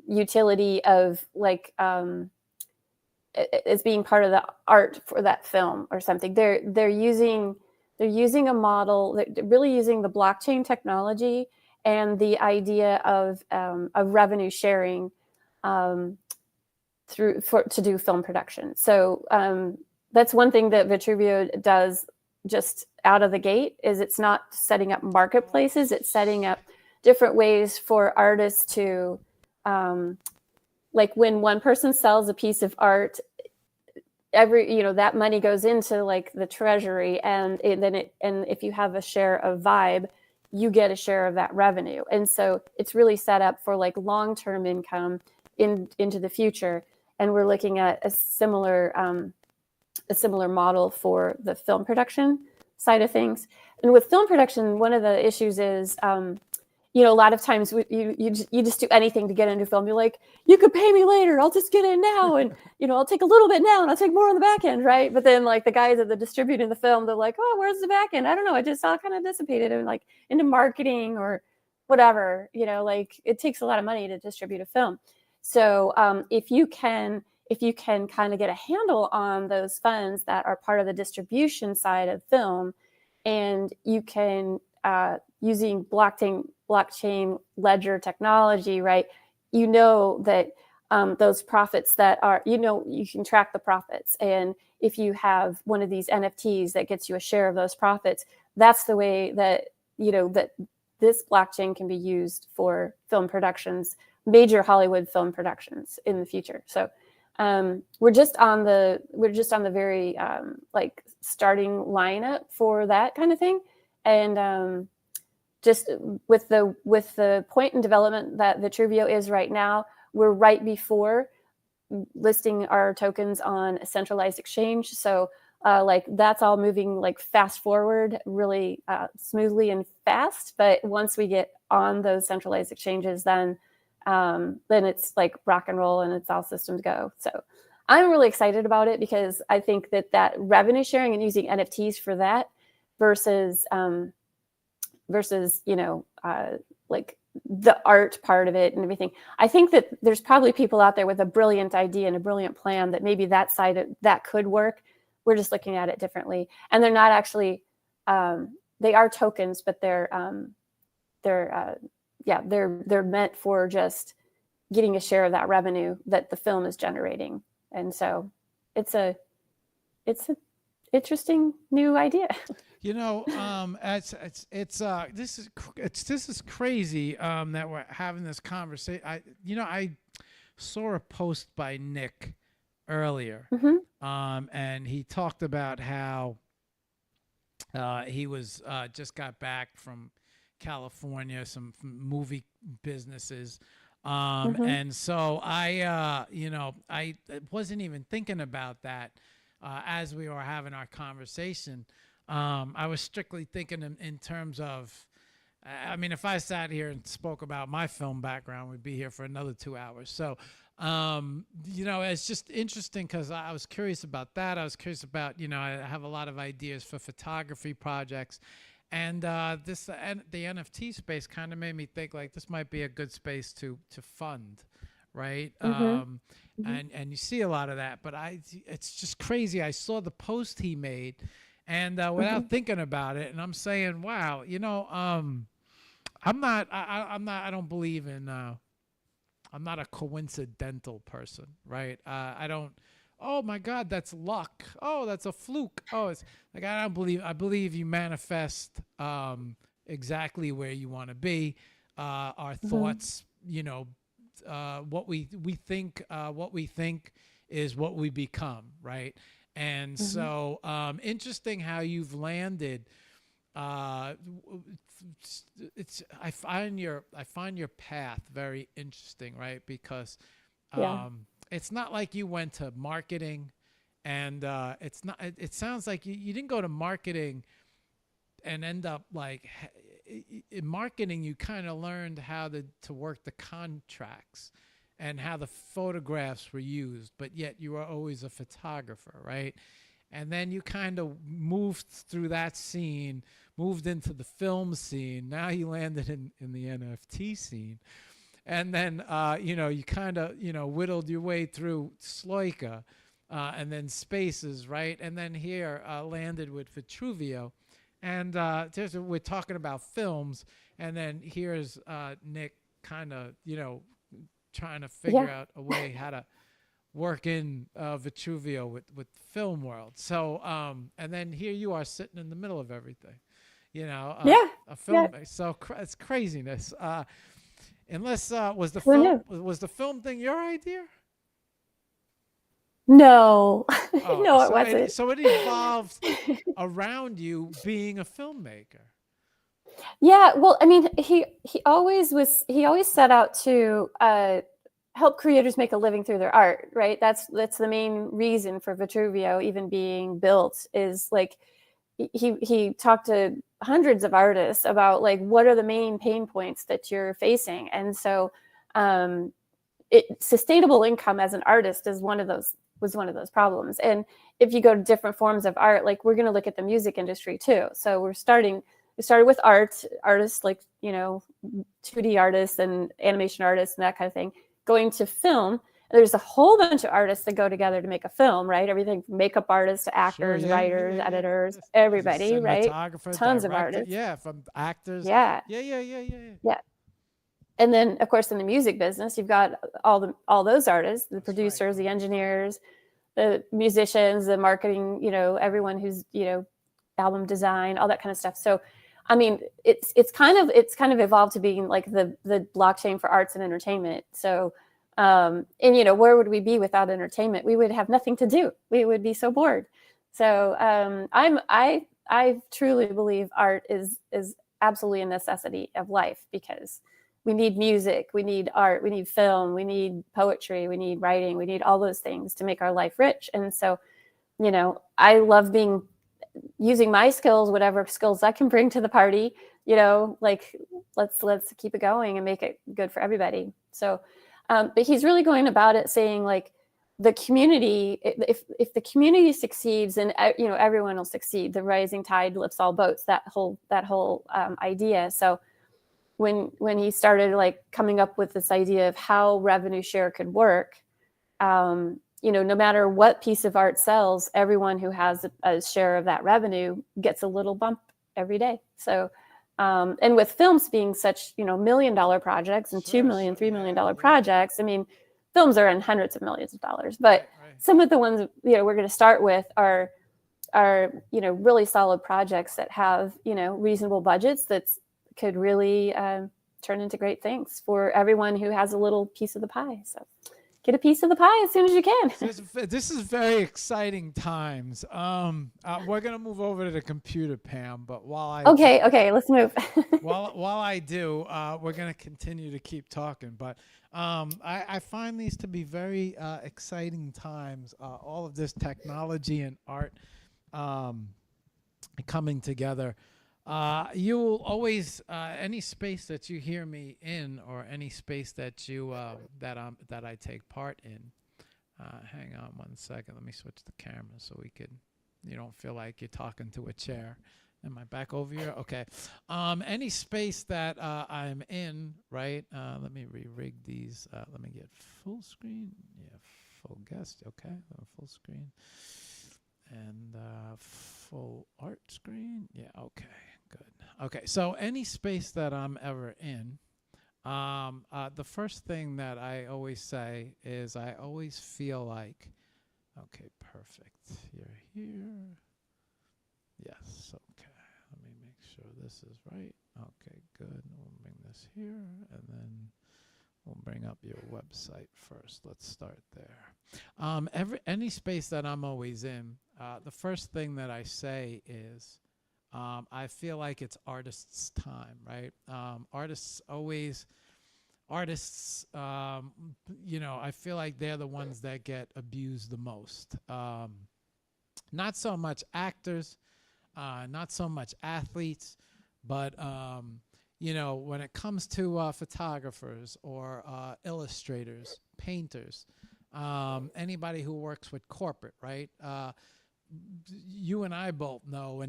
Speaker 4: utility of like as being part of the art for that film or something. They're using a model, they're really using the blockchain technology and the idea of revenue sharing to do film production. So that's one thing that Vitruvio does just out of the gate, is it's not setting up marketplaces, it's setting up different ways for artists to like when one person sells a piece of art, that money goes into like the treasury, and if you have a share of Vibe, you get a share of that revenue. And so it's really set up for like long-term income into the future. And we're looking at a similar model for the film production side of things. And with film production, one of the issues is, a lot of times you just do anything to get into film. You're like, you could pay me later, I'll just get in now, and I'll take a little bit now and I'll take more on the back end, right? But then like the guys that are distributing the film, they're like, oh, where's the back end? I don't know, it just all kind of dissipated and like into marketing or whatever, like it takes a lot of money to distribute a film. So if you can kind of get a handle on those funds that are part of the distribution side of film, and you can using blockchain ledger technology, right? That those profits that are, you can track the profits. And if you have one of these NFTs that gets you a share of those profits, that's the way that, that this blockchain can be used for film productions, major Hollywood film productions in the future. So we're just on the very like starting lineup for that kind of thing. And just with the point in development that Vitruvio is right now, we're right before listing our tokens on a centralized exchange. So like that's all moving like fast forward really smoothly and fast. But once we get on those centralized exchanges, then it's like rock and roll and it's all systems go. So I'm really excited about it because I think that revenue sharing and using NFTs for that versus like the art part of it and everything. I think that there's probably people out there with a brilliant idea and a brilliant plan that maybe that side that could work. We're just looking at it differently, and they're not actually. They are tokens, but they're meant for just getting a share of that revenue that the film is generating, and so it's a interesting new idea.
Speaker 1: This is crazy that we're having this conversation. I saw a post by Nick earlier, and he talked about how he was just got back from California, some movie businesses, and so I wasn't even thinking about that as we were having our conversation. I was strictly thinking in terms of, if I sat here and spoke about my film background, we'd be here for another 2 hours. So, it's just interesting because I was curious about that. I was curious about, I have a lot of ideas for photography projects. And the NFT space kind of made me think like this might be a good space to fund, right? And you see a lot of that, but it's just crazy. I saw the post he made, and without thinking about it, and I'm saying, wow, I'm not a coincidental person, right? I don't. Oh my God, that's luck. Oh, that's a fluke. Oh, it's like I believe you manifest exactly where you want to be. Our thoughts, what we think is what we become, right? And so interesting how you've landed. I find your path very interesting, right? Because it's not like you went to marketing, and it sounds like you didn't go to marketing and end up like in marketing. You kind of learned how to work the contracts and how the photographs were used, but yet you were always a photographer, right? and then you kind of moved through that scene, moved into the film scene. Now you landed in the NFT scene. And then, you kind of, whittled your way through Sloika, and then Spaces, right? And then here landed with Vitruvio. And we're talking about films. And then here's Nick kind of, trying to figure out a way how to work in Vitruvio with film world. So, and then here you are sitting in the middle of everything, a film.
Speaker 4: Yeah.
Speaker 1: So it's craziness. Unless was the
Speaker 4: Who
Speaker 1: film
Speaker 4: knew?
Speaker 1: was the film thing your idea?
Speaker 4: No,
Speaker 1: Oh,
Speaker 4: no, it
Speaker 1: so
Speaker 4: wasn't.
Speaker 1: so it evolved around you being a filmmaker.
Speaker 4: Yeah, well, I mean, he always set out to help creators make a living through their art, right? That's the main reason for Vitruvio even being built, is like he talked to hundreds of artists about like what are the main pain points that you're facing, and so sustainable income as an artist was one of those problems. And if you go to different forms of art, like we're going to look at the music industry too. So we started with artists like 2D artists and animation artists and that kind of thing, going to film. There's a whole bunch of artists that go together to make a film, right? Everything from makeup artists to actors, writers, editors, everybody, right? Tons of artists.
Speaker 1: Yeah, from actors.
Speaker 4: Yeah.
Speaker 1: Yeah.
Speaker 4: And then, of course, in the music business, you've got all those artists, the producers, the engineers, the musicians, the marketing, everyone who's, album design, all that kind of stuff. So, I mean, it's kind of evolved to being like the blockchain for arts and entertainment. So, and where would we be without entertainment? We would have nothing to do. We would be so bored. So, I truly believe art is absolutely a necessity of life, because we need music, we need art, we need film, we need poetry, we need writing, we need all those things to make our life rich. And so, I love using my skills, whatever skills I can bring to the party, like let's keep it going and make it good for everybody. So, but he's really going about it saying like the community, if the community succeeds, then everyone will succeed. The rising tide lifts all boats. That whole idea. So when he started like coming up with this idea of how revenue share could work, no matter what piece of art sells, everyone who has a share of that revenue gets a little bump every day. So, and with films being such, $1 million projects and $2 million, $3 million projects, I mean, films are in hundreds of millions of dollars, but some of the ones, we're going to start with are really solid projects that have, reasonable budgets that could really turn into great things for everyone who has a little piece of the pie. So get a piece of the pie as soon as you can.
Speaker 1: This is very exciting times. We're gonna move over to the computer, Pam. But while I
Speaker 4: okay, let's move.
Speaker 1: while I do, we're gonna continue to keep talking. But I find these to be very exciting times. All of this technology and art coming together. You will always any space that you hear me in, or any space that you that I take part in. Hang on one second. Let me switch the camera so you don't feel like you're talking to a chair. Am I back over here? Okay. Any space that I'm in, right? Let me re-rig these. Let me get full screen. Yeah, full guest. Okay, full screen. And full art screen. Yeah, okay. Good. Okay, so any space that I'm ever in, the first thing that I always say is I always feel like, okay, perfect. You're here. Yes, okay. Let me make sure this is right. Okay, good. We'll bring this here, and then we'll bring up your website first. Let's start there. Any space that I'm always in, the first thing that I say is, I feel like it's artists' time, right? Artists, I feel like they're the ones that get abused the most. Not so much actors, not so much athletes, but, when it comes to photographers or illustrators, painters, anybody who works with corporate, right? you and I both know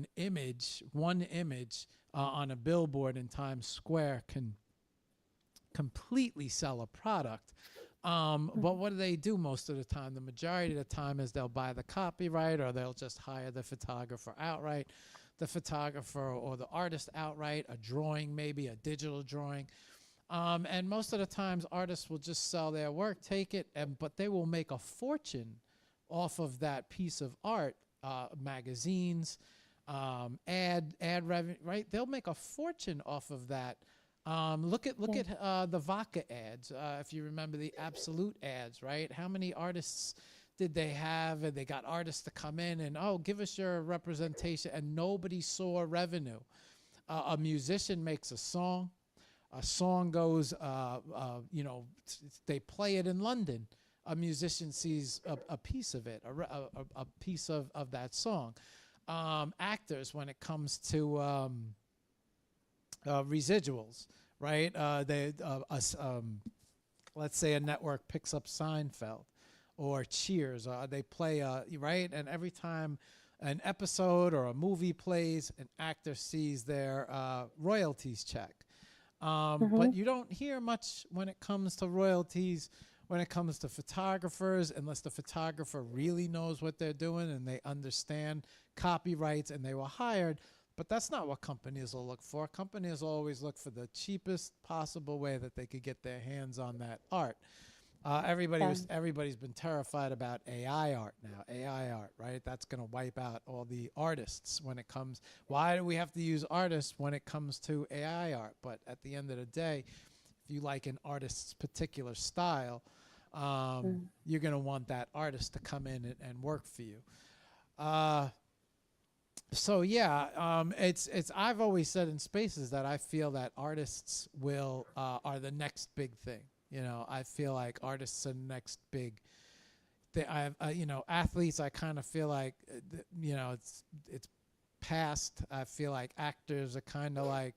Speaker 1: one image on a billboard in Times Square can completely sell a product. But what do they do most of the time? The majority of the time is they'll buy the copyright, or they'll just hire the photographer outright, the photographer or the artist outright, a drawing, maybe a digital drawing. And most of the times artists will just sell their work, take it, but they will make a fortune off of that piece of art. Magazines, ad revenue, right? They'll make a fortune off of that. Look at the vodka ads. If you remember the Absolute ads, right? How many artists did they have? And they got artists to come in and, oh, give us your representation, and nobody saw revenue. A musician makes a song goes, they play it in London. A musician sees a piece of it, a piece of that song. Actors, when it comes to residuals, right? Let's say a network picks up Seinfeld or Cheers. They play, right? And every time an episode or a movie plays, an actor sees their royalties check. But you don't hear much when it comes to royalties, when it comes to photographers, unless the photographer really knows what they're doing and they understand copyrights and they were hired. But that's not what companies will look for. Companies always look for the cheapest possible way that they could get their hands on that art. Everybody's been terrified about AI art now. AI art, right? That's going to wipe out all the artists when it comes. Why do we have to use artists when it comes to AI art? But at the end of the day, if you like an artist's particular style, you're going to want that artist to come in and work for you. So yeah, it's. I've always said in Spaces that I feel that artists are the next big thing. You know, I feel like artists are the next big thing. Athletes. I kind of feel like, it's past. I feel like actors are kind of like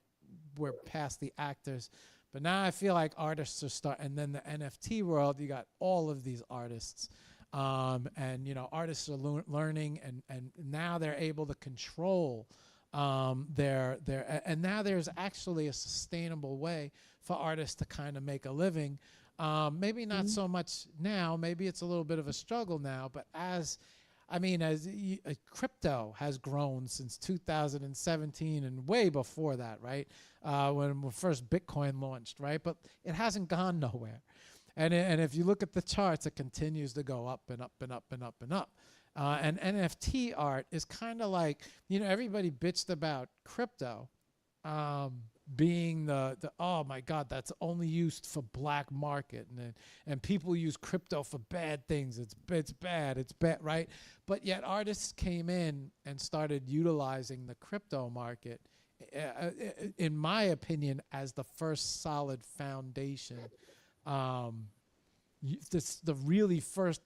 Speaker 1: we're past the actors. But now I feel like artists are starting, and then the NFT world, you got all of these artists. Artists are learning, and now they're able to control and now there's actually a sustainable way for artists to kind of make a living. Maybe not so much now, maybe it's a little bit of a struggle now, but as crypto has grown since 2017 and way before that, right? When first Bitcoin launched, right? But it hasn't gone nowhere. And if you look at the charts, it continues to go up and up and up and up and up. And NFT art is kind of like, everybody bitched about crypto being the oh my God, that's only used for black market, and people use crypto for bad things. It's bad, right? But yet artists came in and started utilizing the crypto market, in my opinion, as the first solid foundation. The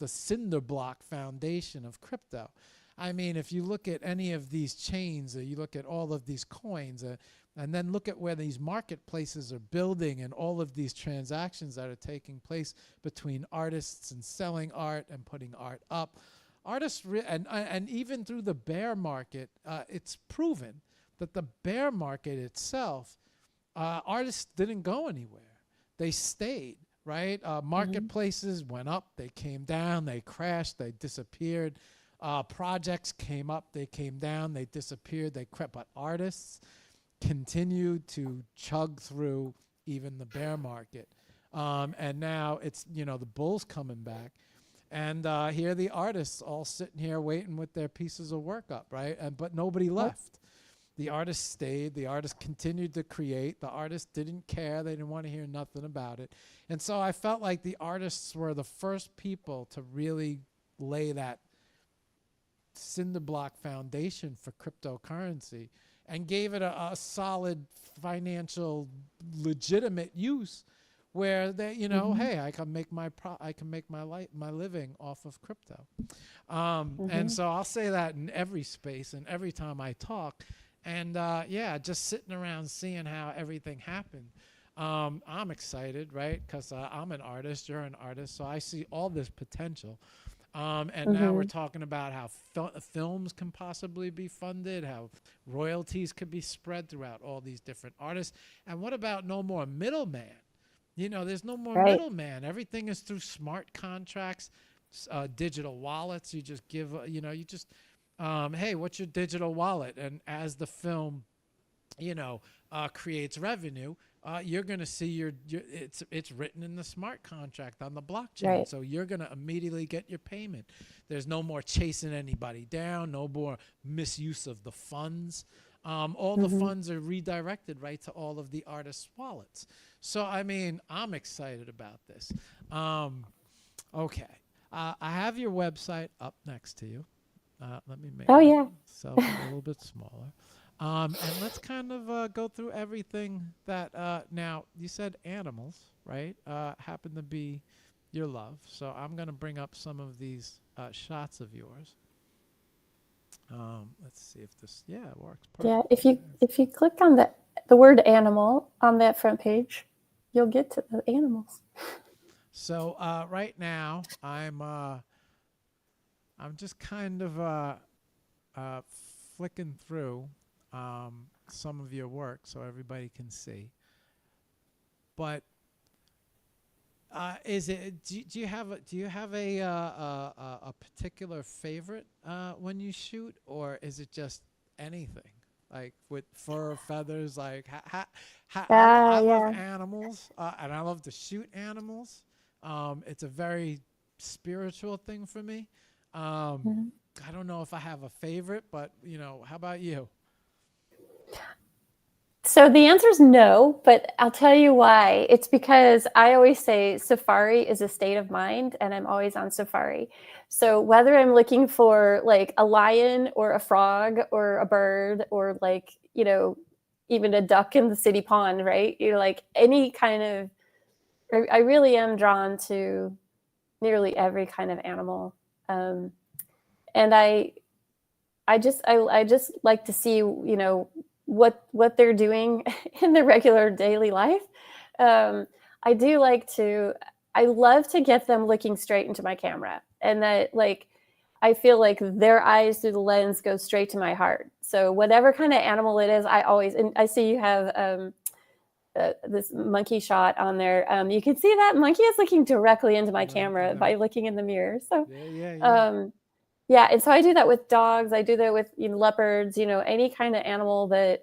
Speaker 1: cinder block foundation of crypto. I mean, if you look at any of these chains, or you look at all of these coins, and then look at where these marketplaces are building and all of these transactions that are taking place between artists and selling art and putting art up. Artists, and even through the bear market, it's proven that the bear market itself, artists didn't go anywhere. They stayed. Right? Marketplaces went up, they came down, they crashed, they disappeared. Projects came up, they came down, they disappeared, they crept. But artists continued to chug through even the bear market. And now it's, the bull's coming back. And here the artists all sitting here waiting with their pieces of work up, right? But nobody left. The artists stayed. The artists continued to create. The artists didn't care. They didn't want to hear nothing about it. And so I felt like the artists were the first people to really lay that cinder block foundation for cryptocurrency and gave it a solid financial, legitimate use where they, hey, I can make my living off of crypto. And so I'll say that in every space and every time I talk. And just sitting around seeing how everything happened. I'm excited, right? Because I'm an artist, you're an artist, so I see all this potential. And now we're talking about how films can possibly be funded, how royalties could be spread throughout all these different artists. And what about no more middleman? You know, there's no more
Speaker 4: Right.
Speaker 1: middleman. Everything is through smart contracts, digital wallets. You just give, you just, hey, what's your digital wallet? And as the film, creates revenue, you're going to see it's written in the smart contract on the blockchain.
Speaker 4: Right.
Speaker 1: So you're going to immediately get your payment. There's no more chasing anybody down, no more misuse of the funds. All the funds are redirected right to all of the artists' wallets. So, I mean, I'm excited about this. Okay. I have your website up next to you. Let me make
Speaker 4: Oh, yeah.
Speaker 1: myself a little bit smaller. And let's kind of go through everything that, now, you said animals, right? Happen to be your love. So I'm going to bring up some of these shots of yours. Let's see if this, it works perfect.
Speaker 4: Yeah, if you click on the word animal on that front page, you'll get to the animals.
Speaker 1: So right now I'm just kind of flicking through some of your work so everybody can see. But is it? Do you have a particular favorite when you shoot, or is it just anything? Like with fur, feathers, like I love animals, and I love to shoot animals. It's a very spiritual thing for me. I don't know if I have a favorite, but how about you?
Speaker 4: So the answer is no, but I'll tell you why. It's because I always say safari is a state of mind, and I'm always on safari. So whether I'm looking for like a lion or a frog or a bird or like, even a duck in the city pond, right? Like any kind of, I really am drawn to nearly every kind of animal. And I just like to see, what they're doing in their regular daily life. I love to get them looking straight into my camera, and that I feel like their eyes through the lens go straight to my heart. So whatever kind of animal it is, and I see you have this monkey shot on there. You can see that monkey is looking directly into my camera by looking in the mirror. So yeah, and so I do that with dogs. I do that with leopards. Any kind of animal that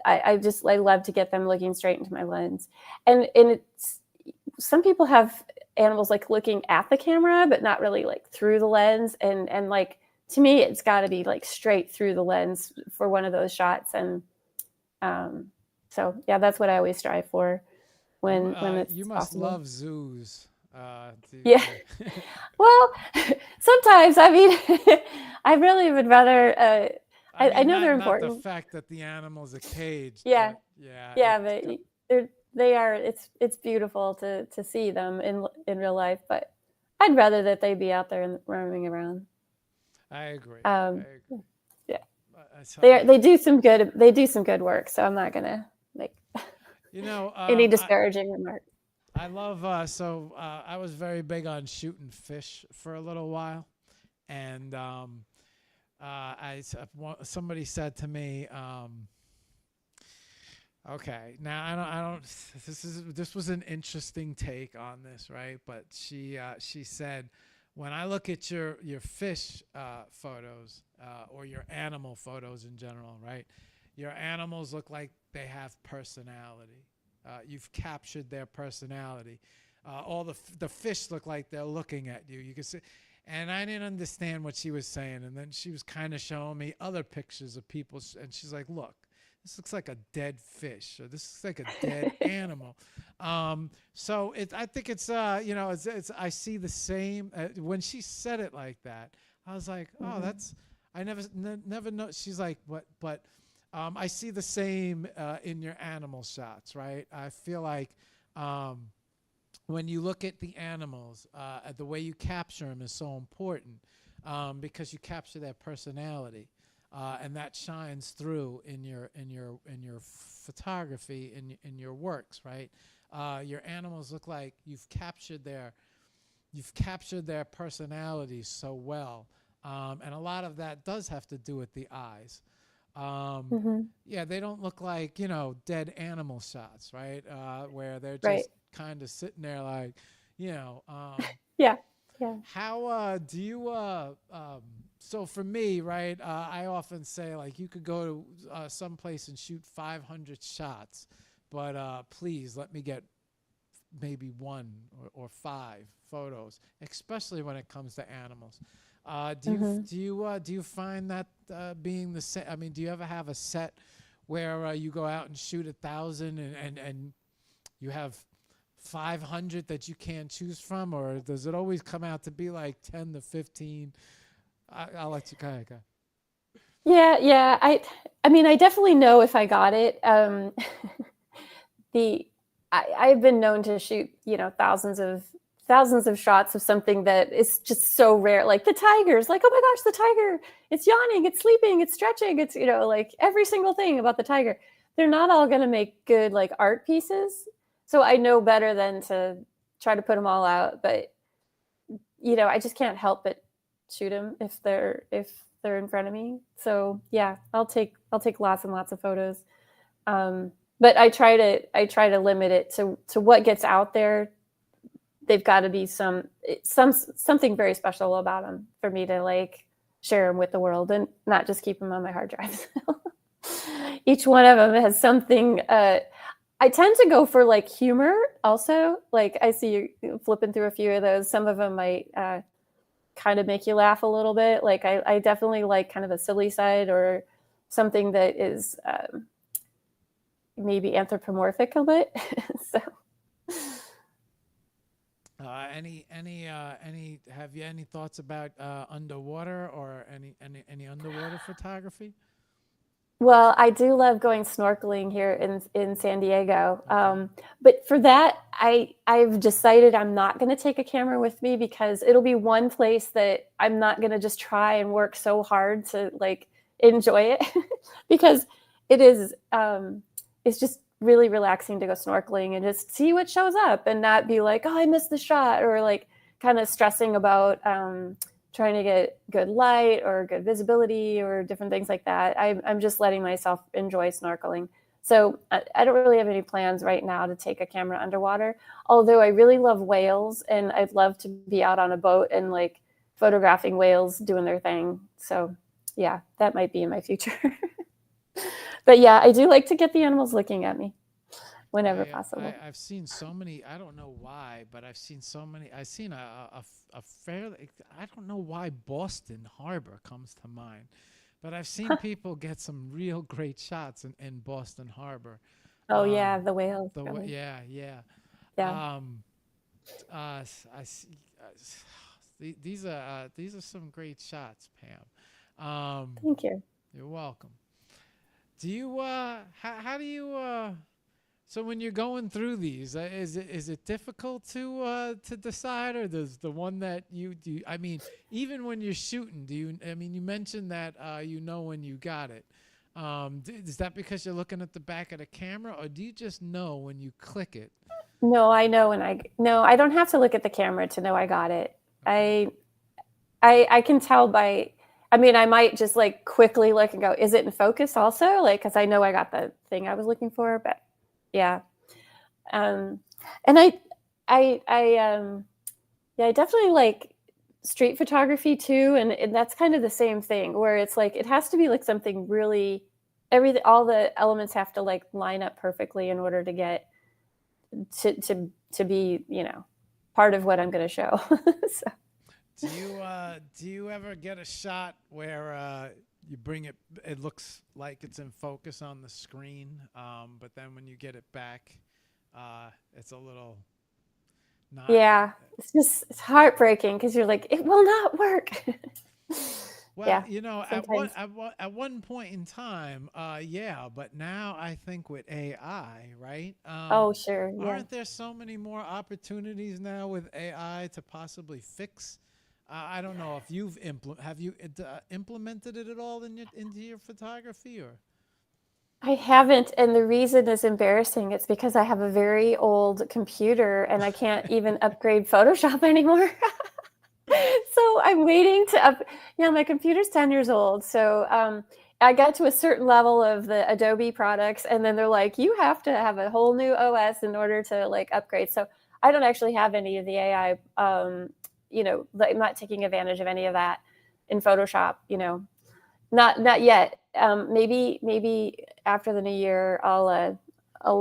Speaker 4: I love to get them looking straight into my lens. And it's, some people have animals like looking at the camera, but not really like through the lens. And like to me, it's got to be like straight through the lens for one of those shots. And so yeah, that's what I always strive for when it's
Speaker 1: you must
Speaker 4: possible.
Speaker 1: love zoos.
Speaker 4: Yeah. Well, sometimes, I mean, I really would rather, I know they're important.
Speaker 1: Not the fact that the animals are caged.
Speaker 4: Yeah.
Speaker 1: But
Speaker 4: it's beautiful to see them in real life, but I'd rather that they be out there and roaming around.
Speaker 1: I agree.
Speaker 4: Yeah. They do some good work, so I'm not gonna make any discouraging remarks.
Speaker 1: I love I was very big on shooting fish for a little while, and somebody said to me, okay, now I don't this was an interesting take on this, right? But she said, when I look at your fish photos or your animal photos in general, right? Your animals look like they have personality. You've captured their personality. All the fish look like they're looking at you. You can see, and I didn't understand what she was saying. And then she was kind of showing me other pictures of people, and she's like, "Look, this looks like a dead fish, or this looks like a dead animal." So I think it's it's I see the same. When she said it like that, I was like, "Oh, that's." I never know. She's like, "What?" But I see the same in your animal shots, right? I feel like when you look at the animals, the way you capture them is so important because you capture their personality, and that shines through in your photography, in your works, right? Your animals look like you've captured you've captured their personalities so well, and a lot of that does have to do with the eyes.
Speaker 4: Hmm.
Speaker 1: Yeah, they don't look like, dead animal shots, right? Where they're
Speaker 4: Right.
Speaker 1: just kind of sitting there like, you know.
Speaker 4: Yeah. Yeah.
Speaker 1: How do you? So for me, right? I often say like you could go to someplace and shoot 500 shots, but please let me get maybe one or five photos, especially when it comes to animals.
Speaker 4: Hmm.
Speaker 1: Do you find that being the same? I mean, do you ever have a set where you go out and shoot 1,000 and you have 500 that you can't choose from, or does it always come out to be like 10 to 15? I'll let you go.
Speaker 4: Yeah. Yeah. I mean, I definitely know if I got it. The I've been known to shoot, thousands of shots of something that is just so rare, like the tigers. Like, oh my gosh, the tiger! It's yawning, it's sleeping, it's stretching. It's like every single thing about the tiger. They're not all going to make good like art pieces. So I know better than to try to put them all out. But I just can't help but shoot them if they're in front of me. So yeah, I'll take lots and lots of photos. But I try to limit it to what gets out there. They've got to be something very special about them for me to like share them with the world and not just keep them on my hard drive. Each one of them has something. I tend to go for like humor also. Like I see you flipping through a few of those. Some of them might kind of make you laugh a little bit. Like I definitely like kind of a silly side or something that is maybe anthropomorphic a bit. So
Speaker 1: have you any thoughts about underwater or any underwater photography?
Speaker 4: well, I do love going snorkeling here in San Diego.
Speaker 1: Okay.
Speaker 4: But for that, I've decided I'm not going to take a camera with me because it'll be one place that I'm not going to just try and work so hard to like enjoy it because it is it's just really relaxing to go snorkeling and just see what shows up and not be like, oh, I missed the shot, or like kind of stressing about trying to get good light or good visibility or different things like that. I'm just letting myself enjoy snorkeling. So I don't really have any plans right now to take a camera underwater, although I really love whales and I'd love to be out on a boat and like photographing whales doing their thing. So yeah, that might be in my future. But yeah, I do like to get the animals looking at me whenever possible.
Speaker 1: I've seen so many. I don't know why, but I've seen so many. I've seen a fairly. I don't know why Boston Harbor comes to mind, but I've seen people get some real great shots in Boston Harbor.
Speaker 4: Oh
Speaker 1: Um,
Speaker 4: yeah, the whales probably.
Speaker 1: yeah, yeah.
Speaker 4: Yeah.
Speaker 1: Um, I see. These are some great shots, Pam.
Speaker 4: Thank you.
Speaker 1: You're welcome. Do you how do you so when you're going through these, is it difficult to decide, or does the one that you do? I mean, even when you're shooting, do you? I mean, you mentioned that you know when you got it. Is that because you're looking at the back of the camera, or do you just know when you click it?
Speaker 4: No, I know when I don't have to look at the camera to know I got it.
Speaker 1: Okay.
Speaker 4: I can tell by, I mean, I might just like quickly look and go, is it in focus also? Like, because I know I got the thing I was looking for, but yeah. Um, and yeah, I definitely like street photography too, and that's kind of the same thing where it's like it has to be like something really, all the elements have to like line up perfectly in order to get to be part of what I'm going to show. So.
Speaker 1: Do you ever get a shot where you bring it? It looks like it's in focus on the screen, but then when you get it back, it's a little not.
Speaker 4: Yeah, it's heartbreaking because you're like, it will not work.
Speaker 1: Well,
Speaker 4: Yeah,
Speaker 1: at
Speaker 4: sometimes.
Speaker 1: one point in time, yeah, but now I think with AI, right?
Speaker 4: Oh, sure. Yeah.
Speaker 1: Aren't there so many more opportunities now with AI to possibly fix? I don't know if have you implemented it at all into your photography, or?
Speaker 4: I haven't, and the reason is embarrassing. It's because I have a very old computer and I can't even upgrade Photoshop anymore. So I'm waiting to up. Yeah, my computer's 10 years old. So I got to a certain level of the Adobe products, and then they're like, you have to have a whole new OS in order to like upgrade. So I don't actually have any of the AI. I'm not taking advantage of any of that in Photoshop. Not yet. Maybe after the new year, I'll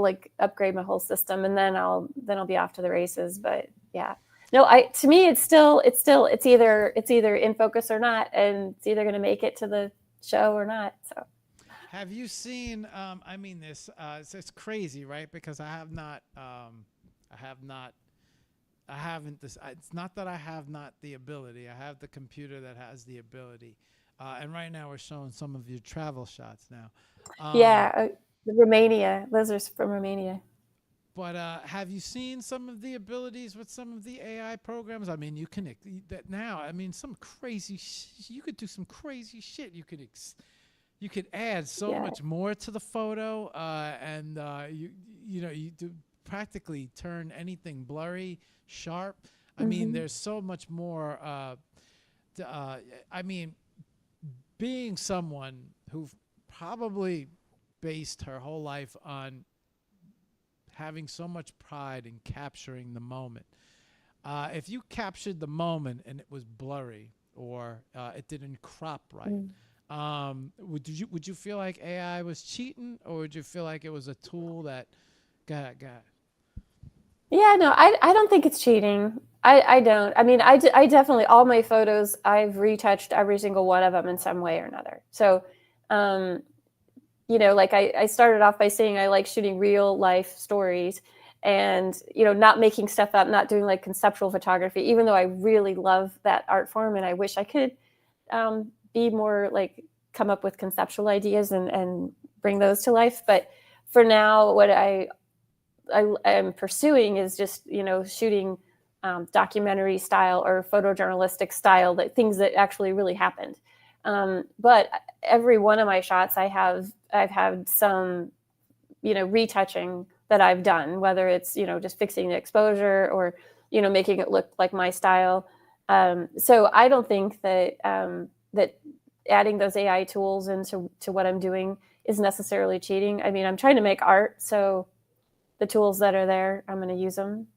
Speaker 4: like upgrade my whole system, and then I'll be off to the races. But yeah, no, to me it's either in focus or not, and it's either going to make it to the show or not. So
Speaker 1: Have you seen? I mean, it's crazy, right? Because I have not. I have not. I haven't. It's not that I have not the ability. I have the computer that has the ability. And right now we're showing some of your travel shots now.
Speaker 4: yeah, Romania. Those are from Romania.
Speaker 1: But have you seen some of the abilities with some of the AI programs? I mean, you can that now. I mean, some crazy. You could do some crazy shit. You could add so much more to the photo, and you do practically turn anything blurry sharp. I mean, there's so much more. I mean, being someone who probably based her whole life on having so much pride in capturing the moment. If you captured the moment and it was blurry or it didn't crop right, would you feel like AI was cheating, or would you feel like it was a tool that got?
Speaker 4: Yeah, no, I don't think it's cheating. I don't. I mean, I definitely, all my photos, I've retouched every single one of them in some way or another. So, like I started off by saying I like shooting real life stories and, not making stuff up, not doing like conceptual photography, even though I really love that art form. And I wish I could be more like come up with conceptual ideas and bring those to life. But for now, what I am pursuing is just, shooting documentary style or photojournalistic style, that things that actually really happened. But every one of my shots, I've had some, retouching that I've done, whether it's, just fixing the exposure or, making it look like my style. So I don't think that that adding those AI tools into what I'm doing is necessarily cheating. I mean, I'm trying to make art, so the tools that are there, I'm going to use them.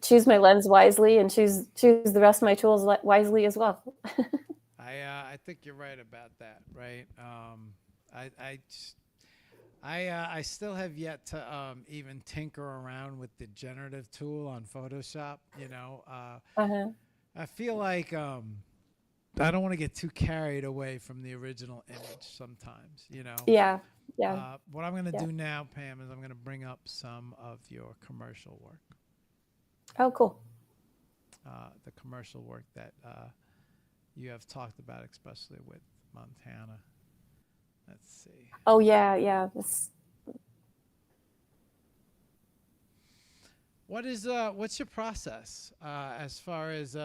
Speaker 4: Choose my lens wisely and choose the rest of my tools wisely as well.
Speaker 1: I think you're right about that, right? I still have yet to even tinker around with the generative tool on Photoshop. I feel like I don't want to get too carried away from the original image sometimes.
Speaker 4: Yeah.
Speaker 1: What I'm going to do now, Pam, is I'm going to bring up some of your commercial work.
Speaker 4: Oh, cool.
Speaker 1: The commercial work that you have talked about, especially with Montana. Let's see.
Speaker 4: Oh, yeah.
Speaker 1: What's your process as far as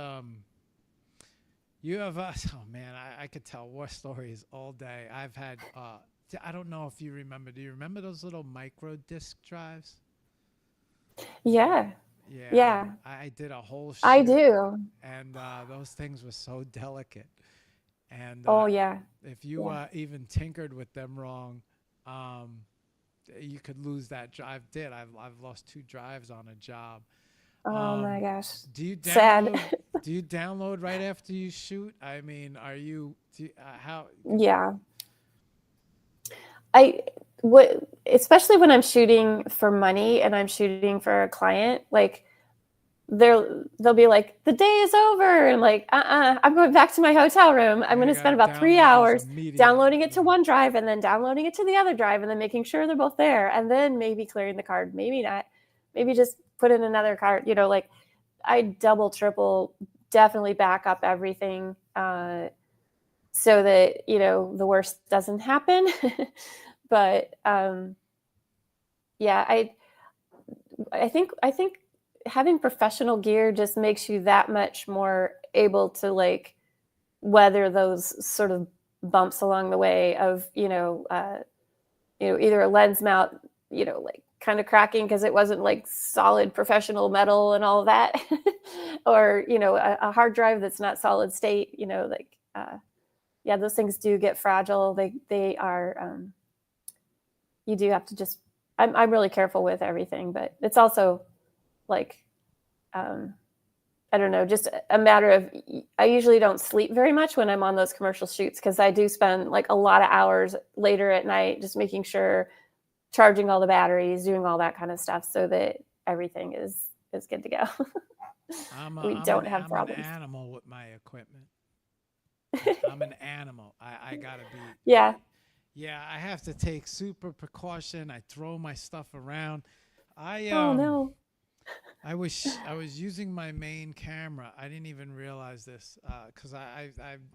Speaker 1: you have? Oh man, I could tell war stories all day. I've had. I don't know if you remember. Do you remember those little micro disc drives?
Speaker 4: Yeah.
Speaker 1: I did a whole shoot.
Speaker 4: I do.
Speaker 1: And those things were so delicate. And if you even tinkered with them wrong, you could lose that drive. I've lost 2 drives on a job.
Speaker 4: Oh my gosh.
Speaker 1: Do you download?
Speaker 4: Sad.
Speaker 1: Do you download right after you shoot? I mean, how?
Speaker 4: Yeah. Especially when I'm shooting for money and I'm shooting for a client, like they'll be like, the day is over, and like, I'm going back to my hotel room. I'm going to spend about 3 hours downloading it to one drive and then downloading it to the other drive and then making sure they're both there, and then maybe clearing the card, maybe not, maybe just put in another card. Like I double, triple, definitely back up everything so that the worst doesn't happen. But I think having professional gear just makes you that much more able to like weather those sort of bumps along the way of, either a lens mount, like kind of cracking because it wasn't like solid professional metal and all of that, or, a hard drive that's not solid state, yeah, those things do get fragile. They are, you do have to just, I'm really careful with everything, but it's also like, I don't know, just a matter of, I usually don't sleep very much when I'm on those commercial shoots because I do spend like a lot of hours later at night just making sure, charging all the batteries, doing all that kind of stuff so that everything is good to go. We don't have problems.
Speaker 1: I'm an animal with my equipment. I'm an animal. I gotta be.
Speaker 4: Yeah.
Speaker 1: Yeah, I have to take super precaution. I throw my stuff around.
Speaker 4: Oh no.
Speaker 1: I was using my main camera. I didn't even realize this because I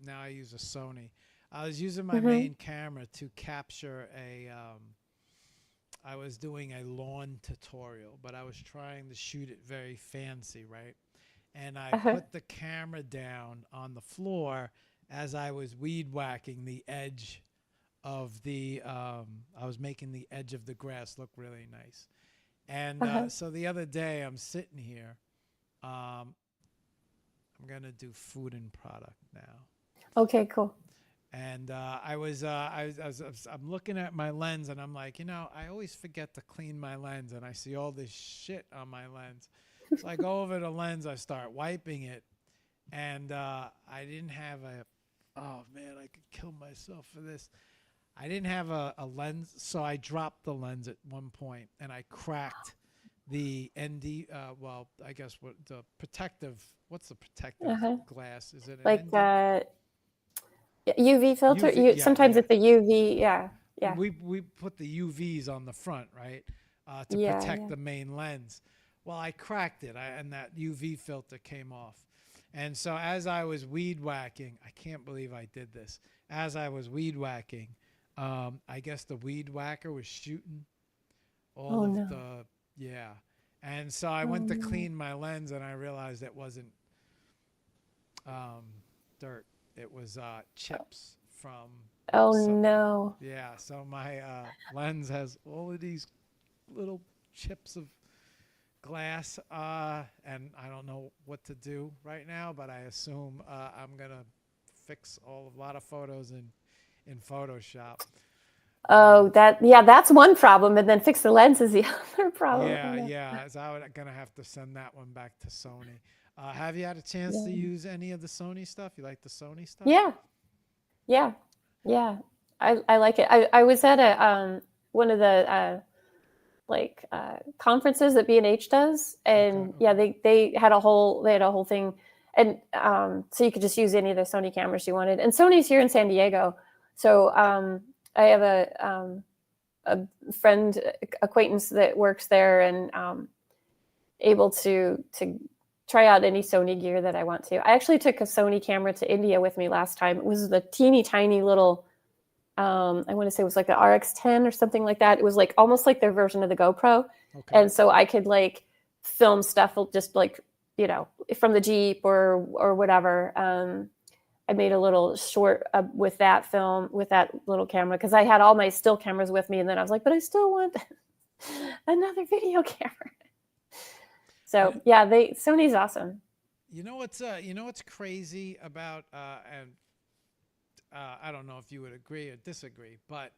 Speaker 1: now I use a Sony. I was using my main camera to capture I was doing a lawn tutorial, but I was trying to shoot it very fancy, right? And I put the camera down on the floor as I was weed whacking the edge of the, I was making the edge of the grass look really nice. And so the other day I'm sitting here, I'm going to do food and product now.
Speaker 4: Okay, cool.
Speaker 1: And I'm looking at my lens and I'm like, I always forget to clean my lens and I see all this shit on my lens. So I go over the lens, I start wiping it, and I didn't have oh man, I could kill myself for this. I didn't have a lens, so I dropped the lens at one point and I cracked the ND, I guess what's the protective glass? Is it
Speaker 4: like
Speaker 1: ND?
Speaker 4: UV filter?
Speaker 1: UV,
Speaker 4: sometimes it's a UV, yeah.
Speaker 1: We put the UVs on the front, right, to protect the main lens. Well, I cracked it, and that UV filter came off. And so as I was weed whacking, I can't believe I did this. As I was weed whacking, I guess the weed whacker was shooting all and so I went to clean my lens, and I realized it wasn't dirt. It was chips from.
Speaker 4: No.
Speaker 1: Yeah, so my lens has all of these little chips of glass, and I don't know what to do right now, but I assume I'm gonna fix a lot of photos in Photoshop.
Speaker 4: Oh, that's one problem, and then fix the lens is the other problem.
Speaker 1: Yeah. So I'm gonna have to send that one back to Sony. Have you had a chance to use any of the Sony stuff? You like the Sony stuff?
Speaker 4: Yeah. I like it. I was at a one of the conferences that B&H does, and they had a whole thing, and so you could just use any of the Sony cameras you wanted. And Sony's here in San Diego, so I have a friend acquaintance that works there, and able to try out any Sony gear that I want to. I actually took a Sony camera to India with me last time. It was the teeny tiny little, I want to say it was like an RX10 or something like that. It was like almost like their version of the GoPro. Okay. And so I could like film stuff just like, from the Jeep or whatever. I made a little short with that little camera because I had all my still cameras with me, and then I was like, but I still want another video camera. So Sony's awesome.
Speaker 1: You know what's crazy about and I don't know if you would agree or disagree, but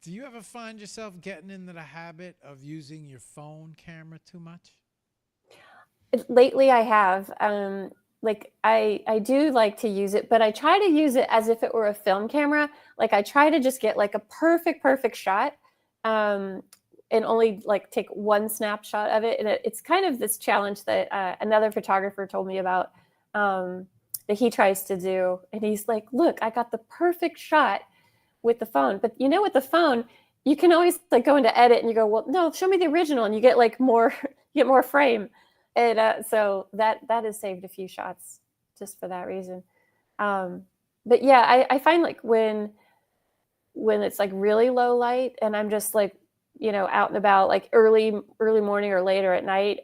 Speaker 1: do you ever find yourself getting into the habit of using your phone camera too much?
Speaker 4: Lately, I have. I do like to use it, but I try to use it as if it were a film camera. Like I try to just get like a perfect shot. And only like take one snapshot of it. And it's kind of this challenge that another photographer told me about that he tries to do. And he's like, look, I got the perfect shot with the phone. But with the phone, you can always like go into edit and you go, well, no, show me the original. And you get like more frame. And so that has saved a few shots just for that reason. But yeah, I find like when it's like really low light and I'm just like, out and about like early morning or later at night,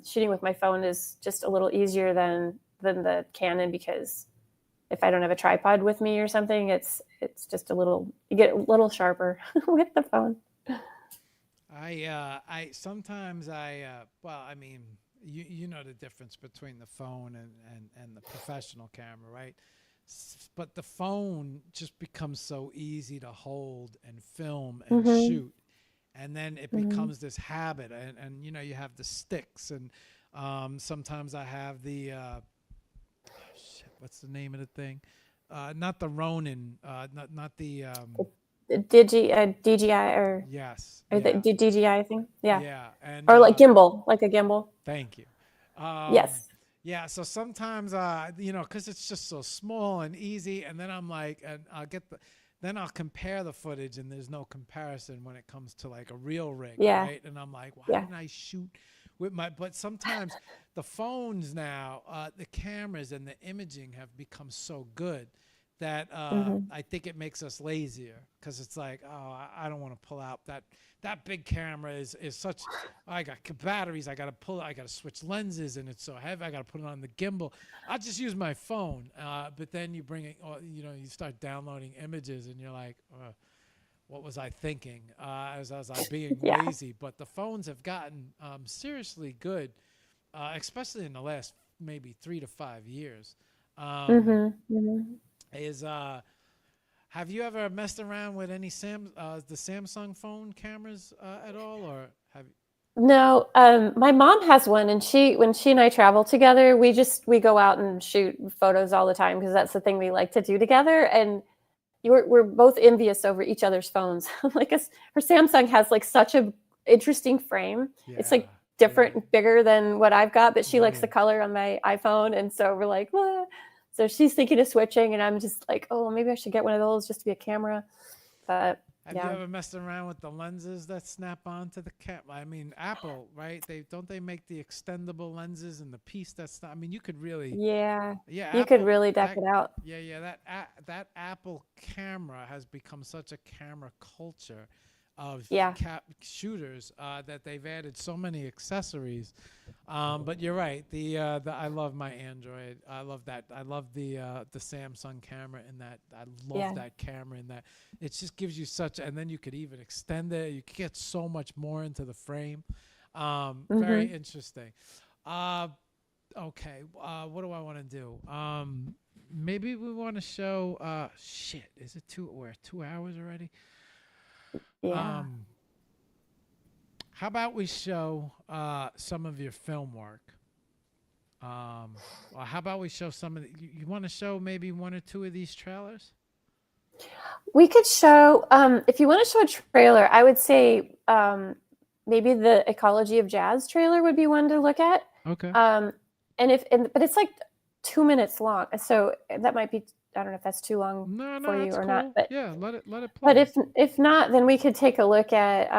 Speaker 4: shooting with my phone is just a little easier than the Canon because if I don't have a tripod with me or something, it's just you get a little sharper with the phone.
Speaker 1: I sometimes well, I mean, you know the difference between the phone and the professional camera, right? But the phone just becomes so easy to hold and film and
Speaker 4: Mm-hmm.
Speaker 1: shoot, and then it
Speaker 4: Mm-hmm.
Speaker 1: becomes this habit, and you know you have the sticks, and sometimes I have the shit, what's the name of the thing? Not the Ronin, not the
Speaker 4: DJI
Speaker 1: yes,
Speaker 4: or the
Speaker 1: yeah,
Speaker 4: DJI thing. Yeah.
Speaker 1: yeah, and
Speaker 4: Or like gimbal, like a gimbal.
Speaker 1: thank you.
Speaker 4: Yes.
Speaker 1: Yeah, so sometimes, you know, because it's just so small and easy, and then I'm like, and then I'll compare the footage, and there's no comparison when it comes to like a real rig,
Speaker 4: Yeah.
Speaker 1: right? And I'm like, why
Speaker 4: Yeah.
Speaker 1: didn't I shoot with my? But sometimes the phones now, the cameras and the imaging have become so good that
Speaker 4: Mm-hmm.
Speaker 1: I think it makes us lazier because it's like, oh, I don't want to pull out that big camera is such. I got batteries. I got to pull. I got to switch lenses, and it's so heavy. I got to put it on the gimbal. I just use my phone. But then you bring it. You know, you start downloading images, and you're like, what was I thinking? As I was being
Speaker 4: Yeah.
Speaker 1: lazy. But the phones have gotten seriously good, especially in the last maybe 3 to 5 years. Um,
Speaker 4: Mm-hmm. Mm-hmm.
Speaker 1: is Have you ever messed around with any the Samsung phone cameras at all, or have you?
Speaker 4: No, my mom has one, and when she and I travel together, we go out and shoot photos all the time because that's the thing we like to do together. And we're both envious over each other's phones. Like her Samsung has like such a interesting frame. It's
Speaker 1: Yeah,
Speaker 4: like
Speaker 1: yeah,
Speaker 4: different, bigger than what I've got, but she likes the
Speaker 1: right.
Speaker 4: color on my iPhone, and so we're like, "What?" So she's thinking of switching, and I'm just like, oh, maybe I should get one of those just to be a camera. But
Speaker 1: Have you
Speaker 4: yeah,
Speaker 1: ever messed around with the lenses that snap onto the camera? I mean, Apple, right? They make the extendable lenses and the piece that's not. I mean, you could really,
Speaker 4: yeah,
Speaker 1: yeah,
Speaker 4: you could
Speaker 1: Apple.
Speaker 4: really deck
Speaker 1: That
Speaker 4: it out.
Speaker 1: yeah, that Apple camera has become such a camera culture of
Speaker 4: Yeah.
Speaker 1: shooters that they've added so many accessories. But you're right. The I love my Android. I love that. I love the Samsung camera in that. I love
Speaker 4: Yeah.
Speaker 1: that camera in that. It just gives you such, and then you could even extend it. You could get so much more into the frame. Very
Speaker 4: Hmm.
Speaker 1: interesting. Uh, okay. What do I want to do? Maybe we want to show. Shit. Is it we're 2 hours already?
Speaker 4: Yeah.
Speaker 1: Um, how about we show some of your film work? Or how about we show some of you want to show maybe one or two of these trailers?
Speaker 4: We could show, if you want to show a trailer, I would say maybe the Ecology of Jazz trailer would be one to look at.
Speaker 1: Okay.
Speaker 4: But it's like 2 minutes long, so that might be, I don't know if that's too long
Speaker 1: No,
Speaker 4: for you
Speaker 1: that's
Speaker 4: or not.
Speaker 1: cool.
Speaker 4: But
Speaker 1: Yeah, let it
Speaker 4: but
Speaker 1: play.
Speaker 4: if not, then we could take a look at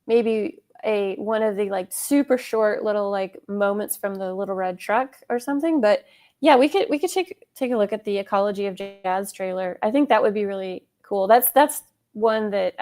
Speaker 4: maybe one of the like super short little like moments from the Little Red Truck or something. But yeah, we could take a look at the Ecology of Jazz trailer. I think that would be really cool. That's one that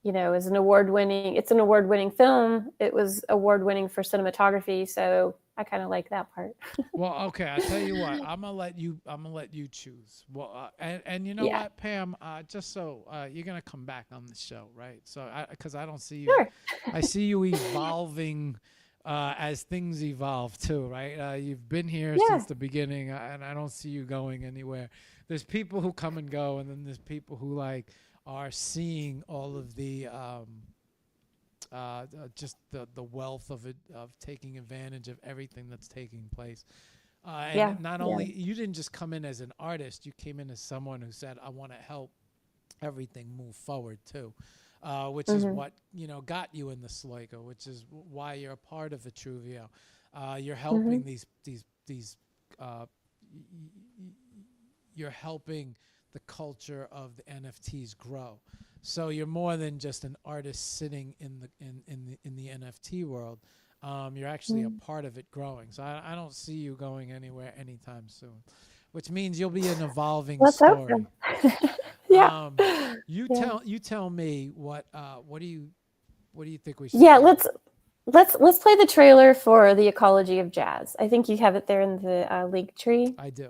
Speaker 4: is an award-winning. It's an award-winning film. It was award-winning for cinematography, so I kind of like that part.
Speaker 1: Well, okay, I'll tell you what. I'm gonna let you choose. Well, and you know
Speaker 4: Yeah,
Speaker 1: what, Pam? Just so you're gonna come back on the show, right? So, because I don't see you,
Speaker 4: sure.
Speaker 1: I see you evolving as things evolve too, right? You've been here
Speaker 4: Yeah.
Speaker 1: since the beginning, and I don't see you going anywhere. There's people who come and go, and then there's people who like are seeing all of the just the wealth of it, of taking advantage of everything that's taking place.
Speaker 4: Yeah.
Speaker 1: And not
Speaker 4: Yeah.
Speaker 1: only you didn't just come in as an artist, you came in as someone who said, "I want to help everything move forward too," which is
Speaker 4: Hmm.
Speaker 1: what got you in the Sloigo, which is why you're a part of Vitruvio. You're
Speaker 4: Hmm.
Speaker 1: helping these uh, you're helping the culture of the NFTs grow. So you're more than just an artist sitting in the NFT world. You're actually a part of it growing. So I don't see you going anywhere anytime soon, which means you'll be an evolving
Speaker 4: Let's hope
Speaker 1: story.
Speaker 4: so. Yeah.
Speaker 1: Um,
Speaker 4: Yeah.
Speaker 1: you tell me what do you think we should
Speaker 4: Yeah.
Speaker 1: do?
Speaker 4: let's play the trailer for The Ecology of Jazz. I think you have it there in the link tree.
Speaker 1: I do.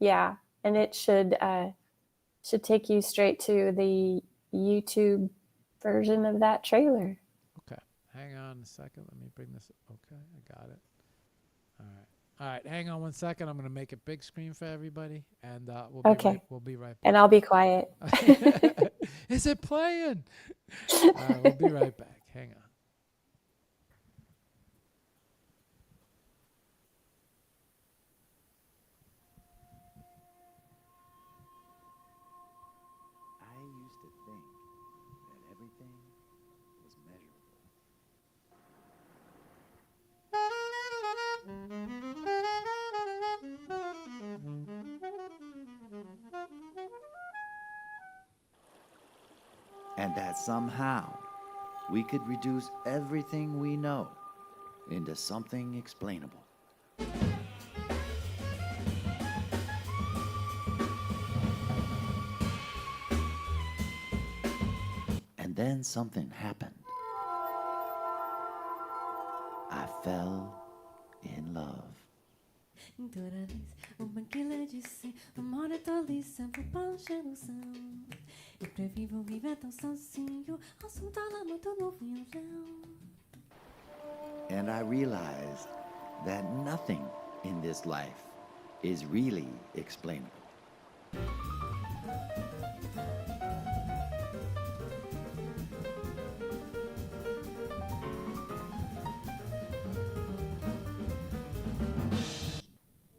Speaker 4: Yeah, and it should take you straight to the YouTube version of that trailer.
Speaker 1: Okay. Hang on a second. Let me bring this. Okay, I got it. All right. Hang on 1 second. I'm going to make it big screen for everybody, and we'll be right back.
Speaker 4: And I'll be quiet.
Speaker 1: Is it playing? We'll be right back. Hang on.
Speaker 5: I used to think that everything was measurable. And that somehow we could reduce everything we know into something explainable. And then something happened. I fell in love.
Speaker 6: Toda vez uma quilha de ser amor é tolice, vou baixar o som. Eu previvo viver tão sozinho, ao som da lama do novo violão.
Speaker 5: And I realized that nothing in this life is really explainable.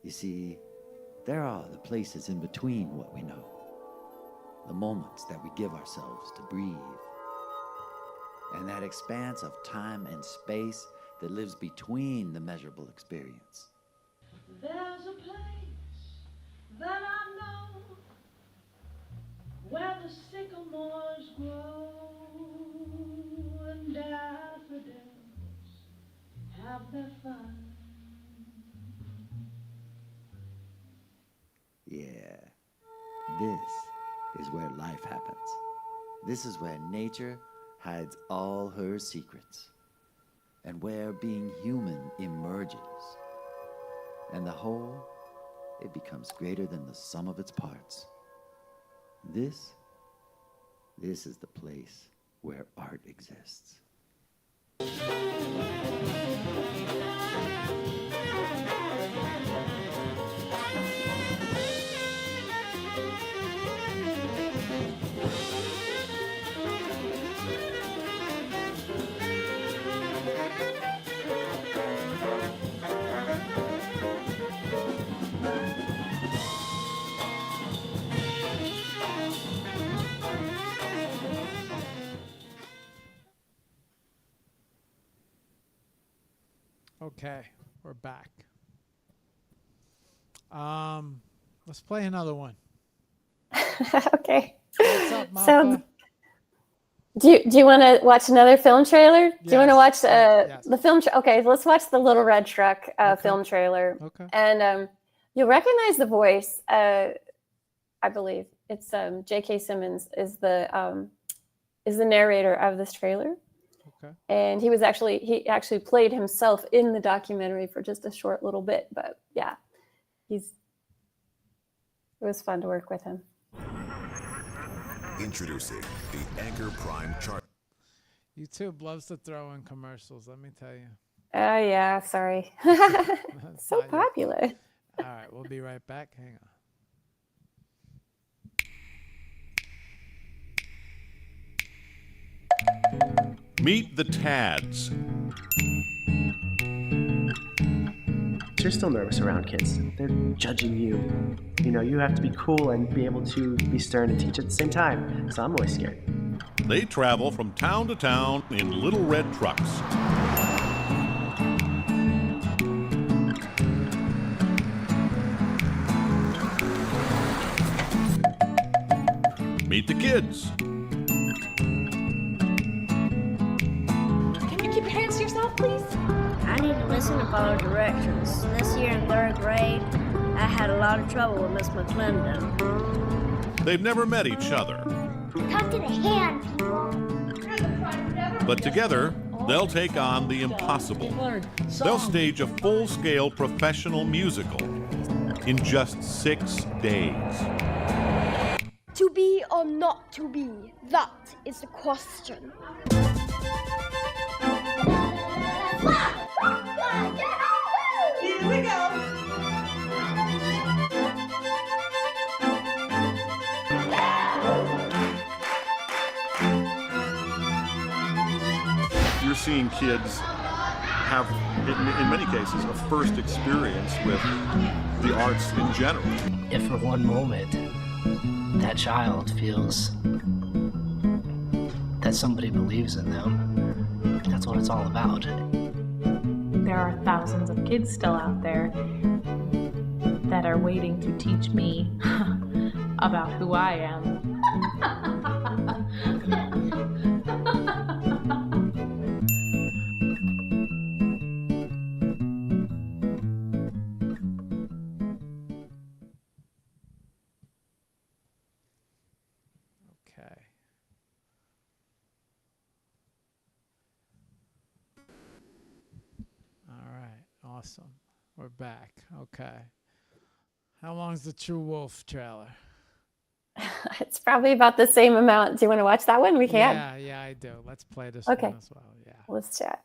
Speaker 5: You see, there are the places in between what we know, the moments that we give ourselves to breathe, and that expanse of time and space that lives between the measurable experience.
Speaker 7: There's a place that I know where the sycamores grow and daffodils have their fun.
Speaker 5: Yeah, this is where life happens. This is where nature hides all her secrets, and where being human emerges. And the whole, it becomes greater than the sum of its parts. This is the place where art exists.
Speaker 1: Okay, we're back. Let's play another one.
Speaker 4: Okay.
Speaker 1: What's up, Martha?
Speaker 4: So, do you want to watch another film trailer? Do you want to watch
Speaker 1: yes.
Speaker 4: the film? Okay, let's watch the Little Red Truck film trailer.
Speaker 1: Okay.
Speaker 4: And you'll recognize the voice. I believe it's J.K. Simmons is the narrator of this trailer.
Speaker 1: Okay.
Speaker 4: And he actually played himself in the documentary for just a short little bit. But yeah, it was fun to work with him.
Speaker 8: Introducing the Anchor Prime chart.
Speaker 1: YouTube loves to throw in commercials, let me tell you.
Speaker 4: Oh, yeah, sorry. So popular.
Speaker 1: All right, we'll be right back. Hang on.
Speaker 9: Meet the Tads.
Speaker 10: You're still nervous around kids. They're judging you. You know, you have to be cool and be able to be stern and teach at the same time. So I'm always scared.
Speaker 9: They travel from town to town in little red trucks. Meet the kids.
Speaker 6: Can you keep your hands to yourself, please?
Speaker 11: I need to listen and follow directions. This year in 3rd grade, I had a lot of trouble with Miss McClendon.
Speaker 9: They've never met each other.
Speaker 11: Come to the hand, people.
Speaker 9: But together, they'll take on the impossible. They'll stage a full-scale professional musical in just 6 days.
Speaker 12: To be or not to be, that is the question.
Speaker 7: Here we go.
Speaker 9: You're seeing kids have, in many cases, a first experience with the arts in general.
Speaker 13: If for one moment that child feels that somebody believes in them, that's what it's all about.
Speaker 14: There are thousands of kids still out there that are waiting to teach me about who I am.
Speaker 1: Okay. All right. Awesome. We're back. Okay. How long's the True Wolf trailer?
Speaker 4: It's probably about the same amount. Do you want to watch that one? We can.
Speaker 1: Yeah, I do. Let's play this
Speaker 4: Okay.
Speaker 1: one as well. Yeah.
Speaker 4: Let's chat.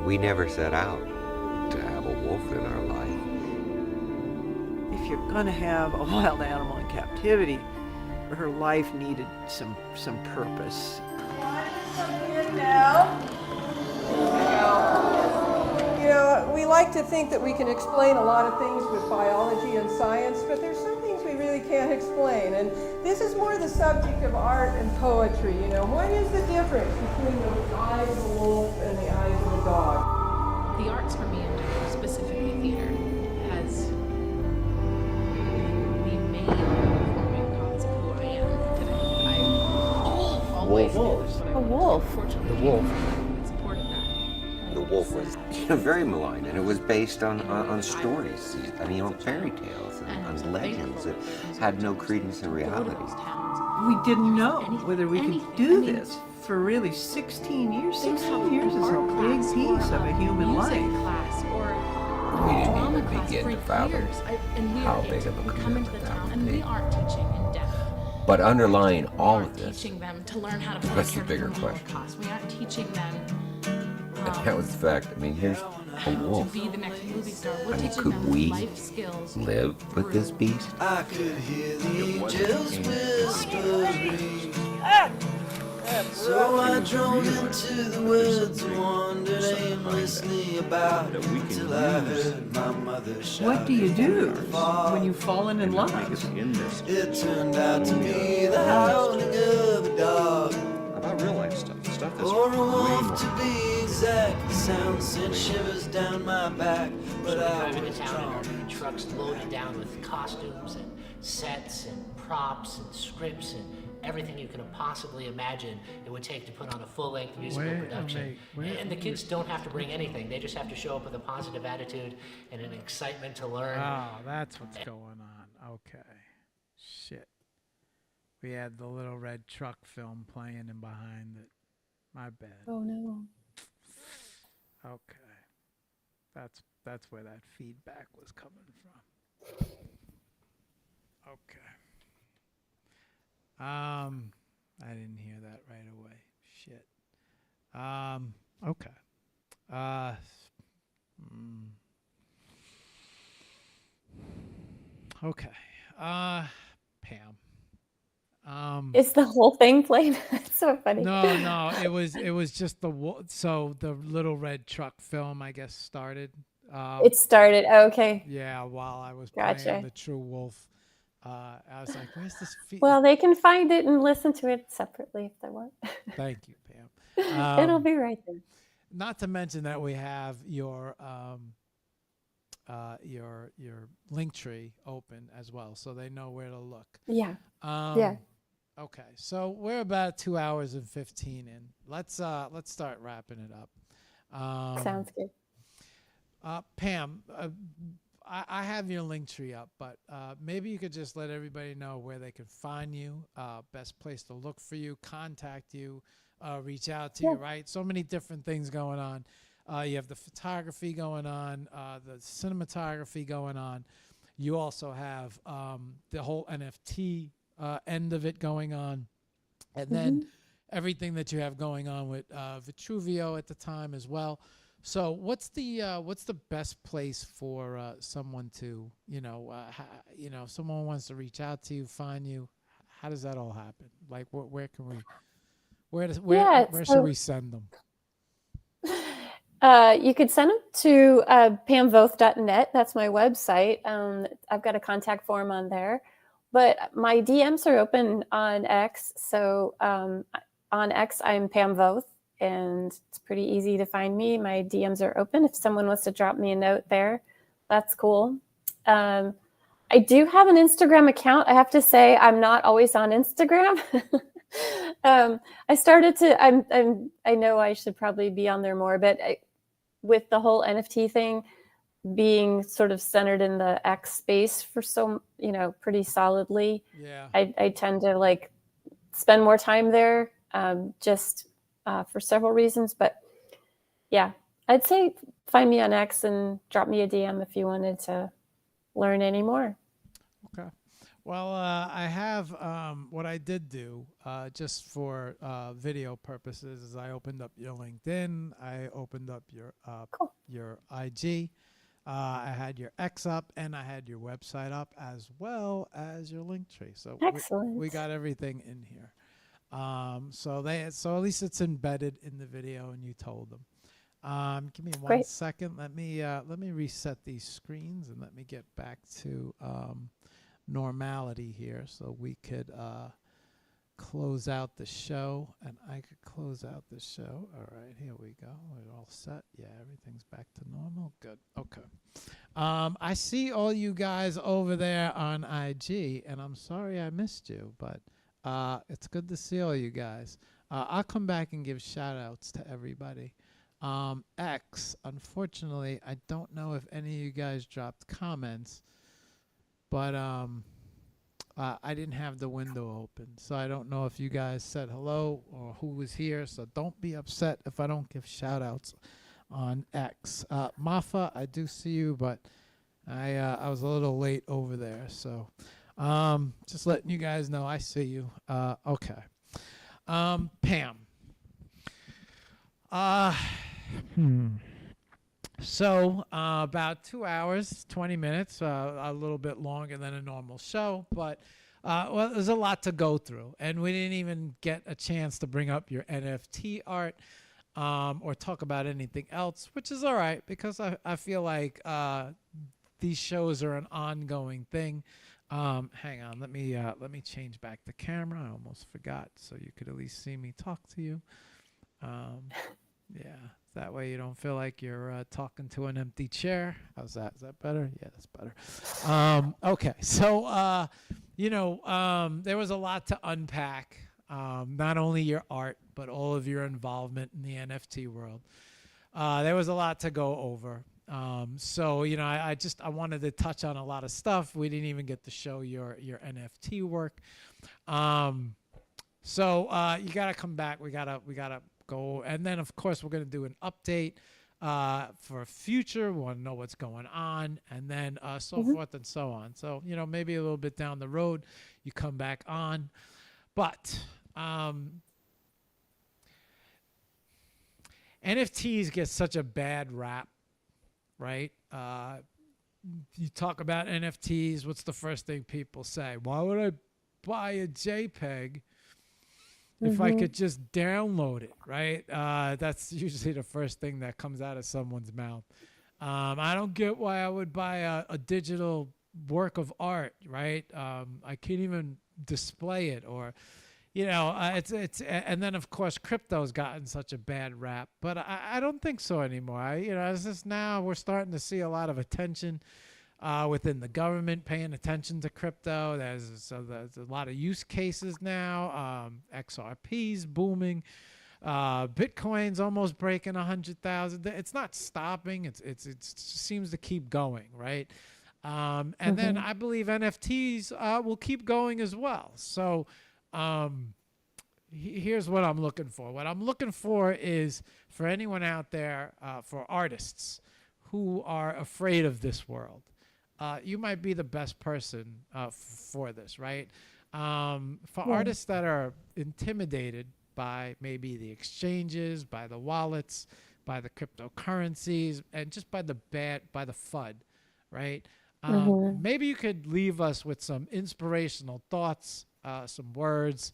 Speaker 15: We never set out to have a wolf in our life.
Speaker 16: If you're going to have a wild animal in captivity, her life needed some purpose.
Speaker 17: Now, you know, we like to think that we can explain a lot of things with biology and science, but there's some things we really can't explain. And this is more the subject of art and poetry. You know, what is the difference between the eyes of a wolf and the eyes of a dog?
Speaker 14: The arts for me, and specifically theater, has the main forming cause of who I am today. I've always
Speaker 4: A wolf.
Speaker 14: Fortunately,
Speaker 15: The wolf.
Speaker 14: supported that.
Speaker 15: The wolf was very maligned, and it was based on stories. I mean, on fairy tales and on legends that had no credence in reality.
Speaker 16: We didn't know whether we could do this for really 16 years. 16 years is a big piece of a human life.
Speaker 15: We didn't even begin to fathom how big of a commitment that would be. But underlying all of this
Speaker 14: Teaching them to learn how to play
Speaker 15: was the bigger
Speaker 14: certain
Speaker 15: question.
Speaker 14: costs. We aren't teaching them
Speaker 15: And that was the fact. I mean, here's a wolf.
Speaker 14: to be the next movie star. We're
Speaker 15: I mean,
Speaker 14: teaching
Speaker 15: could
Speaker 14: them
Speaker 15: we
Speaker 14: life skills.
Speaker 15: live with this beast?
Speaker 2: I could hear the angels whispering. So I drove into the woods and wandered aimlessly about till I heard my mother shout.
Speaker 16: What do you do when you've fallen in love?
Speaker 2: It turned out to be the howling of a dog.
Speaker 3: About real life stuff. Stuff that's
Speaker 2: Or a
Speaker 3: way
Speaker 2: wolf
Speaker 3: more.
Speaker 2: to be exact. The sound sent shivers down my back. But I
Speaker 18: Driving
Speaker 2: was
Speaker 18: to town
Speaker 2: drawn.
Speaker 18: and trucks loaded down with costumes and sets and props and scripts and everything you could have possibly imagine it would take to put on a full-length musical production. And the kids don't have to bring anything. They just have to show up with a positive attitude and an excitement to learn.
Speaker 1: Oh, that's what's going on. Okay. Shit. We had the Little Red Truck film playing in behind it. My bad.
Speaker 4: Oh no.
Speaker 1: Okay. That's where that feedback was coming from. Okay. I didn't hear that right away. Shit. Okay. Okay. Pam.
Speaker 4: Is the whole thing played? That's so funny.
Speaker 1: No, it was just so the Little Red Truck film, I guess, started.
Speaker 4: It started. Oh, okay.
Speaker 1: Yeah, while I was
Speaker 4: Gotcha.
Speaker 1: playing the True Wolf, I was like, "Where's this?"
Speaker 4: Well, they can find it and listen to it separately if they want.
Speaker 1: Thank you, Pam.
Speaker 4: It'll be right there.
Speaker 1: Not to mention that we have your link tree open as well, so they know where to look.
Speaker 4: Yeah. Yeah.
Speaker 1: Okay, so we're about 2 hours and 15 in. Let's start wrapping it up.
Speaker 4: Sounds good.
Speaker 1: Pam, I have your link tree up, but maybe you could just let everybody know where they can find you, best place to look for you, contact you, reach out to you, right? So many different things going on. You have the photography going on, the cinematography going on. You also have the whole NFT end of it going on. And then everything that you have going on with Vitruvio at the time as well. So what's the best place for someone to, if someone wants to reach out to you, find you, how does that all happen? Like where should we send them?
Speaker 4: You could send them to pamvoth.net. That's my website. I've got a contact form on there, but my DMs are open on X. So on X, I'm Pam Voth, and it's pretty easy to find me. My DMs are open. If someone wants to drop me a note there, that's cool. I do have an Instagram account. I have to say I'm not always on Instagram. I started to, I know I should probably be on there more, but with the whole NFT thing being sort of centered in the X space for pretty solidly, I tend to like spend more time there for several reasons. But yeah, I'd say find me on X and drop me a DM if you wanted to learn any more.
Speaker 1: Okay. Well, I have what I did do just for video purposes is I opened up your LinkedIn. I opened up your IG. I had your X up, and I had your website up as well as your link tree. So we got everything in here. So at least it's embedded in the video, and you told them. Give me one second. Let me reset these screens and let me get back to normality here, so we could close out the show, and I could close out the show. All right, here we go. We're all set. Yeah, everything's back to normal. Good. Okay. I see all you guys over there on IG, and I'm sorry I missed you, but it's good to see all you guys. I'll come back and give shout outs to everybody. X, unfortunately, I don't know if any of you guys dropped comments, but I didn't have the window open, so I don't know if you guys said hello or who was here, so don't be upset if I don't give shout outs on X. Mafa, I do see you, but I was a little late over there, so just letting you guys know I see you. Okay. Pam. So about 2 hours, 20 minutes, a little bit longer than a normal show, but there's a lot to go through, and we didn't even get a chance to bring up your NFT art or talk about anything else, which is all right because I feel like these shows are an ongoing thing. Hang on, let me change back the camera. I almost forgot, so you could at least see me talk to you. Yeah. That way you don't feel like you're talking to an empty chair. How's that? Is that better? Yeah, that's better. Okay, so, there was a lot to unpack. Not only your art, but all of your involvement in the NFT world. There was a lot to go over. So, I wanted to touch on a lot of stuff. We didn't even get to show your NFT work. So you got to come back. We got to go, and then of course we're going to do an update for future. We want to know what's going on, and then so forth and so on. So maybe a little bit down the road you come back on, but NFTs get such a bad rap, right? You talk about NFTs, what's the first thing people say? Why would I buy a JPEG if I could just download it, right? That's usually the first thing that comes out of someone's mouth. I don't get why I would buy a digital work of art, right? I can't even display it, or, it's and then of course crypto's gotten such a bad rap, but I don't think so anymore. It's just now we're starting to see a lot of attention within the government paying attention to crypto. There's a lot of use cases now. XRP's booming. Bitcoin's almost breaking 100,000. It's not stopping. It seems to keep going, right? And then I believe NFTs will keep going as well. So here's what I'm looking for. What I'm looking for is for anyone out there, for artists who are afraid of this world. You might be the best person for this, right? For artists that are intimidated by maybe the exchanges, by the wallets, by the cryptocurrencies, and just by the FUD, right? Maybe you could leave us with some inspirational thoughts, some words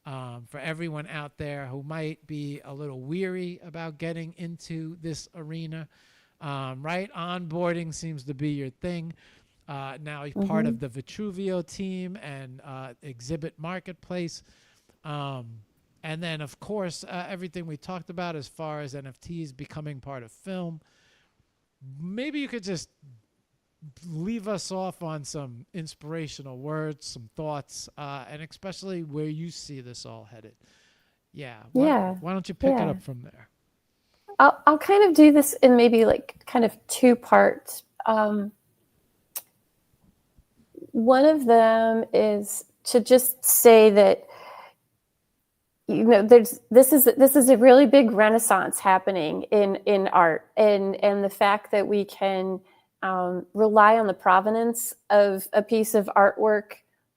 Speaker 1: for everyone out there who might be a little weary about getting into this arena, right? Onboarding seems to be your thing. Now you're part of the Vitruvio team and Exhibit Marketplace. And then, of course, everything we talked about as far as NFTs becoming part of film. Maybe you could just leave us off on some inspirational words, some thoughts, and especially where you see this all headed. Why don't you pick it up from there?
Speaker 4: I'll kind of do this in maybe like kind of two parts. One of them is to just say that, you know, this is a really big renaissance happening in art, and the fact that we can rely on the provenance of a piece of artwork,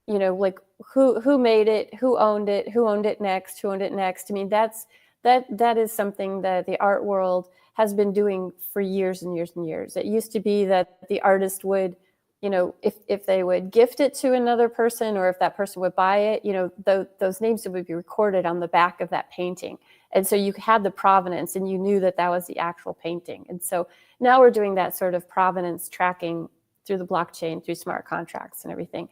Speaker 4: you know, like who made it, who owned it next. I mean, that is something that the art world has been doing for years and years and years. It used to be that the artist would, you know, if they would gift it to another person, or if that person would buy it, you know, those names would be recorded on the back of that painting. And so you had the provenance and you knew that that was the actual painting. And so now we're doing that sort of provenance tracking through the blockchain, through smart contracts and everything.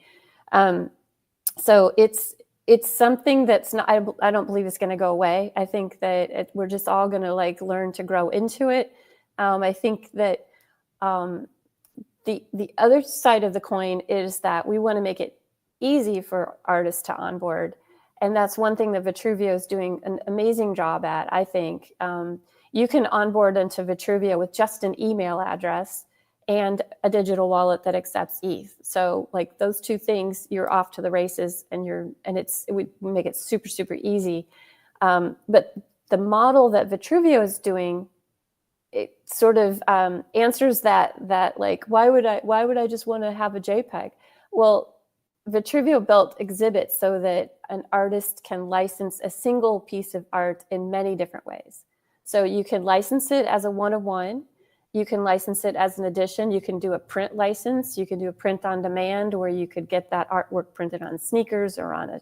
Speaker 4: So it's something that's not, I don't believe it's going to go away. I think that we're just all going to like learn to grow into it. I think that the other side of the coin is that we want to make it easy for artists to onboard. And that's one thing that Vitruvio is doing an amazing job at, I think. You can onboard into Vitruvio with just an email address and a digital wallet that accepts ETH. So like those two things, you're off to the races, and we make it super, super easy. But the model that Vitruvio is doing, it sort of answers that like, why would I just want to have a JPEG? Well, Vitruvio built Exhibit so that an artist can license a single piece of art in many different ways. So you can license it as a one-of-one. You can license it as an edition. You can do a print license. You can do a print on demand, where you could get that artwork printed on sneakers or on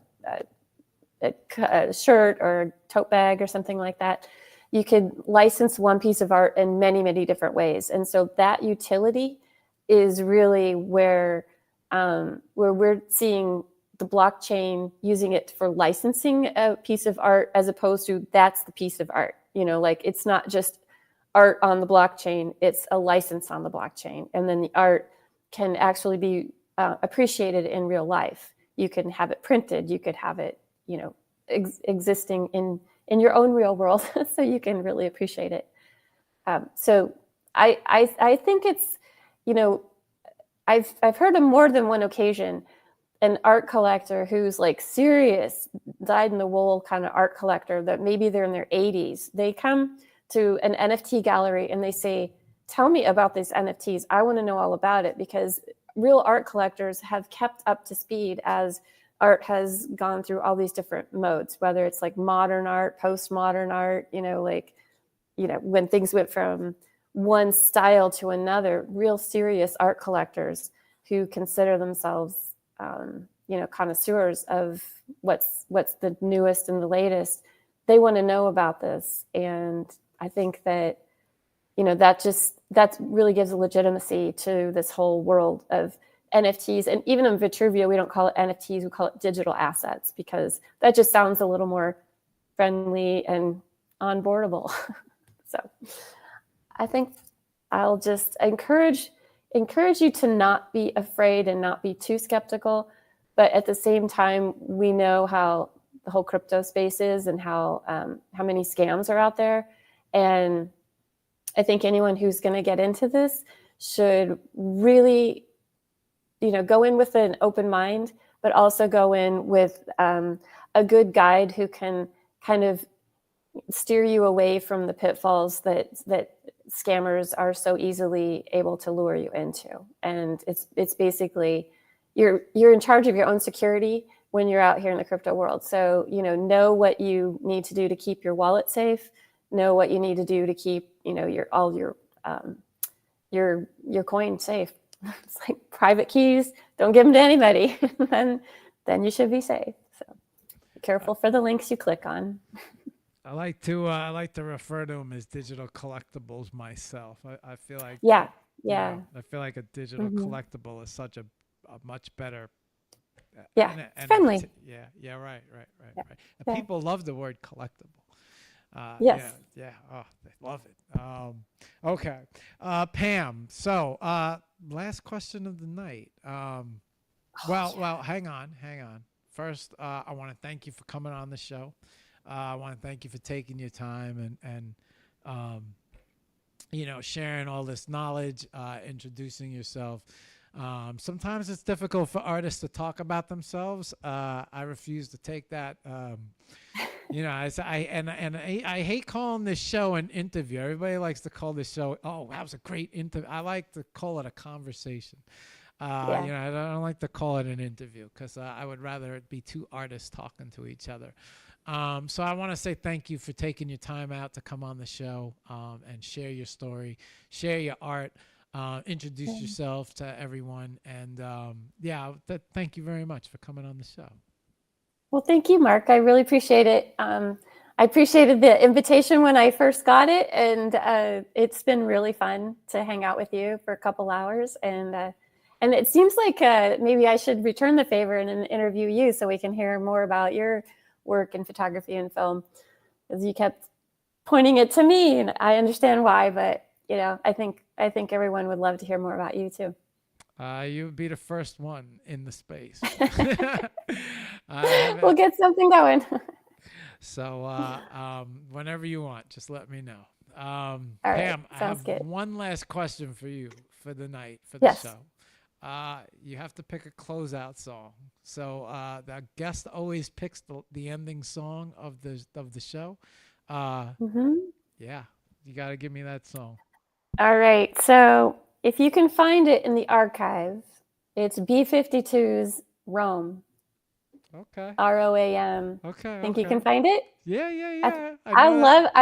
Speaker 4: a shirt or a tote bag or something like that. You could license one piece of art in many, many different ways. And so that utility is really where we're seeing the blockchain using it for licensing a piece of art, as opposed to that's the piece of art. You know, like it's not just art on the blockchain, it's a license on the blockchain. And then the art can actually be appreciated in real life. You can have it printed, you could have it, you know, existing in your own real world, so you can really appreciate it. So I think it's, you know, I've heard on more than one occasion an art collector who's like serious, dyed-in-the-wool kind of art collector, that maybe they're in their 80s. They come to an NFT gallery and they say, tell me about these NFTs. I want to know all about it, because real art collectors have kept up to speed as art has gone through all these different modes, whether it's like modern art, postmodern art, you know, like, you know, when things went from one style to another, real serious art collectors who consider themselves, you know, connoisseurs of what's the newest and the latest, they want to know about this. And I think that, you know, that really gives a legitimacy to this whole world of NFTs. And even in Vitruvio, we don't call it NFTs, we call it digital assets, because that just sounds a little more friendly and onboardable. So I think I'll just encourage you to not be afraid and not be too skeptical. But at the same time, we know how the whole crypto space is and how many scams are out there. And I think anyone who's going to get into this should really go in with an open mind, but also go in with a good guide who can kind of steer you away from the pitfalls that scammers are so easily able to lure you into. And it's basically you're in charge of your own security when you're out here in the crypto world. So, know what you need to do to keep your wallet safe, know what you need to do to keep, your coin safe. It's like private keys, don't give them to anybody. then you should be safe. So be careful for the links you click on.
Speaker 1: I like to refer to them as digital collectibles myself. I feel like
Speaker 4: yeah.
Speaker 1: I feel like a digital collectible is such a much better.
Speaker 4: It's friendly.
Speaker 1: Right. And people love the word collectible.
Speaker 4: Yes.
Speaker 1: Yeah. Oh, they love it. Okay. Pam. So, last question of the night. Well, hang on. First, I want to thank you for coming on the show. I want to thank you for taking your time and sharing all this knowledge, introducing yourself. Sometimes it's difficult for artists to talk about themselves. I refuse to take that. I hate calling this show an interview. Everybody likes to call this show, oh, that was a great interview. I like to call it a conversation. I don't like to call it an interview because I would rather it be two artists talking to each other. So I want to say thank you for taking your time out to come on the show and share your story, share your art, introduce yourself to everyone. And thank you very much for coming on the show.
Speaker 4: Well, thank you, Mark. I really appreciate it. I appreciated the invitation when I first got it, and it's been really fun to hang out with you for a couple hours. And it seems like maybe I should return the favor and interview you so we can hear more about your work in photography and film, as you kept pointing it to me, and I understand why. But I think everyone would love to hear more about you too.
Speaker 1: You would be the first one in the space.
Speaker 4: We'll get something going.
Speaker 1: So whenever you want, just let me know.
Speaker 4: All
Speaker 1: Pam,
Speaker 4: right,
Speaker 1: I have
Speaker 4: good.
Speaker 1: one last question for you for the night, for the show. You have to pick a closeout song. So the guest always picks the ending song of the show. Yeah, you got to give me that song.
Speaker 4: All right. So if you can find it in the archive, it's B-52's Rome.
Speaker 1: Okay.
Speaker 4: ROAM.
Speaker 1: Okay.
Speaker 4: Think you can find it?
Speaker 1: Yeah.
Speaker 4: I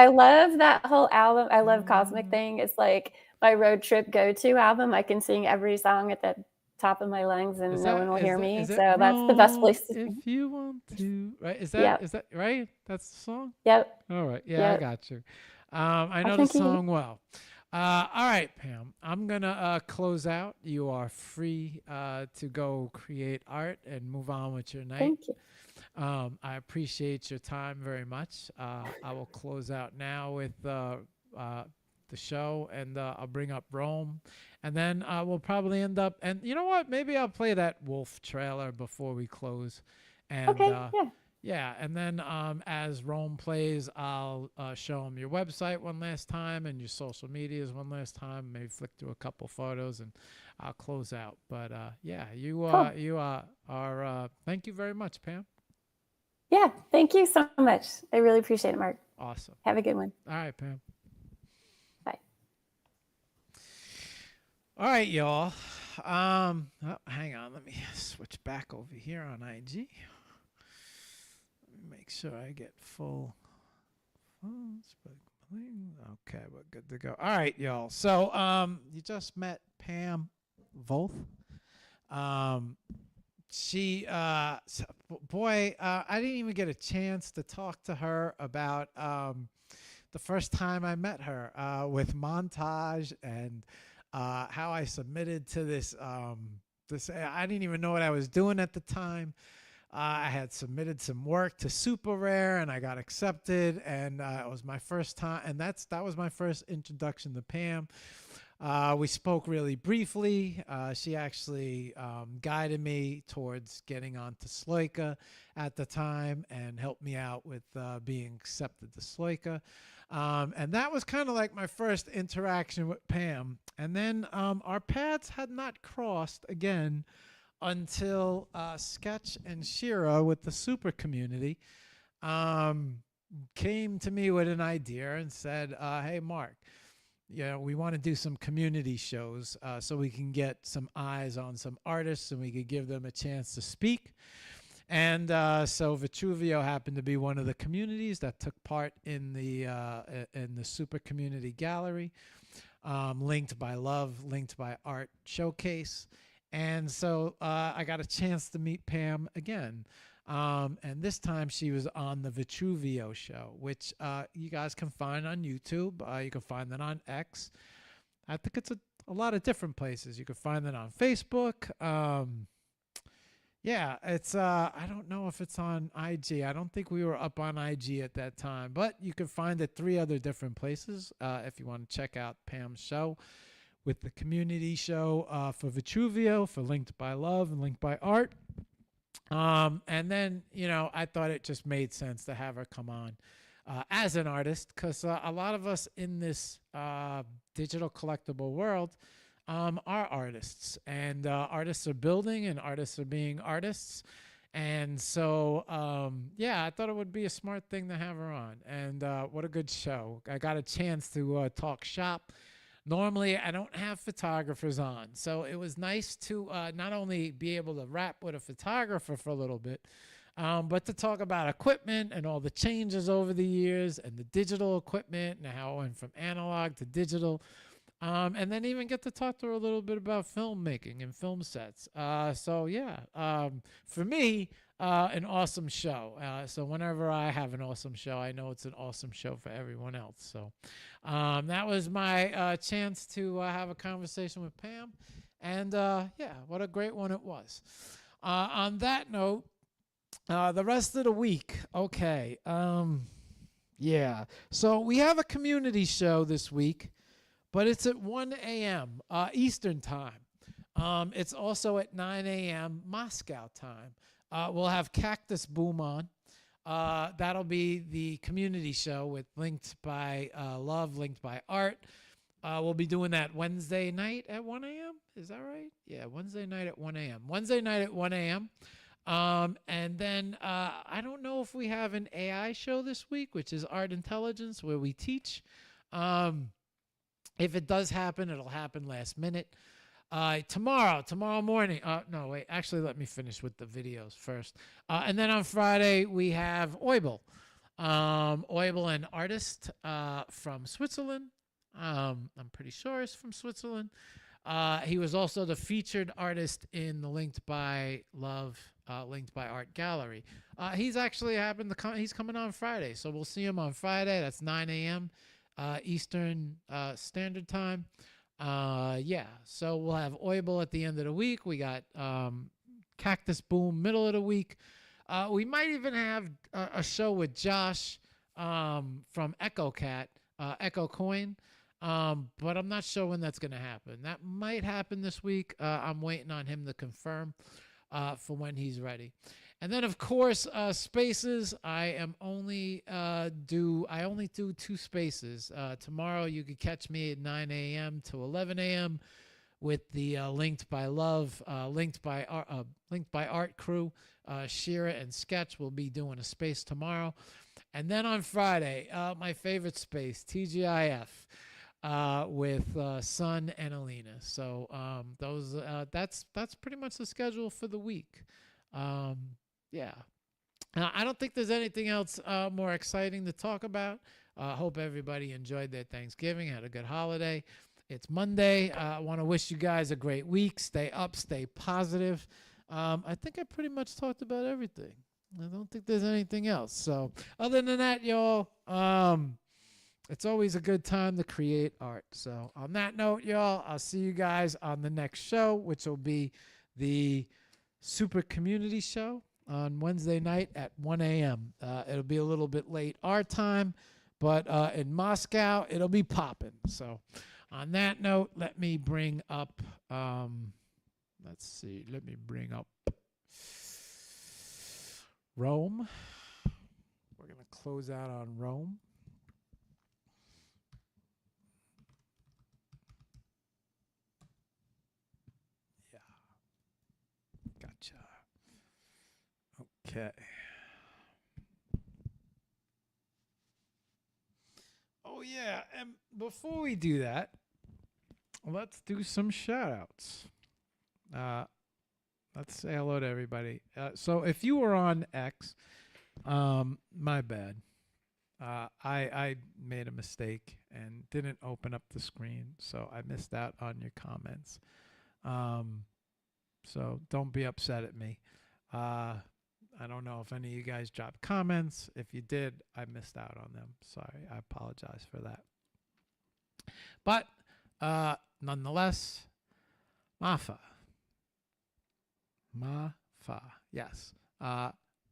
Speaker 4: love that whole album. I love Cosmic Thing. It's like my road trip go-to album. I can sing every song at the top of my lungs and no one will hear me. So that's the best place to sing.
Speaker 1: If you want to, right? Is that right? That's the song?
Speaker 4: Yep.
Speaker 1: All right. Yeah, I got you. I know the song well. All right, Pam, I'm going to close out. You are free to go create art and move on with your night.
Speaker 4: Thank you.
Speaker 1: I appreciate your time very much. I will close out now with the show, and I'll bring up Rome. And then we'll probably end up, and you know what? Maybe I'll play that Wolf trailer before we close. And, yeah, and then as Rome plays, I'll show them your website one last time and your social medias one last time. Maybe flick through a couple photos, and I'll close out. But you are. Thank you very much, Pam.
Speaker 4: Yeah, thank you so much. I really appreciate it, Mark.
Speaker 1: Awesome.
Speaker 4: Have a good one.
Speaker 1: All right, Pam.
Speaker 4: Bye.
Speaker 1: All right, y'all. Hang on. Let me switch back over here on IG. Make sure I get full. Okay, we're good to go. All right, y'all. So you just met Pam Voth. She I didn't even get a chance to talk to her about the first time I met her with montage and how I submitted to this I didn't even know what I was doing at the time. I had submitted some work to Super Rare and I got accepted, and it was my first time, and that was my first introduction to Pam. We spoke really briefly. She actually guided me towards getting onto Sloika at the time and helped me out with being accepted to Sloika. And that was kind of like my first interaction with Pam. And then our paths had not crossed again until Sketch and Shira with the super community came to me with an idea and said, hey, Mark, we want to do some community shows so we can get some eyes on some artists and we could give them a chance to speak. And so Vitruvio happened to be one of the communities that took part in the Super Community Gallery, Linked by Love, Linked by Art showcase. And so I got a chance to meet Pam again. And this time she was on the Vitruvio show, which you guys can find on YouTube. You can find that on X. I think it's a lot of different places. You can find that on Facebook. Yeah, it's I don't know if it's on IG. I don't think we were up on IG at that time, but you can find it 3 other different places if you want to check out Pam's show with the community show for Vitruvio, for Linked by Love and Linked by Art. And then, I thought it just made sense to have her come on as an artist because a lot of us in this digital collectible world are artists, and artists are building and artists are being artists. And so, I thought it would be a smart thing to have her on. And what a good show. I got a chance to talk shop. Normally, I don't have photographers on. So it was nice to not only be able to rap with a photographer for a little bit, but to talk about equipment and all the changes over the years and the digital equipment and how it went from analog to digital. And then even get to talk to her a little bit about filmmaking and film sets. For me, an awesome show. So whenever I have an awesome show, I know it's an awesome show for everyone else. So that was my chance to have a conversation with Pam. And what a great one it was. On that note, the rest of the week, okay. So we have a community show this week. But it's at 1 a.m. Eastern time. It's also at 9 a.m. Moscow time. We'll have Cactus Boom on. That'll be the community show with Linked by Love, Linked by Art. We'll be doing that Wednesday night at 1 a.m. Is that right? Yeah, Wednesday night at 1 a.m. Wednesday night at 1 a.m. And then I don't know if we have an AI show this week, which is Art Intelligence, where we teach. If it does happen, it'll happen last minute. Tomorrow morning. No, wait. Actually, let me finish with the videos first. And then on Friday, we have Oibel. Oibel, an artist from Switzerland. I'm pretty sure he's from Switzerland. He was also the featured artist in the Linked by Love, Linked by Art Gallery. He's actually he's coming on Friday. So we'll see him on Friday. That's 9 a.m. Eastern Standard Time. So we'll have Oibel at the end of the week. We got Cactus Boom middle of the week. We might even have a show with Josh from Echo Cat, Echo Coin. But I'm not sure when that's going to happen. That might happen this week. I'm waiting on him to confirm for when he's ready. And then, of course, spaces. I only do 2 spaces. Tomorrow, you could catch me at 9 a.m. to 11 a.m. with the Linked by Love, Linked by Art crew. Shira and Sketch will be doing a space tomorrow. And then on Friday, my favorite space, TGIF. With Sun and Alina. So that's pretty much the schedule for the week. I don't think there's anything else more exciting to talk about. Hope everybody enjoyed their Thanksgiving, had a good holiday. It's Monday. I want to wish you guys a great week. Stay up, stay positive. I think I pretty much talked about everything. I don't think there's anything else. So other than that, y'all, it's always a good time to create art. So on that note, y'all, I'll see you guys on the next show, which will be the Super Community Show on Wednesday night at 1 a.m. It'll be a little bit late our time, but in Moscow, it'll be popping. So On that note, let me bring up, let's see, let me bring up Rome. We're going to close out on Rome. Yeah. Gotcha. Okay. Oh, yeah. And before we do that, let's do some shout outs. Let's say hello to everybody. So if you were on X, my bad. I made a mistake and didn't open up the screen, so I missed out on your comments. So don't be upset at me. I don't know if any of you guys dropped comments. If you did, I missed out on them. Sorry, I apologize for that. But nonetheless, Mafa, yes.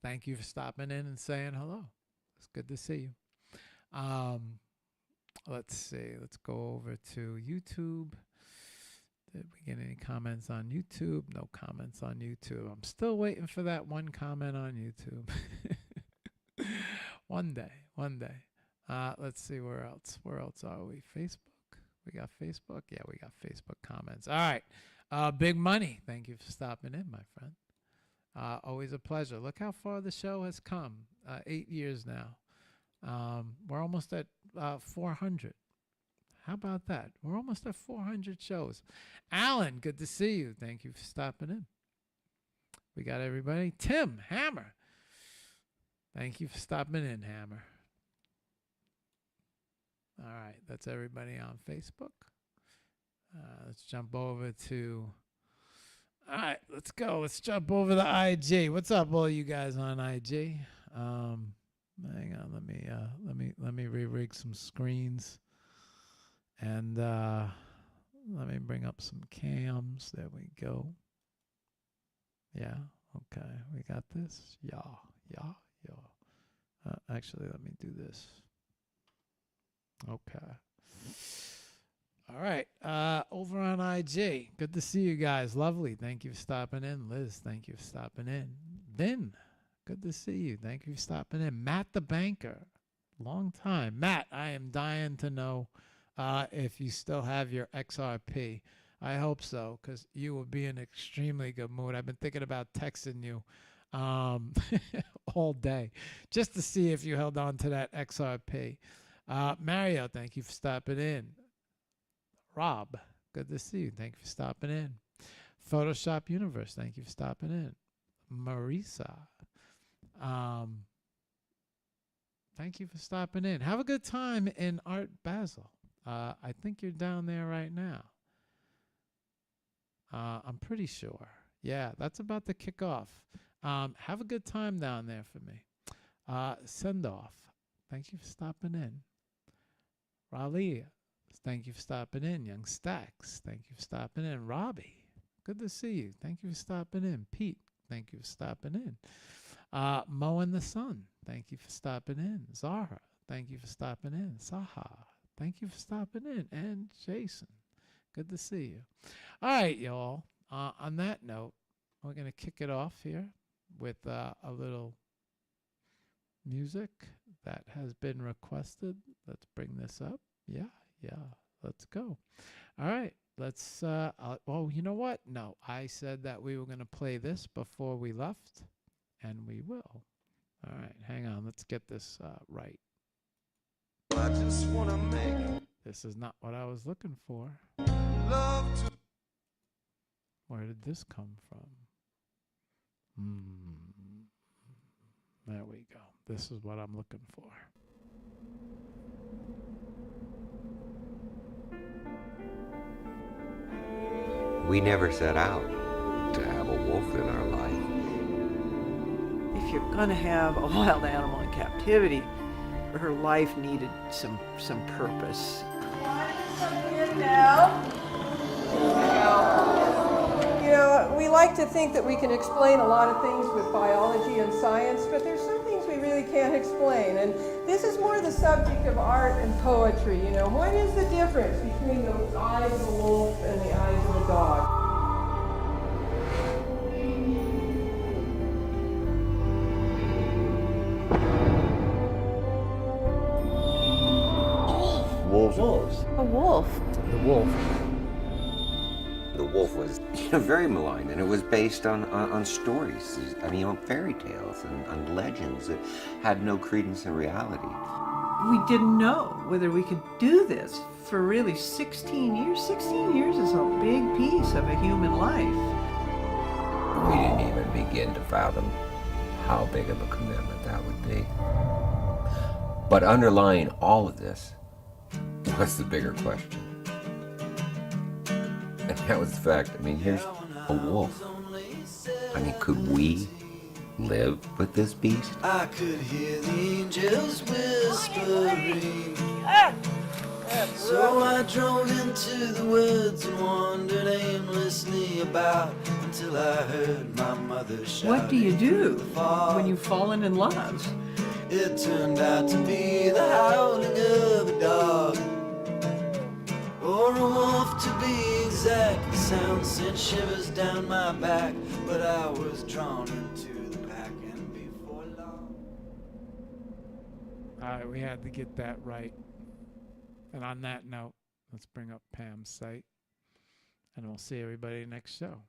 Speaker 1: Thank you for stopping in and saying hello. It's good to see you. Let's see. Let's go over to YouTube. Did we get any comments on YouTube? No comments on YouTube. I'm still waiting for that one comment on YouTube. One day. Let's see where else. Where else are we? Facebook? We got Facebook? Yeah, we got Facebook comments. All right. Big Money. Thank you for stopping in, my friend. Always a pleasure. Look how far the show has come. 8 years now. We're almost at 400. How about that? We're almost at 400 shows. Alan, good to see you. Thank you for stopping in. We got everybody. Tim, Hammer. Thank you for stopping in, Hammer. All right, that's everybody on Facebook. Let's jump over to... All right, let's go. Let's jump over to IG. What's up, all you guys on IG? Hang on, let me re-rig some screens. And let me bring up some cams. There we go. Yeah, okay. We got this. Yeah. Actually, let me do this. Okay. All right. Over on IG. Good to see you guys. Lovely. Thank you for stopping in. Liz, thank you for stopping in. Vin, good to see you. Thank you for stopping in. Matt the Banker. Long time. Matt, I am dying to know if you still have your XRP. I hope so, because you will be in extremely good mood. I've been thinking about texting you all day just to see if you held on to that XRP. Mario, thank you for stopping in. Rob, good to see you. Thank you for stopping in. Photoshop Universe, thank you for stopping in. Marisa, thank you for stopping in. Have a good time in Art Basel. I think you're down there right now. I'm pretty sure. Yeah, that's about to kick off. Have a good time down there for me. Send off. Thank you for stopping in. Raleigh, thank you for stopping in. Young Stacks, thank you for stopping in. Robbie, good to see you. Thank you for stopping in. Pete, thank you for stopping in. Mo and the Sun, thank you for stopping in. Zara, thank you for stopping in. Saha, thank you for stopping in. And Jason, good to see you. All right, y'all. On that note, we're going to kick it off here with a little music that has been requested. Let's bring this up. Yeah. Let's go. All right. Let's, oh, you know what? No, I said that we were going to play this before we left, and we will. All right. Hang on. Let's get this right.
Speaker 2: I just want to make
Speaker 1: This is not what I was looking for.
Speaker 2: love to.
Speaker 1: Where did this come from? There we go. This is what I'm looking for.
Speaker 15: We never set out to have a wolf in our life.
Speaker 16: If you're going to have a wild animal in captivity, her life needed some purpose.
Speaker 17: Now, you know, we like to think that we can explain a lot of things with biology and science, but there's some things we we really can't explain. And this is more the subject of art and poetry. You know, what is the difference between the eyes of a wolf and the eyes of a dog?
Speaker 15: Wolves.
Speaker 4: A wolf.
Speaker 1: The wolf.
Speaker 15: The wolf was very maligned, and it was based on stories. I mean, on fairy tales and on legends that had no credence in reality.
Speaker 16: We didn't know whether we could do this for really 16 years. 16 years is a big piece of a human life.
Speaker 15: We didn't even begin to fathom how big of a commitment that would be. But underlying all of this was the bigger question. And that was the fact, I mean, here's a wolf. I mean, could we live with this beast?
Speaker 2: I could hear the angels whispering. So I drove into the woods and wandered aimlessly about until I heard my mother shout.
Speaker 16: What do you do when you've fallen in love?
Speaker 2: It turned out to be the howling of a dog, or a wolf to be exact. The sound sent shivers down my back, but I was drawn into the pack, and before long.
Speaker 1: All right, we had to get that right. And on that note, let's bring up Pam's site, and we'll see everybody next show.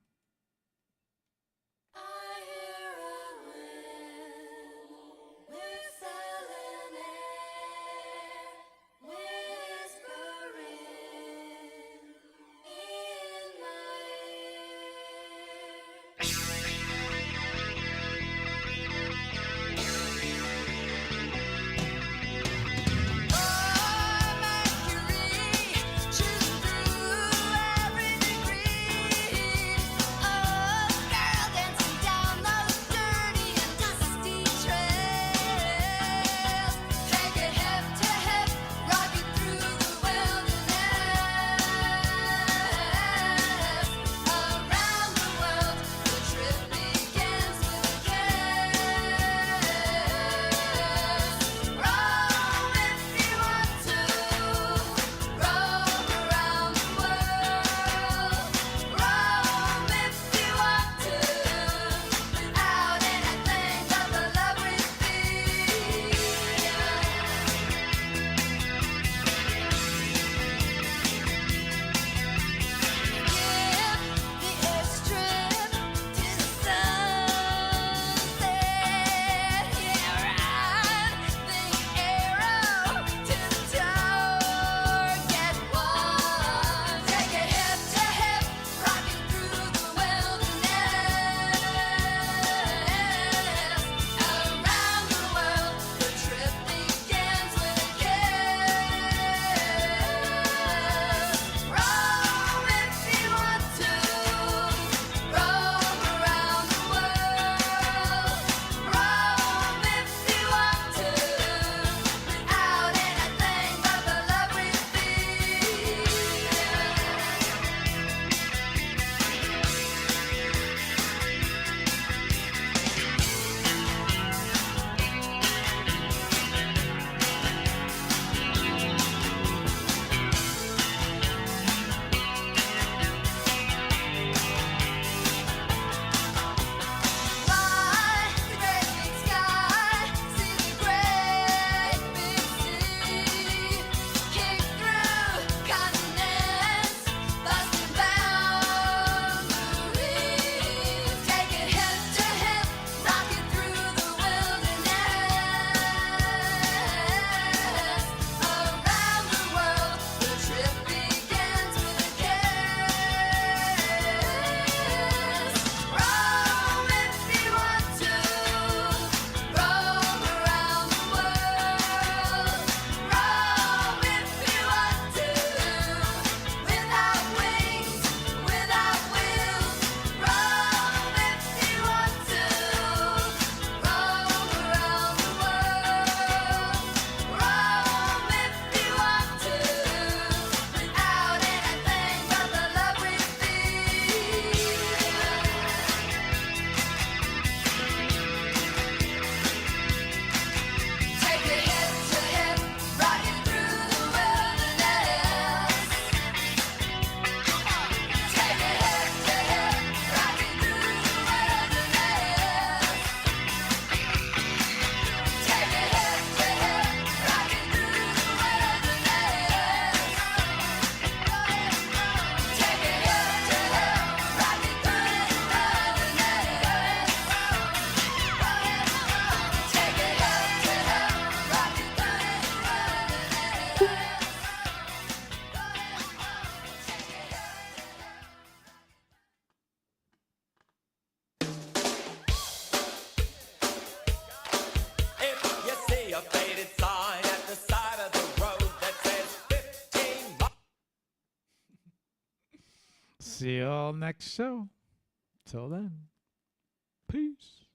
Speaker 1: See you all next show. Till then, peace.